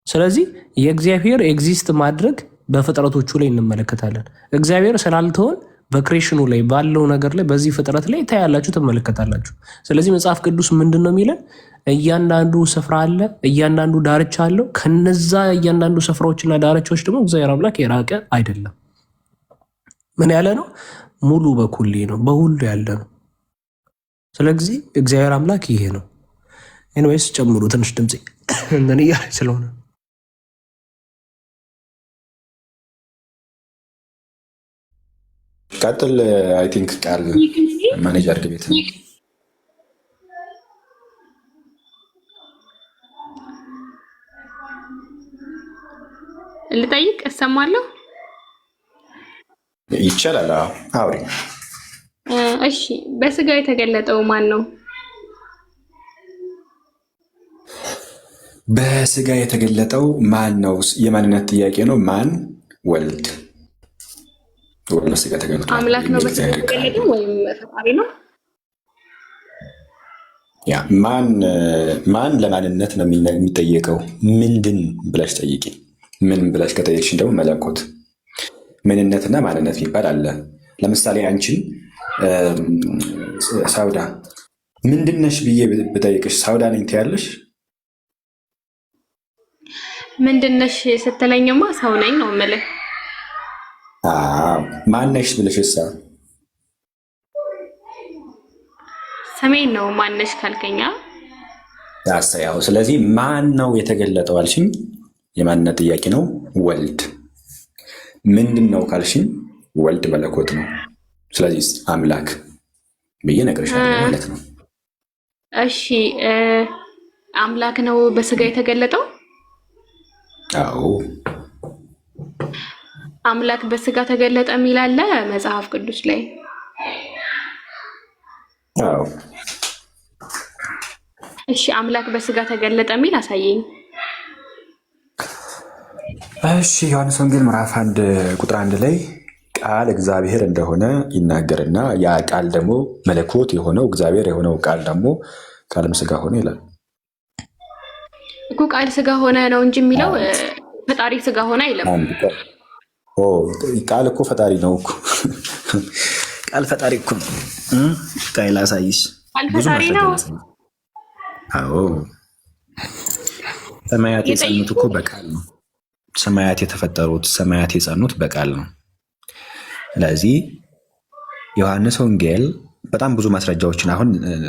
ስለዚህ የእግዚአብሔር ኤግዚስት ማድረግ በፍጥረቶቹ ላይ እንመለከታለን። እግዚአብሔር ስላልተሆን በክሬሽኑ ላይ ባለው ነገር ላይ በዚህ ፍጥረት ላይ ታያላችሁ፣ ትመለከታላችሁ። ስለዚህ መጽሐፍ ቅዱስ ምንድን ነው የሚለን? እያንዳንዱ ስፍራ አለ፣ እያንዳንዱ ዳርቻ አለው። ከነዛ እያንዳንዱ ስፍራዎችና ዳርቻዎች ደግሞ እግዚአብሔር አምላክ የራቀ አይደለም። ምን ያለ ነው? ሙሉ በኩሌ ነው፣ በሁሉ ያለ ነው። ስለዚህ እግዚአብሔር አምላክ ይሄ ነው። ኤኒዌይስ ጨምሩ ትንሽ ድምፄ እንትን እያለች ስለሆነ ቀጥል። አይ ቲንክ ቃል ማኔጀር ቤት ልጠይቅ እሰማለሁ። ይቻላል። አውሪ። እሺ፣ በስጋ የተገለጠው ማን ነው? በስጋ የተገለጠው ማን ነው? የማንነት ጥያቄ ነው። ማን? ወልድ። በስጋ ተገልጧል። አምላክ ነው በስጋ የተገለጠው ወይም ፈጣሪ ነው? ያ ማን ለማንነት ነው የሚጠየቀው? ምንድን ብላሽ ጠይቂ። ምን ብላሽ ከጠየቅሽ ደግሞ መለኮት። ምንነትና ማንነት የሚባል አለ። ለምሳሌ አንቺን ሳውዳ ምንድነሽ ብዬ ብጠይቅሽ ሳውዳ ነኝ ትያለሽ? ምንድነሽ ስትለኝማ ሰው ነኝ ነው የምልህ። ማነሽ ብለሽሳ? ሰሜን ነው። ማነሽ ካልከኛ ያው። ስለዚህ ማን ነው የተገለጠው አልሽኝ? የማንነት ጥያቄ ነው። ወልድ። ምንድን ነው ካልሽኝ? ወልድ መለኮት ነው። ስለዚህ አምላክ ብዬ ነግሬሻለሁ ማለት ነው። እሺ፣ አምላክ ነው በስጋ የተገለጠው? አዎ። አምላክ በስጋ ተገለጠ የሚል አለ መጽሐፍ ቅዱስ ላይ? አዎ። እሺ አምላክ በስጋ ተገለጠ የሚል አሳየኝ። እሺ ዮሐንስ ወንጌል ምዕራፍ 1 ቁጥር 1 ላይ ቃል እግዚአብሔር እንደሆነ ይናገርና ያ ቃል ደግሞ መለኮት የሆነው እግዚአብሔር የሆነው ቃል ደግሞ ቃልም ስጋ ሆነ ይላል እኮ። ቃል ስጋ ሆነ ነው እንጂ የሚለው ፈጣሪ ስጋ ሆነ አይልም። ቃል እኮ ፈጣሪ ነው እኮ ቃል ፈጣሪ እኮ ነው። ቃል ላሳይሽ፣ ቃል ፈጣሪ ነው። አዎ ሰማያት የጸኑት እኮ በቃል ነው። ሰማያት የተፈጠሩት ሰማያት የጸኑት በቃል ነው። ስለዚህ ዮሐንስ ወንጌል በጣም ብዙ ማስረጃዎችን አሁን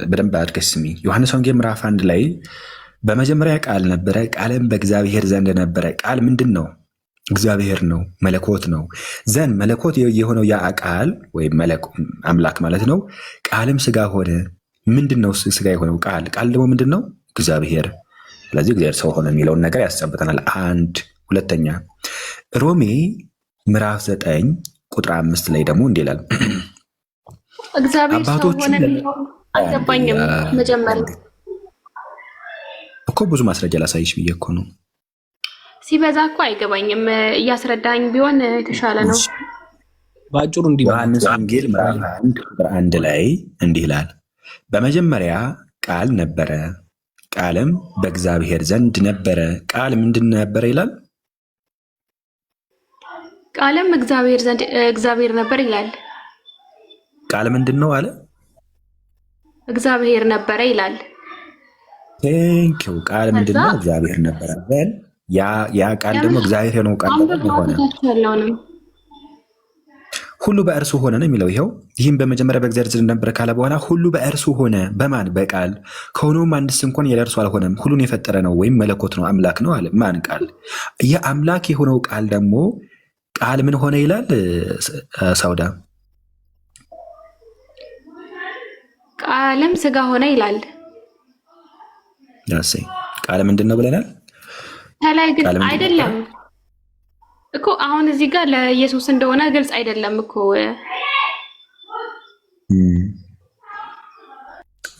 በደንብ አድርገሽ ስሚ። ዮሐንስ ወንጌል ምዕራፍ 1 ላይ በመጀመሪያ ቃል ነበረ፣ ቃልም በእግዚአብሔር ዘንድ ነበረ። ቃል ምንድን ነው? እግዚአብሔር ነው፣ መለኮት ነው። ዘንድ መለኮት የሆነው ያ ቃል ወይም አምላክ ማለት ነው። ቃልም ስጋ ሆነ። ምንድን ነው ስጋ የሆነው ቃል? ቃል ደግሞ ምንድን ነው? እግዚአብሔር። ስለዚህ እግዚአብሔር ሰው ሆነ የሚለውን ነገር ያስጨብጠናል። አንድ ሁለተኛ ሮሜ ምዕራፍ 9 ቁጥር 5 ላይ ደግሞ እንዲህ ይላል እግዚአብሔር ሰው ሆነ የሚለው አልገባኝም። መጀመሪያ እኮ ብዙ ማስረጃ ላሳይሽ ብዬ እኮ ነው። ሲበዛ እኮ አይገባኝም። እያስረዳኝ ቢሆን የተሻለ ነው። በአጭሩ እንዲህ ዮሐንስ ወንጌል ምዕራፍ 1 ቁጥር 1 ላይ እንዲህ ይላል በመጀመሪያ ቃል ነበረ፣ ቃልም በእግዚአብሔር ዘንድ ነበረ። ቃል ምንድን ነበረ ይላል? ቃልም እግዚአብሔር ዘንድ እግዚአብሔር ነበር ይላል። ቃል ምንድን ነው አለ? እግዚአብሔር ነበረ ይላል። ቴንኪው። ቃል ምንድን ነው? እግዚአብሔር ነበረ። ያ ቃል ደግሞ እግዚአብሔር ነው። ቃል ሆነ፣ ሁሉ በእርሱ ሆነ ነው የሚለው። ይኸው ይህም በመጀመሪያ በእግዚአብሔር ዘንድ ነበረ ካለ በኋላ ሁሉ በእርሱ ሆነ። በማን? በቃል። ከሆነውም አንድስ እንኳን ያለ እርሱ አልሆነም። ሁሉን የፈጠረ ነው ወይም መለኮት ነው፣ አምላክ ነው አለ። ማን? ቃል። የአምላክ የሆነው ቃል ደግሞ ቃል ምን ሆነ ይላል? ሳውዳ ቃልም ስጋ ሆነ ይላል። ቃል ምንድን ነው ብለናል? ከላይ ግን አይደለም እኮ አሁን እዚህ ጋር ለኢየሱስ እንደሆነ ግልጽ አይደለም እኮ።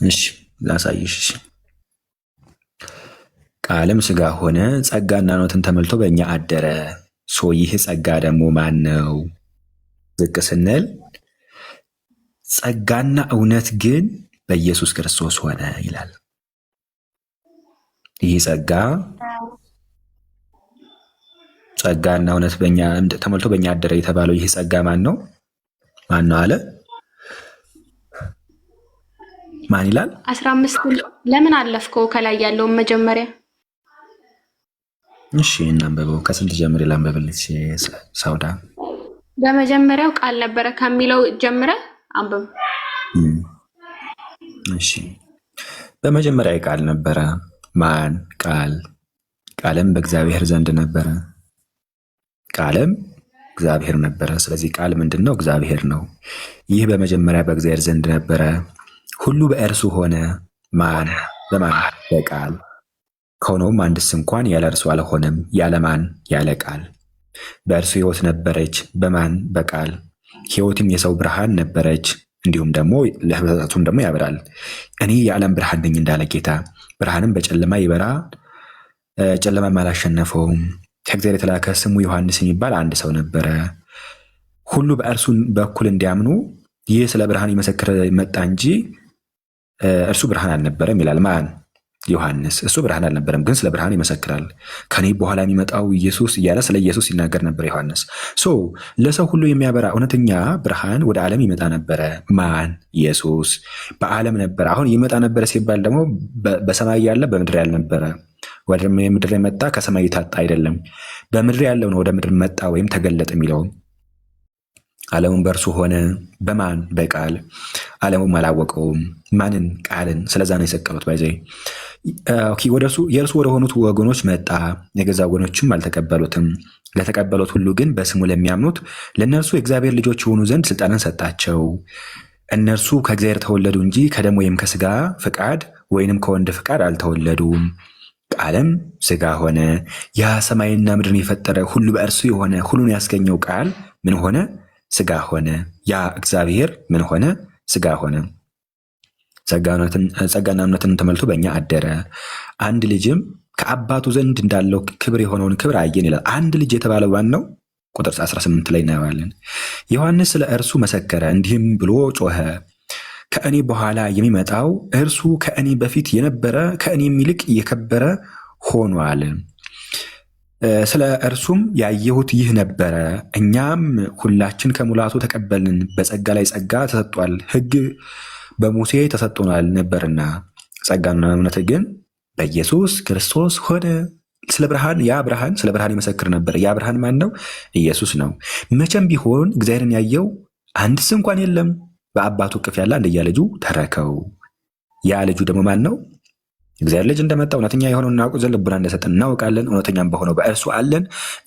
እሺ ላሳይሽ። ቃልም ስጋ ሆነ ጸጋና እውነትን ተሞልቶ በእኛ አደረ። ይህ ጸጋ ደግሞ ማን ነው? ዝቅ ስንል ጸጋና እውነት ግን በኢየሱስ ክርስቶስ ሆነ ይላል። ይህ ጸጋና እውነት በእኛ ተሞልቶ በእኛ አደረ የተባለው ይህ ጸጋ ማን ነው? ማን ነው አለ? ማን ይላል? 15 ለምን አለፍከው? ከላይ ያለውን መጀመሪያ እሺ እናንበበው። ከስንት ጀምር ላንበብልሽ? ሳውዳ በመጀመሪያው ቃል ነበረ ከሚለው ጀምረ አንብብ። እሺ በመጀመሪያ ቃል ነበረ። ማን? ቃል። ቃልም በእግዚአብሔር ዘንድ ነበረ፣ ቃልም እግዚአብሔር ነበረ። ስለዚህ ቃል ምንድን ነው? እግዚአብሔር ነው። ይህ በመጀመሪያ በእግዚአብሔር ዘንድ ነበረ፣ ሁሉ በእርሱ ሆነ። ማን? በማን? በቃል። ከሆነውም አንድስ እንኳን ያለ እርሱ አልሆነም። ያለ ማን? ያለ ቃል። በእርሱ ሕይወት ነበረች። በማን? በቃል። ሕይወትም የሰው ብርሃን ነበረች፣ እንዲሁም ደግሞ ለሕዝቡም ደግሞ ያበራል። እኔ የዓለም ብርሃን ነኝ እንዳለ ጌታ። ብርሃንም በጨለማ ይበራ፣ ጨለማም አላሸነፈውም። ከእግዚአብሔር የተላከ ስሙ ዮሐንስ የሚባል አንድ ሰው ነበረ። ሁሉ በእርሱ በኩል እንዲያምኑ ይህ ስለ ብርሃን ይመሰክር መጣ እንጂ እርሱ ብርሃን አልነበረም ይላል። ማን? ዮሐንስ። እሱ ብርሃን አልነበረም፣ ግን ስለ ብርሃን ይመሰክራል። ከኔ በኋላ የሚመጣው ኢየሱስ እያለ ስለ ኢየሱስ ይናገር ነበር ዮሐንስ። ለሰው ሁሉ የሚያበራ እውነተኛ ብርሃን ወደ ዓለም ይመጣ ነበረ። ማን? ኢየሱስ። በዓለም ነበረ። አሁን ይመጣ ነበረ ሲባል ደግሞ በሰማይ ያለ በምድር ያልነበረ፣ ወደ ምድር የመጣ ከሰማይ የታጣ አይደለም። በምድር ያለው ነው ወደ ምድር መጣ ወይም ተገለጠ የሚለው። ዓለሙም በእርሱ ሆነ። በማን? በቃል። ዓለሙም አላወቀውም። ማንን? ቃልን። ስለዛ ነው የሰቀሉት። ባይዘ የእርሱ ወደ ሆኑት ወገኖች መጣ፣ የገዛ ወገኖችም አልተቀበሉትም። ለተቀበሉት ሁሉ ግን በስሙ ለሚያምኑት ለእነርሱ የእግዚአብሔር ልጆች የሆኑ ዘንድ ስልጣንን ሰጣቸው። እነርሱ ከእግዚአብሔር ተወለዱ እንጂ ከደም ወይም ከስጋ ፍቃድ ወይንም ከወንድ ፍቃድ አልተወለዱም። ቃልም ስጋ ሆነ፣ ያ ሰማይና ምድርን የፈጠረ ሁሉ በእርሱ የሆነ ሁሉን ያስገኘው ቃል ምን ሆነ? ስጋ ሆነ። ያ እግዚአብሔር ምን ሆነ? ስጋ ሆነ። ጸጋና እምነትን ተመልቶ በእኛ አደረ። አንድ ልጅም ከአባቱ ዘንድ እንዳለው ክብር የሆነውን ክብር አየን ይላል። አንድ ልጅ የተባለው ማን ነው? ቁጥር 18 ላይ እናየዋለን። ዮሐንስ ስለ እርሱ መሰከረ፣ እንዲህም ብሎ ጮኸ፣ ከእኔ በኋላ የሚመጣው እርሱ ከእኔ በፊት የነበረ ከእኔም ይልቅ የከበረ ሆኗል። ስለ እርሱም ያየሁት ይህ ነበረ። እኛም ሁላችን ከሙላቱ ተቀበልን፣ በጸጋ ላይ ጸጋ ተሰጥቷል። ሕግ በሙሴ ተሰጥቶናል ነበርና ጸጋና እውነት ግን በኢየሱስ ክርስቶስ ሆነ። ስለ ብርሃን ይመሰክር ነበር። ያ ብርሃን ማን ነው? ኢየሱስ ነው። መቼም ቢሆን እግዚአብሔርን ያየው አንድስ እንኳን የለም። በአባቱ እቅፍ ያለ አንድያ ልጁ ተረከው። ያ ልጁ ደግሞ ማን ነው? እግዚአብሔር ልጅ እንደመጣ እውነተኛ የሆነውን እናውቅ ዘንድ ልቡና እንደሰጠን እናውቃለን። እውነተኛም በሆነው በእርሱ አለን።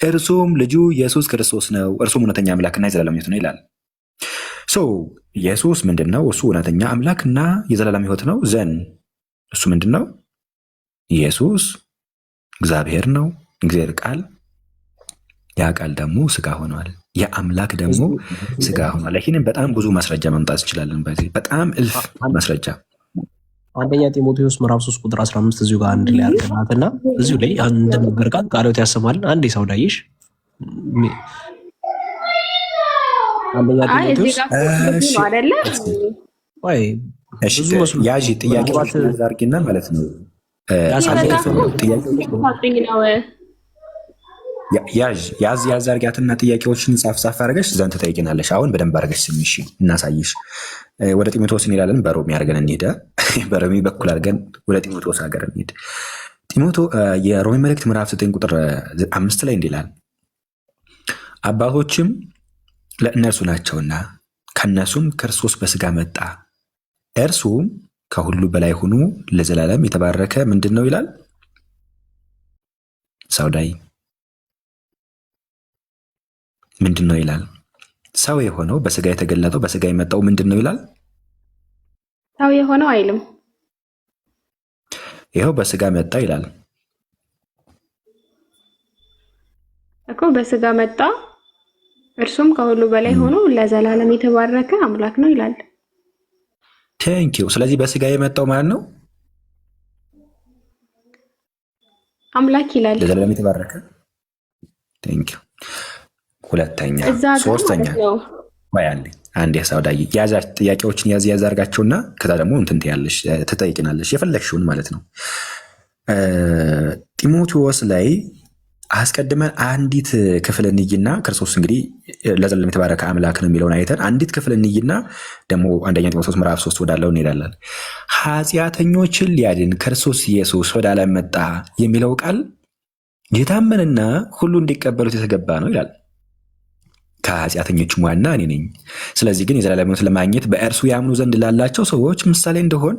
እርሱም ልጁ ኢየሱስ ክርስቶስ ነው። እርሱም እውነተኛ አምላክና የዘላለም ሕይወት ነው ይላል። ኢየሱስ ምንድን ነው? እሱ እውነተኛ አምላክና የዘላለም ሕይወት ነው። እሱ ምንድን ነው? ኢየሱስ እግዚአብሔር ነው። እግዚአብሔር ቃል፣ ያ ቃል ደግሞ ስጋ ሆኗል። የአምላክ ደግሞ ስጋ ሆኗል። ይህንን በጣም ብዙ ማስረጃ ማምጣት እንችላለን። በዚህ በጣም እልፍ ማስረጃ። አንደኛ ጢሞቴዎስ ምዕራፍ 3 ቁጥር 15 እዚሁ ጋር አንድ ላይ አድርገናትና እዚሁ ላይ አንድ ነገር ቃል ቃሎት ያሰማልን። አንድ ሰው ዳይሽ አንደኛ ጢሞቴዎስ ያዥ ጥያቄ አድርጊና ማለት ነው። ያዝ አድርጊያትና ጥያቄዎችን ጻፍ አድርገሽ ዘንድ ትጠይቂናለሽ። አሁን በደንብ አድርገሽ ስሚሽ እናሳይሽ። ወደ ጢሞቴዎስ እንሄዳለን። በሮሜ አድርገን እንሄደ በሮሜ በኩል አድርገን ወደ ጢሞቴዎስ ሀገር እንሄድ። የሮሜ መልእክት ምዕራፍ 9 ቁጥር 5 ላይ እንዲህ ይላል፣ አባቶችም ለእነርሱ ናቸውና ከእነሱም ክርስቶስ በስጋ መጣ፣ እርሱም ከሁሉ በላይ ሆኖ ለዘላለም የተባረከ ምንድን ነው ይላል? ሳውዳይ ምንድን ነው ይላል? ሰው የሆነው በስጋ የተገለጠው በስጋ የመጣው ምንድን ነው ይላል? ሰው የሆነው አይልም። ይኸው በስጋ መጣ ይላል እኮ። በስጋ መጣ እርሱም ከሁሉ በላይ ሆኖ ለዘላለም የተባረከ አምላክ ነው ይላል። ቴንኪው። ስለዚህ በስጋ የመጣው ማለት ነው አምላክ ይላል፣ ለዘላለም የተባረከ። ቴንኪው። ሁለተኛ ሶስተኛ አንድ ሳውዳይ ጥያቄዎችን ያዝ አድርጋቸውና ከዛ ደግሞ እንትን ትያለሽ ትጠይቂናለሽ የፈለግሽውን ማለት ነው። ጢሞቴዎስ ላይ አስቀድመን አንዲት ክፍል እንይና ክርስቶስ እንግዲህ ለዘላለም የተባረከ አምላክ ነው የሚለውን አይተን አንዲት ክፍል እንይና ደግሞ አንደኛ ጢሞቴዎስ ምዕራፍ 3 ወዳለው እንሄዳለን። ኃጢአተኞችን ሊያድን ክርስቶስ ኢየሱስ ወደ ዓለም መጣ የሚለው ቃል የታመንና ሁሉ እንዲቀበሉት የተገባ ነው ይላል። ከኃጢአተኞችም ዋና እኔ ነኝ። ስለዚህ ግን የዘላለም ሕይወት ለማግኘት በእርሱ ያምኑ ዘንድ ላላቸው ሰዎች ምሳሌ እንደሆን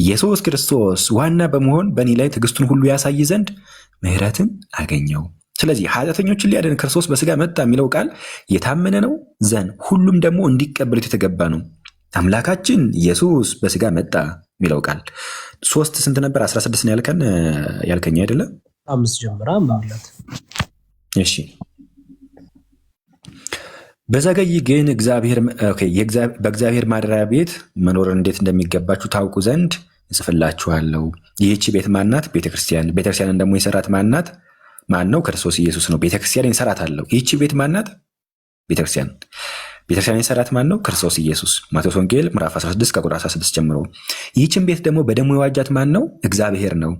ኢየሱስ ክርስቶስ ዋና በመሆን በእኔ ላይ ትዕግስቱን ሁሉ ያሳይ ዘንድ ምሕረትን አገኘው። ስለዚህ ኃጢአተኞችን ሊያድን ክርስቶስ በስጋ መጣ የሚለው ቃል የታመነ ነው ሁሉም ደግሞ እንዲቀበሉት የተገባ ነው። አምላካችን ኢየሱስ በስጋ መጣ የሚለው ቃል 3 ስንት ነበር? 16 ነው ያልከኝ አይደለም? 5 ጀምራ ማለት እሺ። በዘገይ ግን በእግዚአብሔር ማደሪያ ቤት መኖርን እንዴት እንደሚገባችሁ ታውቁ ዘንድ እጽፍላችኋለሁ። ይህች ቤት ማናት? ቤተክርስቲያን። ቤተክርስቲያንን ደግሞ የሰራት ማናት? ማን ነው? ክርስቶስ ኢየሱስ ነው። ቤተክርስቲያን እንሰራታለሁ። ይህች ቤት ማናት? ቤተክርስቲያን። ቤተክርስቲያን የሰራት ማን ነው? ክርስቶስ ኢየሱስ። ማቴዎስ ወንጌል ምዕራፍ 16 ከቁጥር 16 ጀምሮ። ይህችን ቤት ደግሞ በደሙ የዋጃት ማን ነው? እግዚአብሔር ነው።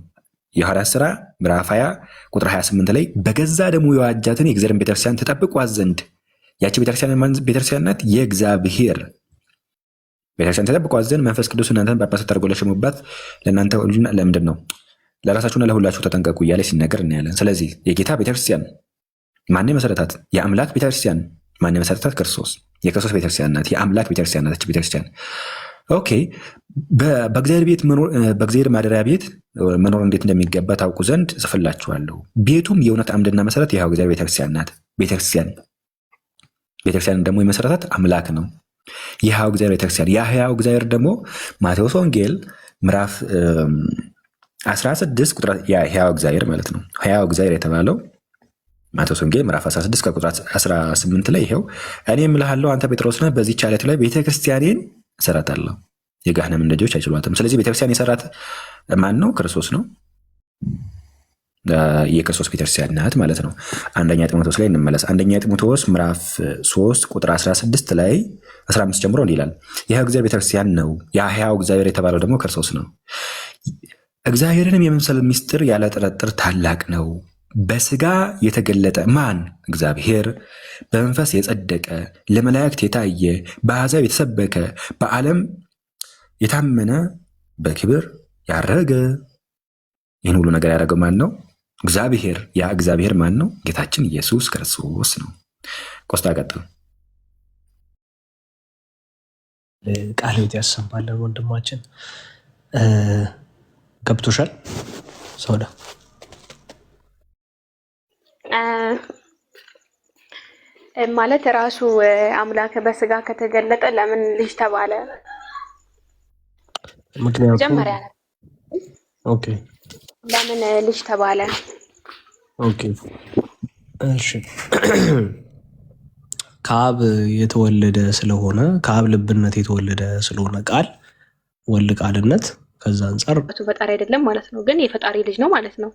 የሐዋርያት ሥራ ምዕራፍ 20 ቁጥር 28 ላይ በገዛ ደሙ የዋጃትን የእግዚአብሔርን ቤተክርስቲያን ተጠብቋት ዘንድ። ያቺ ቤተክርስቲያን ናት? የእግዚአብሔር ቤተክርስቲያን ተጠብቋት ዘንድ መንፈስ ቅዱስ እናንተን ጳጳሳት አድርጎ ለሾመባት ለእናንተ ለምንድን ነው? ለራሳችሁና ለሁላችሁ ተጠንቀቁ እያለ ሲነገር እናያለን። ስለዚህ የጌታ ቤተክርስቲያን ማን የመሰረታት? የአምላክ ቤተክርስቲያን ማን የመሰረታት? ክርስቶስ። የክርስቶስ ቤተክርስቲያን ናት። የአምላክ ቤተክርስቲያን ናት ቤተክርስቲያን። ኦኬ። በእግዚአብሔር ማደሪያ ቤት መኖር እንዴት እንደሚገባ ታውቁ ዘንድ ጽፍላችኋለሁ። ቤቱም የእውነት አምድና መሰረት የሕያው እግዚአብሔር ቤተክርስቲያን ናት። ቤተክርስቲያን ደግሞ የመሰረታት አምላክ ነው። የሕያው እግዚአብሔር ቤተክርስቲያን። የሕያው እግዚአብሔር ደግሞ ማቴዎስ ወንጌል ምዕራፍ 16 ቁጥር የሕያው እግዚአብሔር ማለት ነው። ሕያው እግዚአብሔር የተባለው ማቴዎስ ወንጌል ምዕራፍ 16 ከቁጥር 18 ላይ ይኸው እኔ እምልሃለሁ አንተ ጴጥሮስ ነህ፣ በዚህች ዓለት ላይ ቤተክርስቲያኔን እሰራታለሁ። የገሃነም ደጆች አይችሏትም። ስለዚህ ቤተክርስቲያን የሰራት ማን ነው? ክርስቶስ ነው። የክርስቶስ ቤተክርስቲያን ናት ማለት ነው። አንደኛ ጢሞቴዎስ ላይ እንመለስ። አንደኛ ጢሞቴዎስ ምዕራፍ 3 ቁጥር 16 ላይ 15 ጀምሮ እንዲህ ይላል፣ ይህ እግዚአብሔር ቤተክርስቲያን ነው፣ የሕያው እግዚአብሔር የተባለው ደግሞ ክርስቶስ ነው። እግዚአብሔርንም የመምሰል ምስጢር ያለ ጥርጥር ታላቅ ነው። በስጋ የተገለጠ ማን? እግዚአብሔር። በመንፈስ የጸደቀ ለመላእክት የታየ በአሕዛብ የተሰበከ በዓለም የታመነ በክብር ያረገ። ይህን ሁሉ ነገር ያደረገው ማን ነው? እግዚአብሔር። ያ እግዚአብሔር ማን ነው? ጌታችን ኢየሱስ ክርስቶስ ነው። ቆስጣ ቀጥል። ቃለ ሕይወት ያሰማልን ወንድማችን። ገብቶሻል ሰውዳ? ማለት ራሱ አምላክ በስጋ ከተገለጠ ለምን ልጅ ተባለ? ምክንያቱም መጀመሪያ ኦኬ፣ ለምን ልጅ ተባለ? ኦኬ፣ እሺ። ከአብ የተወለደ ስለሆነ ከአብ ልብነት የተወለደ ስለሆነ ቃል ወልድ ቃልነት፣ ከዛ አንጻር ፈጣሪ አይደለም ማለት ነው፣ ግን የፈጣሪ ልጅ ነው ማለት ነው።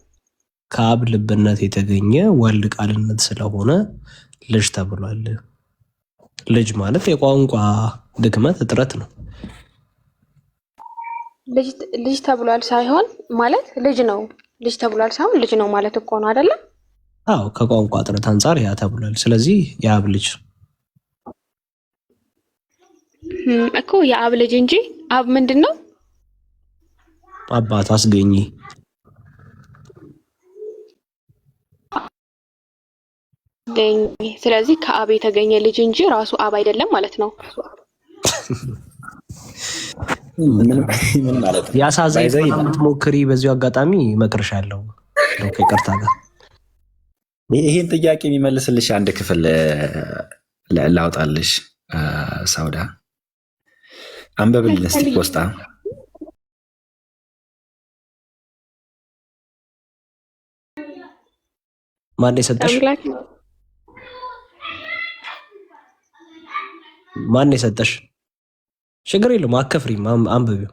ከአብ ልብነት የተገኘ ወልድ ቃልነት ስለሆነ ልጅ ተብሏል። ልጅ ማለት የቋንቋ ድክመት እጥረት ነው። ልጅ ተብሏል ሳይሆን ማለት ልጅ ነው። ልጅ ተብሏል ሳይሆን ልጅ ነው ማለት እኮ ነው አይደለም? አዎ፣ ከቋንቋ እጥረት አንጻር ያ ተብሏል። ስለዚህ የአብ ልጅ እኮ የአብ ልጅ እንጂ አብ ምንድን ነው? አባት አስገኝ። ስለዚህ ከአብ የተገኘ ልጅ እንጂ ራሱ አብ አይደለም ማለት ነው። ምን ማለት ነው? ያሳዘኝ ሞክሪ። በዚሁ አጋጣሚ እመክርሻለሁ ከይቅርታ ጋር ይህን ጥያቄ የሚመልስልሽ አንድ ክፍል ላውጣልሽ። ሳውዳ አንበብልን እስቲ። ቆስጣ ማን የሰጠሽ? ማን የሰጠሽ? ችግር የለውም አከፍሪም፣ አንብቢው።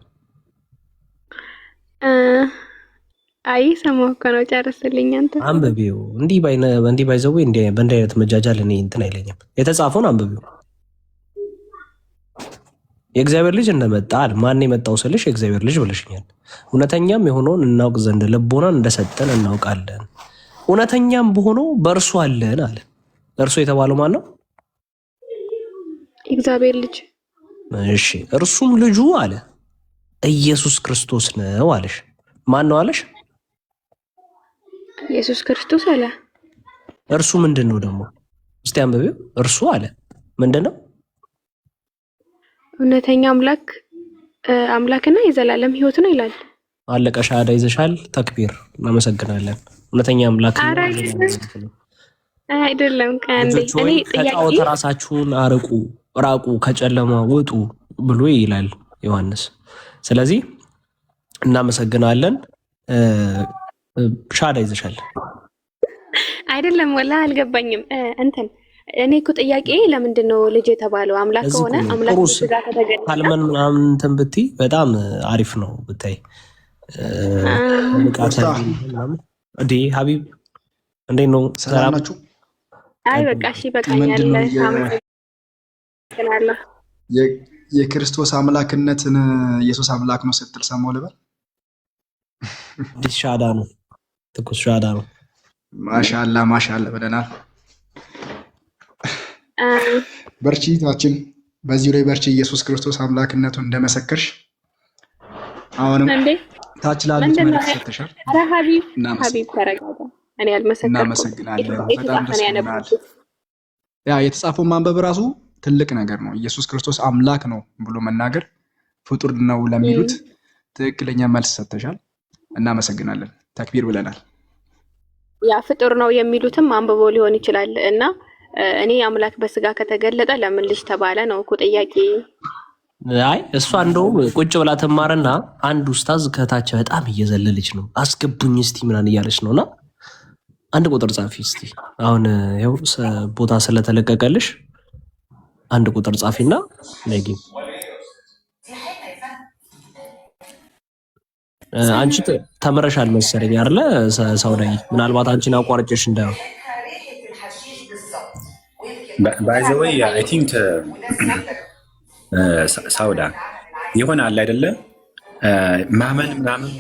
አይ ሰማሁ እኮ ነው። ጨርስልኝ አንተ አንብቢው። እንዲህ ባይዘው በእንዲህ አይነት መጃጃል እኔ እንትን አይለኝም። የተጻፈውን አንብቢው። የእግዚአብሔር ልጅ እንደመጣ ማን የመጣው ስልሽ የእግዚአብሔር ልጅ ብለሽኛል። እውነተኛም የሆነውን እናውቅ ዘንድ ልቦናን እንደሰጠን እናውቃለን። እውነተኛም በሆነው በእርሱ አለን አለ። እርሱ የተባለው ማን ነው? እግዚአብሔር ልጅ። እሺ፣ እርሱም ልጁ አለ ኢየሱስ ክርስቶስ ነው አለሽ። ማን ነው አለሽ? ኢየሱስ ክርስቶስ አለ። እርሱ ምንድን ነው ደግሞ? እስቲ አንብቢው። እርሱ አለ ምንድን ነው? እውነተኛ አምላክና የዘላለም ሕይወት ነው ይላል። አለቀ። ሻሃዳ ይዘሻል። ተክቢር። እናመሰግናለን። እውነተኛ አምላክ አይደለም። ከጣዖት ራሳችሁን ራቁ፣ ከጨለማ ውጡ ብሎ ይላል ዮሐንስ። ስለዚህ እናመሰግናለን። ሻሃዳ ይዘሻል። አይደለም ወላ አልገባኝም። እኔ እኮ ጥያቄ ለምንድን ነው ልጅ የተባለው? አምላክ ከሆነ አምላክ ስጋ ከተገኘ ካልመን ምናምን እንትን ብትይ በጣም አሪፍ ነው ብታይ። እንዴ ሀቢብ እንዴት ነው? ሰላም ናችሁ? አይ በቃ እሺ፣ በቃኛል። የክርስቶስ አምላክነትን ኢየሱስ አምላክ ነው ስትል ሰማሁ ልበል? አዲስ ሻሃዳ ነው፣ ትኩስ ሻሃዳ ነው። ማሻአላ ብለናል። በርቺ ታችን፣ በዚሁ ላይ በርቺ። ኢየሱስ ክርስቶስ አምላክነቱን እንደመሰከርሽ አሁንም ታች ላሉት መልስ ሰጥተሻል። ኧረ ሀቢብ ተረጋጋ። እኔ አልመሰከርኩም። እናመሰግናለን። በጣም ደስ ይላል። ያ የተጻፈው ማንበብ ራሱ ትልቅ ነገር ነው። ኢየሱስ ክርስቶስ አምላክ ነው ብሎ መናገር ፍጡር ነው ለሚሉት ትክክለኛ መልስ ሰጥተሻል። እናመሰግናለን። ተክቢር ብለናል። ያ ፍጡር ነው የሚሉትም አንብቦ ሊሆን ይችላል እና እኔ አምላክ በስጋ ከተገለጠ ለምን ልጅ ተባለ ነው እኮ ጥያቄ። አይ እሷ እንደውም ቁጭ ብላ ትማርና አንድ ኡስታዝ ከታች በጣም እየዘለለች ነው፣ አስገቡኝ እስቲ ምናምን እያለች ነውና አንድ ቁጥር ጻፊ እስቲ። አሁን ይኸው ቦታ ስለተለቀቀልሽ አንድ ቁጥር ጻፊና ነጊ አንቺ ተምረሻል መሰለኝ አይደለ? ሳውዳይ ምናልባት አንቺን አቋርጬሽ እንዳይሆን ባይ ዘ ወይ አይ ቲንክ ሳውዳ የሆነ አለ አይደለ ማመን ምናምን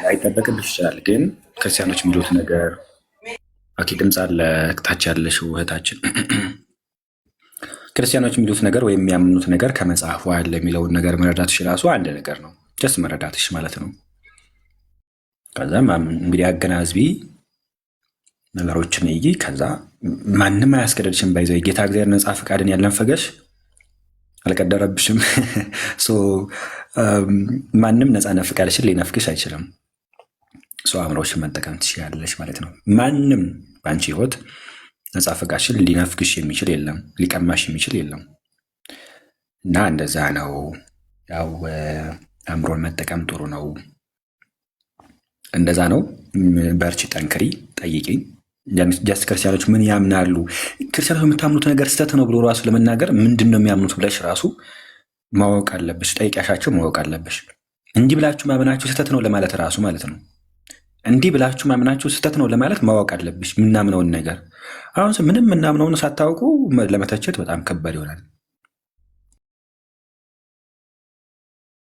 አይጠበቅብሽ ይችላል። ግን ክርስቲያኖች የሚሉት ነገር ድምፅ አለ ታች ያለሽው እህታችን ክርስቲያኖች የሚሉት ነገር ወይም የሚያምኑት ነገር ከመጽሐፉ አለ የሚለውን ነገር መረዳትሽ ራሱ አንድ ነገር ነው። ጀስ መረዳትሽ ማለት ነው። ከዛም እንግዲህ አገናዝቢ ነገሮችን እይ። ከዛ ማንም አያስገደድሽም። ባይዘው ጌታ እግዚአብሔር ነፃ ፈቃድን ያልነፈገሽ አልቀደረብሽም። ማንም ነፃ ፈቃድሽን ሊነፍግሽ አይችልም። አእምሮሽን መጠቀም ትችላለሽ ማለት ነው። ማንም በአንቺ ህይወት ነፃ ፈቃድሽን ሊነፍግሽ የሚችል የለም፣ ሊቀማሽ የሚችል የለም። እና እንደዛ ነው። ያው አእምሮን መጠቀም ጥሩ ነው። እንደዛ ነው። በርቺ፣ ጠንክሪ፣ ጠይቂኝ። ጀስት ክርስቲያኖች ምን ያምናሉ? ክርስቲያኖች የምታምኑት ነገር ስህተት ነው ብሎ ራሱ ለመናገር ምንድን ነው የሚያምኑት ብለሽ ራሱ ማወቅ አለብሽ። ጠይቂያሻቸው ማወቅ አለብሽ። እንዲህ ብላችሁ ማመናችሁ ስህተት ነው ለማለት ራሱ ማለት ነው። እንዲህ ብላችሁ ማመናችሁ ስህተት ነው ለማለት ማወቅ አለብሽ፣ ምናምነውን ነገር። አሁን ምንም ምናምነውን ሳታውቁ ለመተቸት በጣም ከባድ ይሆናል።